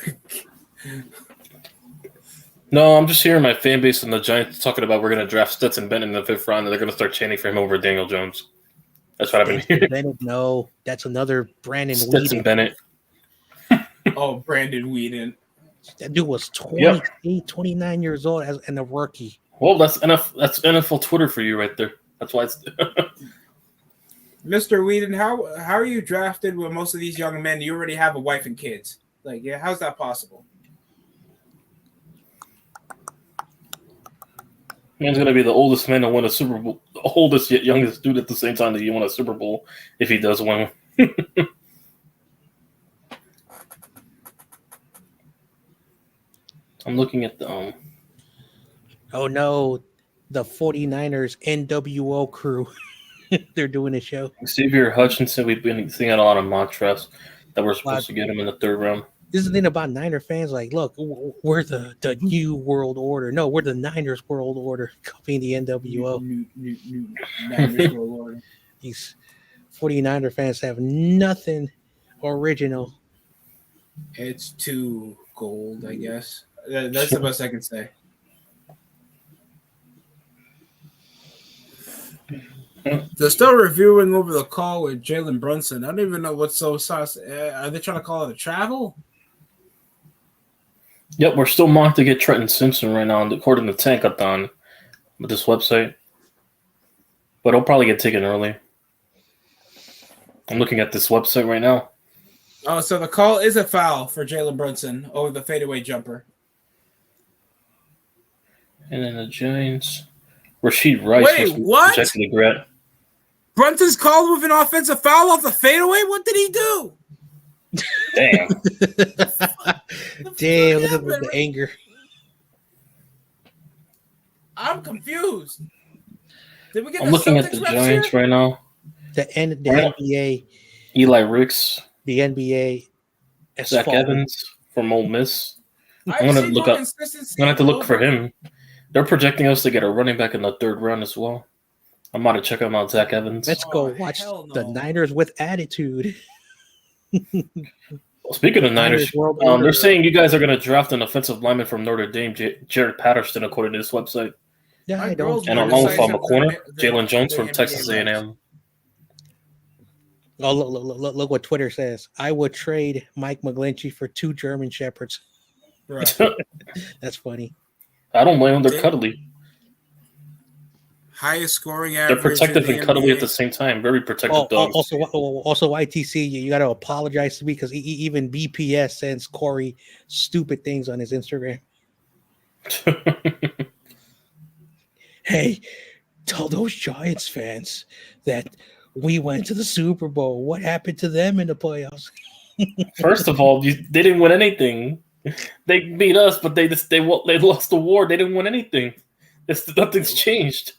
No, I'm just hearing my fan base and the Giants talking about we're going to draft Stetson Bennett in the 5th round, and they're going to start chanting for him over Daniel Jones. That's what I've been Stetson hearing. Bennett, no, that's another Brandon Stetson Weeden. Bennett. Oh, Brandon Weeden. That dude was Yep. 28, 29 years old and a rookie. Well, that's NFL Twitter for you right there. That's why it's. Mr. Weeden, how are you drafted with most of these young men? You already have a wife and kids. Like, yeah, how's that possible? Man's going to be the oldest man to win a Super Bowl, the oldest yet youngest dude at the same time that you won a Super Bowl if he does win. I'm looking at the Oh no, the 49ers NWO crew. They're doing a show. Xavier Hutchinson. We've been seeing a lot of mock drafts that we're supposed to get him in the 3rd round. This is the thing about Niner fans. Like, look, we're the new world order. No, we're the Niners world order, copying the NWO. New Niners World Order. These 49er fans have nothing original. It's too gold, I guess. That's the best I can say. They're still reviewing over the call with Jalen Brunson. I don't even know what's so sauce. Are they trying to call it a travel? Yep, we're still mocked to get Trenton Simpson right now, according to Tankathon with this website. But it'll probably get taken early. I'm looking at this website right now. Oh, so the call is a foul for Jalen Brunson over the fadeaway jumper. And then the Giants. Rasheed Rice Wait, was what? projected to grab. Brunson's called with an offensive foul off the fadeaway? What did he do? Damn. Damn, look at the anger. I'm confused. Did we get I'm the looking Celtics at the reps Giants here? right now. The NBA, Eli Ricks, the NBA. has Zach fallen. Evans from Ole Miss. I've I'm gonna seen look more up. consistency I'm gonna have to look for over- him. They're projecting us to get a running back in the 3rd round as well. I'm about to check him out, Zach Evans. Let's go Oh, watch hell the no. Niners with attitude. Speaking of Niners, World Order. they're saying you guys are going to draft an offensive lineman from Notre Dame, Jared Patterson, according to this website, Yeah, My I girls don't. and were along decisive from a corner, the Jalen Jones from NBA Texas reps. A&M. Oh, look what Twitter says. I would trade Mike McGlinchey for 2 German Shepherds. Bruh. That's funny. I don't blame them. They're cuddly. Highest scoring They're average. protective in and the cuddly NBA. at the same time. Very protective dogs. Also, YTC, you got to apologize to me because even BPS sends Corey stupid things on his Instagram. Hey, tell those Giants fans that we went to the Super Bowl. What happened to them in the playoffs? First of all, they didn't win anything. They beat us, but they lost the war. They didn't win anything. Nothing's changed.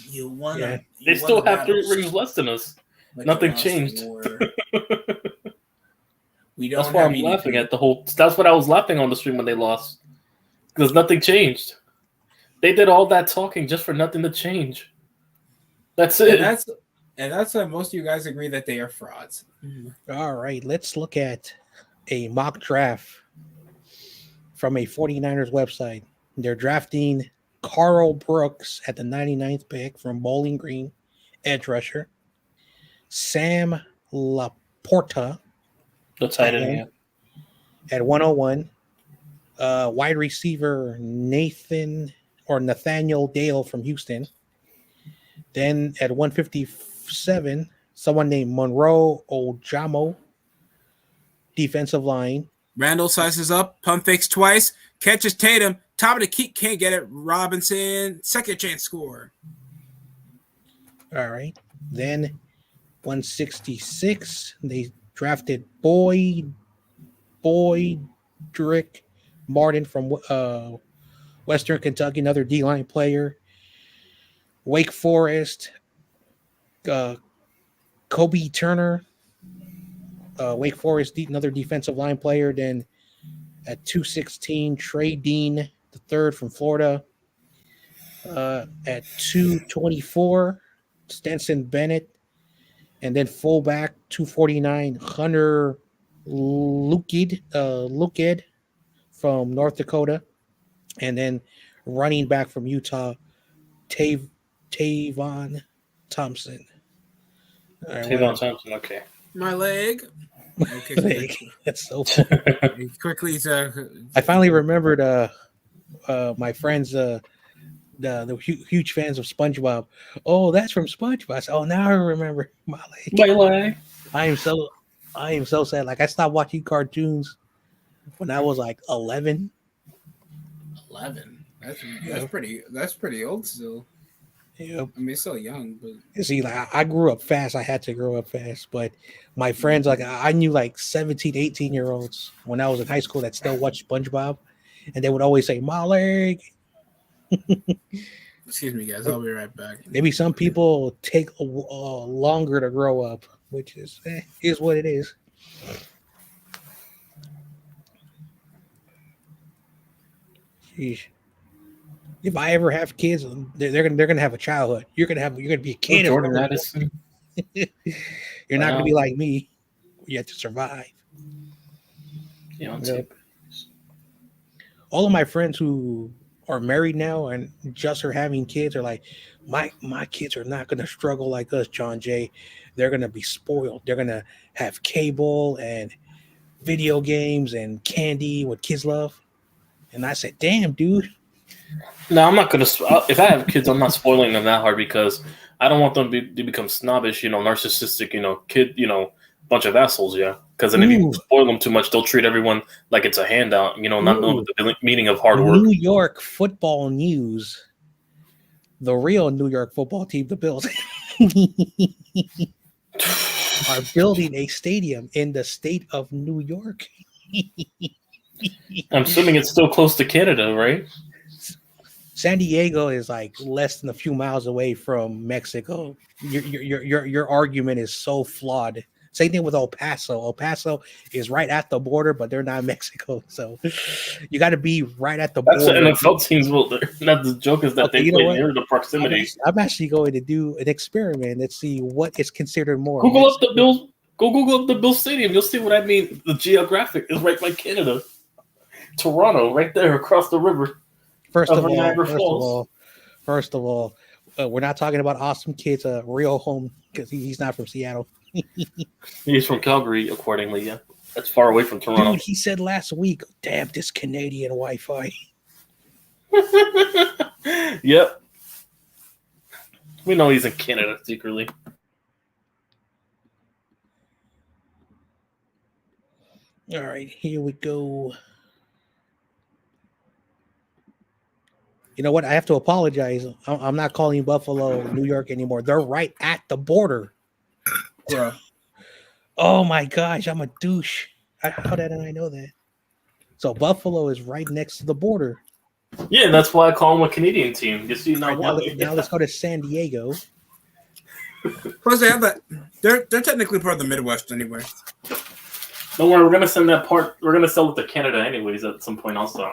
You won. Yeah. They still have 3 rings less than us. Nothing changed. We don't. That's why I'm laughing at the whole. That's what I was laughing on the stream when they lost, because nothing changed. They did all that talking just for nothing to change. That's it. And that's why most of you guys agree that they are frauds. All right, let's look at a mock draft from a 49ers website. They're drafting Carl Brooks at the 99th pick from Bowling Green, edge rusher. Sam Laporta The tight end. at 101. Wide receiver Nathaniel Dale from Houston. Then at 157, someone named Monroe Ojamo, defensive line. Randall sizes up, pump fakes twice, catches Tatum, top of the key, can't get it. Robinson, second chance score. All right. Then 166, they drafted Boydrick Martin from Western Kentucky, another D-line player. Wake Forest, Kobe Turner, Wake Forest, another defensive line player. Then at 216, Trey Dean, the third from Florida. At 224, Stenson Bennett. And then fullback, 249, Hunter Lukid from North Dakota. And then running back from Utah, Tavon Thompson. All right, Tavon Thompson. Okay. My leg. Okay, so That's so. quickly. I finally remembered. My friends. The huge fans of SpongeBob. Oh, that's from SpongeBob. I said, oh, now I remember my leg. My leg. I am so sad. Like I stopped watching cartoons when I was like 11. 11. That's pretty old still. Yeah. I mean, still young, but See, like I grew up fast. I had to grow up fast. But my friends, like I knew like 17, 18-year-olds when I was in high school that still watched SpongeBob. And they would always say, my leg. excuse me, guys. I'll be right back. Maybe some people take longer to grow up, which is what it is. Sheesh. If I ever have kids, they're gonna have a childhood. You're gonna be a kid. Jordan Madison. You're not gonna be like me. You have to survive. Yeah, all of my friends who are married now and just are having kids are like, my kids are not gonna struggle like us, John Jay. They're gonna be spoiled. They're gonna have cable and video games and candy, what kids love. And I said, damn, dude. No, I'm not gonna. If I have kids, I'm not spoiling them that hard because I don't want them to become snobbish, narcissistic, bunch of assholes. Yeah, because then if you spoil them too much, they'll treat everyone like it's a handout. Not knowing the meaning of hard work. New York football news. The real New York football team, the Bills, are building a stadium in the state of New York. I'm assuming it's still close to Canada, right? San Diego is like less than a few miles away from Mexico. Your argument is so flawed. Same thing with El Paso. El Paso is right at the border, but they're not Mexico. So you got to be right at the border. That's what NFL teams will. Not the joke is that they play near the proximity. I'm actually going to do an experiment and see what is considered more. Google up the Bills. Go Google up the Bills Stadium. You'll see what I mean. The geographic is right by Canada. Toronto, right there across the river. First of all, we're not talking about Awesome Kid's real home because he's not from Seattle. He's from Calgary, accordingly. Yeah, that's far away from Toronto. Dude, he said last week, "Damn, this Canadian Wi-Fi." Yep, we know he's in Canada secretly. All right, here we go. You know what? I have to apologize. I'm not calling Buffalo New York anymore. They're right at the border. Bro. Oh my gosh, I'm a douche. How did I know that? So Buffalo is right next to the border. Yeah, that's why I call them a Canadian team. You see, now let's go to San Diego. Plus, they have that. They're technically part of the Midwest anyway. Don't worry, we're gonna send that part. We're gonna sell it to Canada anyways at some point. Also.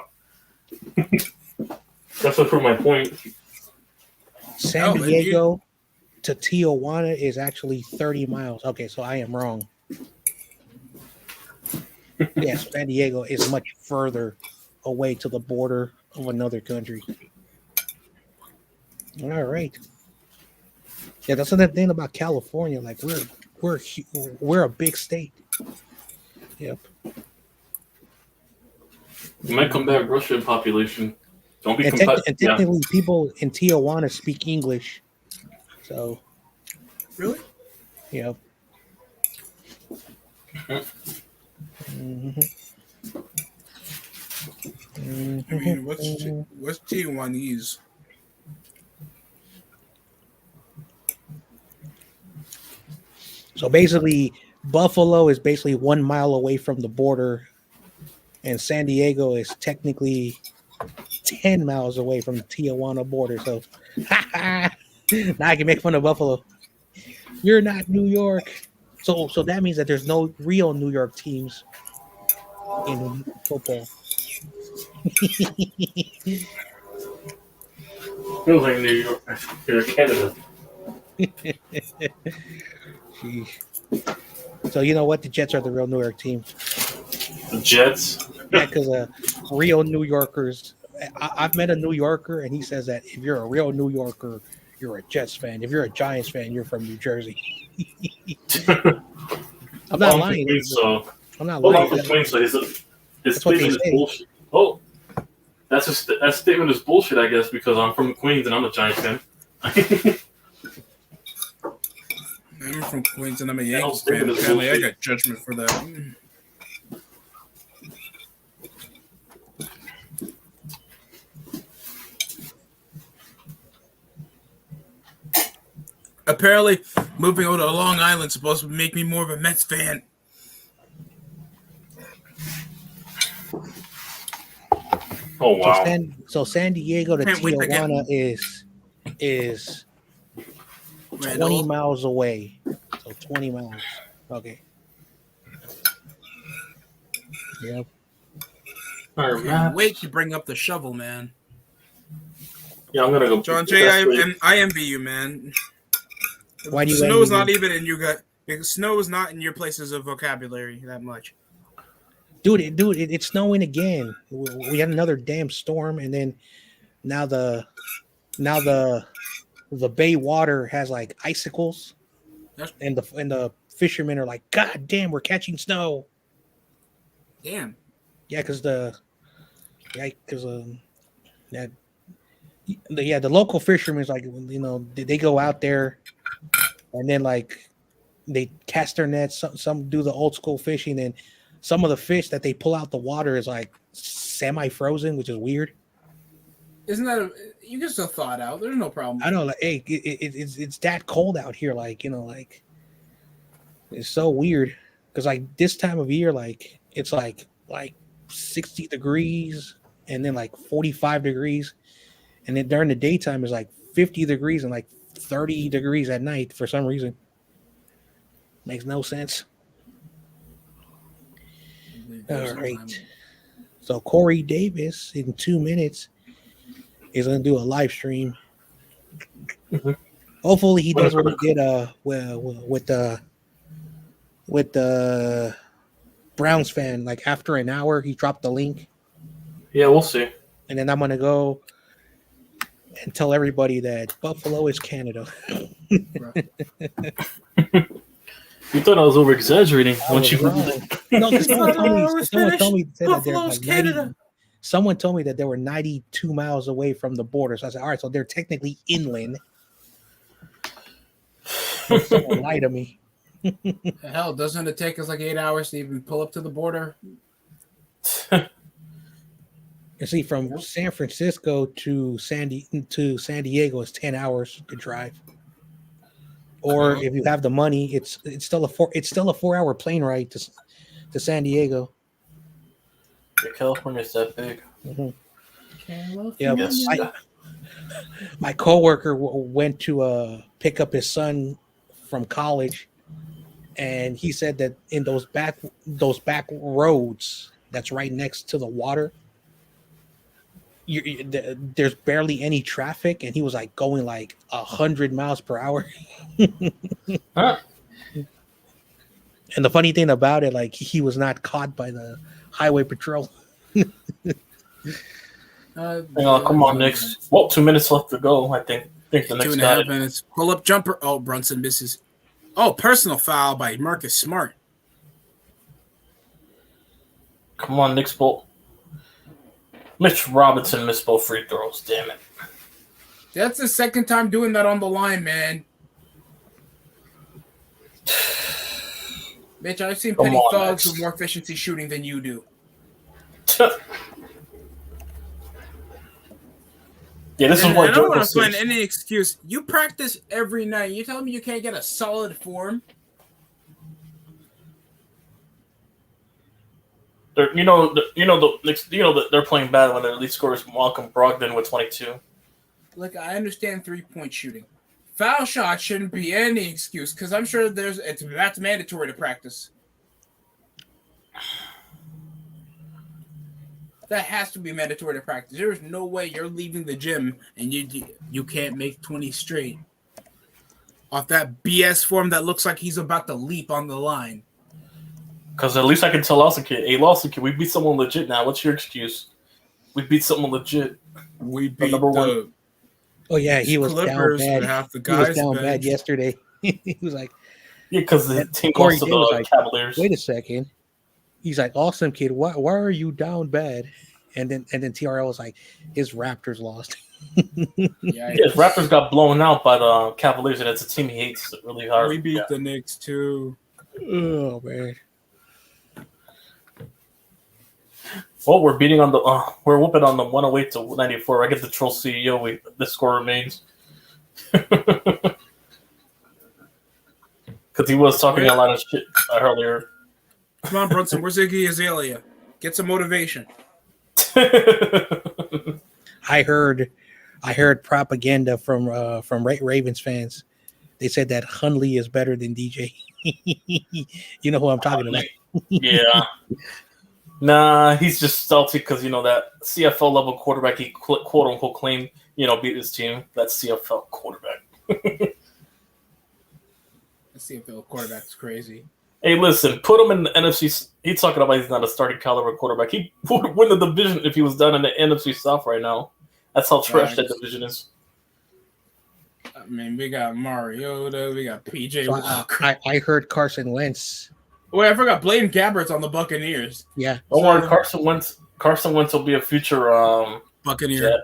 That's what proved my point. San Diego to Tijuana is actually 30 miles. Okay, so I am wrong. Yes, San Diego is much further away to the border of another country. All right. Yeah, that's another thing about California. Like we're a big state. Yep. You might come back Russian population. Don't be and technically, people in Tijuana speak English. So, really? Yeah. I mean, what's Tijuanese? So basically, Buffalo is basically 1 mile away from the border, and San Diego is technically 10 miles away from the Tijuana border. So now I can make fun of Buffalo. You're not New York. So that means that there's no real New York teams in football. Feels like New York. You're Canada. So you know what? The Jets are the real New York team. The Jets? Yeah, because real New Yorkers I've met a New Yorker, and he says that if you're a real New Yorker, you're a Jets fan. If you're a Giants fan, you're from New Jersey. I'm not lying. I'm not Well, lying. I'm from Queens, so his That's what they statement is say. bullshit. Oh, that statement is bullshit, I guess, because I'm from Queens and I'm a Giants fan. I'm from Queens and I'm a whole Yankees fan. statement is Apparently, I bullshit. got judgment for that. Apparently, moving over to Long Island is supposed to make me more of a Mets fan. Oh wow! So San Diego to Can't wait to get- Tijuana is 20 Randall. miles away. So 20 miles. Okay. Yep. Can't wait to bring up the shovel, man. Yeah, I'm gonna go. John Jay, I envy you, man. Why do you Snow is envy not me? even in you got because snow is not in your places of vocabulary that much. Dude, it's snowing again. We had another damn storm, and then now the bay water has like icicles, Yes. and the fishermen are like, God damn, we're catching snow. Damn. Yeah, because the local fishermen is like, you know, they go out there, and then like they cast their nets. Some do the old school fishing, and some of the fish that they pull out the water is like semi-frozen, which is weird. Isn't that you can still thaw it out? There's no problem. I don't know. Hey, it's that cold out here. Like, you know, like it's so weird because like this time of year, like it's like 60 degrees and then like 45 degrees, and then during the daytime it's like 50 degrees and like 30 degrees at night for some reason. Makes no sense. All right. So Corey Davis in 2 minutes is going to do a live stream. Mhm. Hopefully he does what he did with the Browns fan. Like after an hour, he dropped the link, Yeah, we'll see. and then I'm going to go and tell everybody that Buffalo is Canada. You thought I was over exaggerating I once was you. wrong. No, because someone told me said that there Buffalo's like Canada. someone told me that they were 92 miles away from the border. So I said, all right, so they're technically inland. Someone lied to me. Hell, doesn't it take us like 8 hours to even pull up to the border? You see, from San Francisco to San Diego is 10 hours to drive. Or if you have the money, it's still a 4-hour plane ride to San Diego. Yeah, California's that big. Mm-hmm. Yeah, Yes. my coworker went to pick up his son from college, and he said that in those back roads that's right next to the water, there's barely any traffic, and he was like going like 100 miles per hour. Huh? And the funny thing about it, like he was not caught by the highway patrol. Come on, Knicks. Well, 2 minutes left to go. I think the next 2.5 guy. minutes. Pull up jumper. Oh, Brunson misses. Oh, personal foul by Marcus Smart. Come on, Knicks ball. Mitch Robinson missed both free throws. Damn it. That's the second time doing that on the line, man. Bitch, I've seen Come petty on, thugs Max. with more efficiency shooting than you do. Yeah, this is And what I don't Jordan want to find says. any excuse. You practice every night. You telling me you can't get a solid form? They're playing bad when their lead scorer is Malcolm Brogdon with 22. Like, I understand 3-point shooting. Foul shot shouldn't be any excuse because I'm sure that's mandatory to practice. That has to be mandatory to practice. There is no way you're leaving the gym and you can't make 20 straight off that BS form that looks like he's about to leap on the line. Because at least I can tell Lawson Kid, hey, Lawson Kid, we beat someone legit now. What's your excuse? We beat someone legit. We beat number one. the Oh yeah, he was down Clippers bad. with half the He was guys down bad benched. yesterday. He was like, Yeah, because the and team Corey lost to Day was the like, Cavaliers. wait a second. He's like, awesome kid. Why are you down bad? And then TRL was like, his Raptors lost. Yeah, Yeah, Raptors got blown out by the Cavaliers, and it's a team he hates really hard. we beat the Knicks too. Oh man. Well, we're beating on the we're whooping on the 108 to 94. I get the troll CEO. The score remains because he was talking a lot of shit earlier. Come on, Brunson. Where's Iggy Azalea? Get some motivation. I heard propaganda from Ravens fans. They said that Hunley is better than DJ. You know who I'm talking about. Yeah. Nah, he's just salty because that CFL level quarterback he quote unquote claimed beat his team. That's CFL quarterback. The CFL quarterback's crazy. Hey, listen, put him in the NFC. He's talking about he's not a starting caliber quarterback. He would win the division if he was done in the NFC South right now. That's how trash that division is. I mean, we got Mariota, we got PJ So Walker. I heard Carson Wentz. Wait, I forgot Blaine Gabbert's on the Buccaneers. Yeah. Don't worry, Carson Wentz will be a future Buccaneer.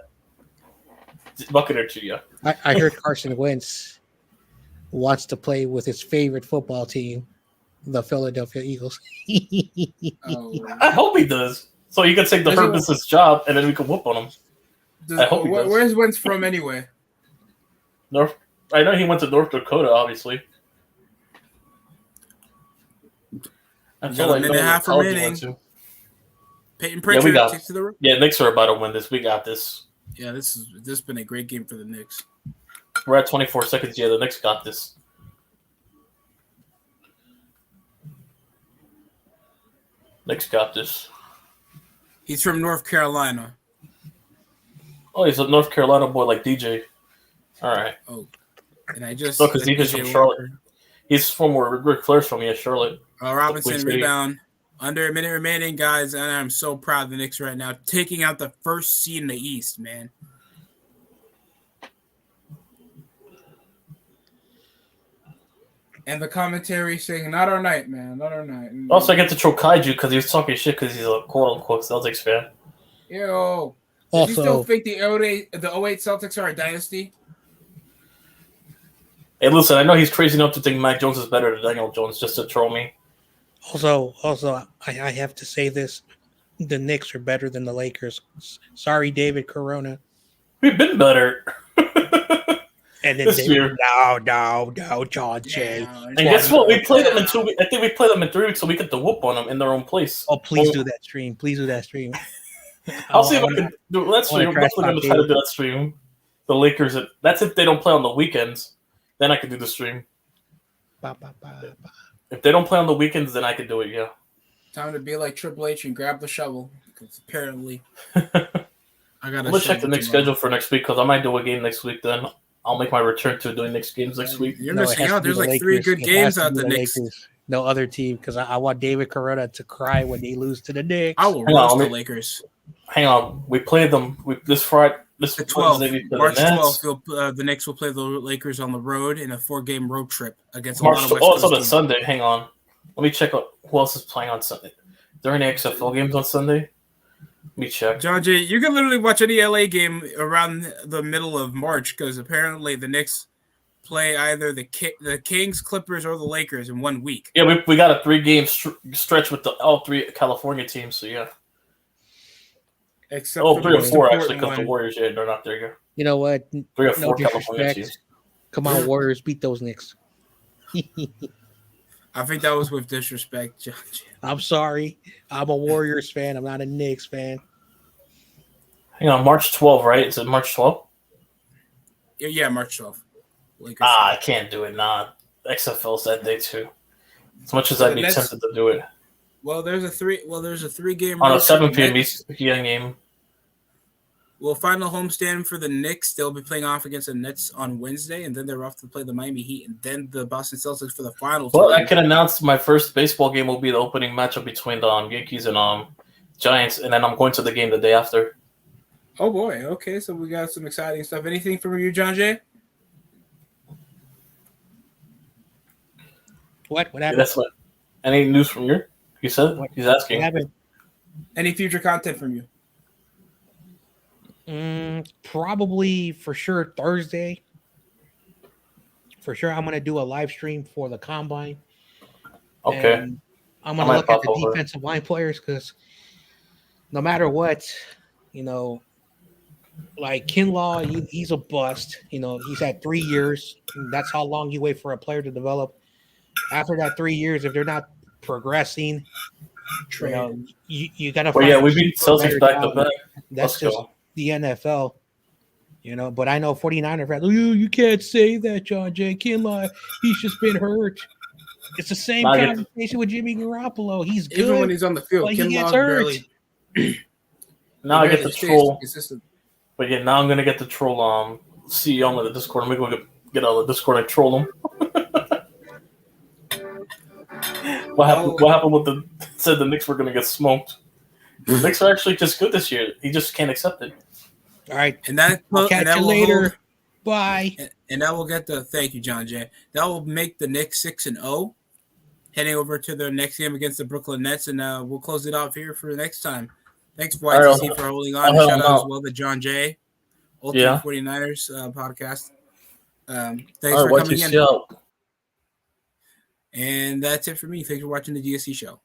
Buccaneer too, yeah. I heard Carson Wentz wants to play with his favorite football team, the Philadelphia Eagles. Oh. I hope he does. So he can take the Herb Business job, and then we can whoop on him. I hope he does. Where's Wentz from anyway? North. I know he went to North Dakota, obviously. I feel like half remaining. Peyton Pritchard takes to the room. Yeah, Knicks are about to win this. We got this. Yeah, this has been a great game for the Knicks. We're at 24 seconds. Yeah, the Knicks got this. Knicks got this. He's from North Carolina. Oh, he's a North Carolina boy like DJ. All right. Oh, and I just because DJ's from Charlotte. He's from where Ric Flair's from. Yeah, Charlotte. Robinson rebound. Under a minute remaining, guys, and I'm so proud of the Knicks right now, taking out the first seed in the East, man. And the commentary saying, "Not our night, man. Not our night." Also, I get to troll Kaiju because he was talking shit because he's a quote-unquote Celtics fan. Yo. Also, do you still think the 08 Celtics are a dynasty? Hey, listen, I know he's crazy enough to think Mac Jones is better than Daniel Jones just to troll me. Also, I have to say this: the Knicks are better than the Lakers. Sorry, David Corona. We've been better. And then this year. No, John Jay. And guess what? We played them in 2 weeks. I think we played them in 3 weeks, so we get the whoop on them in their own place. Oh, please do that stream. Please do that stream. I'll see if I can do that stream. I'm definitely going to try to do that stream. The Lakers. That's if they don't play on the weekends. Then I can do the stream. If they don't play on the weekends, then I can do it, yeah. Time to be like Triple H and grab the shovel. Because apparently... I'm going to check the next schedule for next week because I might do a game next week then. I'll make my return to doing next games next week. You're missing out. There's like 3 good games out the Knicks. No other team because I want David Corona to cry when they lose to the Knicks. I will roast the Lakers. Hang on. We played them this Friday. This the 12th, March 12th, the Knicks will play the Lakers on the road in a 4-game road trip against March. A lot of West Coast it's on a teams. Sunday. Hang on. Let me check out who else is playing on Sunday. There any XFL games on Sunday? Let me check. John J, you can literally watch any LA game around the middle of March because apparently the Knicks play either the Kings, Clippers, or the Lakers in 1 week. Yeah, we got a 3-game stretch with all 3 California teams. So yeah. Except 3 or 4 actually, because the Warriors, yeah, they're not there yet. You know what? 3 or 4 California teams. Come on, Warriors, beat those Knicks. I think that was with disrespect, John J. I'm sorry. I'm a Warriors fan. I'm not a Knicks fan. Hang on, March 12th, right? Is it March 12th? Yeah, March 12th. Lakers. I can't do it. Nah, XFL's that day too. As much as I'd be tempted to do it. Well, there's a 3-game on a 7 p.m. ESPN game. Well, final homestand for the Knicks. They'll be playing off against the Nets on Wednesday, and then they're off to play the Miami Heat, and then the Boston Celtics for the finals. Well, I can announce my first baseball game will be the opening matchup between the Yankees and Giants, and then I'm going to the game the day after. Oh boy. Okay, so we got some exciting stuff. Anything from you, John Jay? What Yeah, happened? that's what. Any news from you? He said What, he's what asking. happened? Any future content from you? Probably for sure Thursday. For sure, I'm gonna do a live stream for the combine, Okay, and I'm I gonna might look at pop the over. defensive line players because no matter what, you know, like Kinlaw, he's a bust. You know, he's had 3 years. That's how long you wait for a player to develop. After that 3 years, if they're not progressing, you Trade. know, you gotta Well, yeah, find we beat cheaper, Celtics better back to talent. back. That's Let's just go. the NFL. You know, but I know 49er fans, you can't say that, John J. Kinlaw. He's just been hurt. It's the same Now I get to, conversation with Jimmy Garoppolo. He's Even when good, he's on the field, but he gets Kinlaw hurt. barely now I get to stays troll. consistent. But yeah, now I'm gonna get to troll CEO on the Discord. I'm gonna get out of the Discord and troll him. What happened? Oh, What happened with the said the Knicks were gonna get smoked? The Knicks are actually just good this year. He just can't accept it. All right. and that I'll and catch that you will hold later. Bye. and that will get the thank you, John Jay. That will make the Knicks 6-0, heading over to their next game against the Brooklyn Nets, and we'll close it off here for next time. Thanks, All right, YTC, for holding on. I'll And help shout him out as out. well to John Jay, Ultimate Yeah. 49ers podcast. Thanks All for right, coming YTC in. out. And that's it for me. Thanks for watching the GSC show.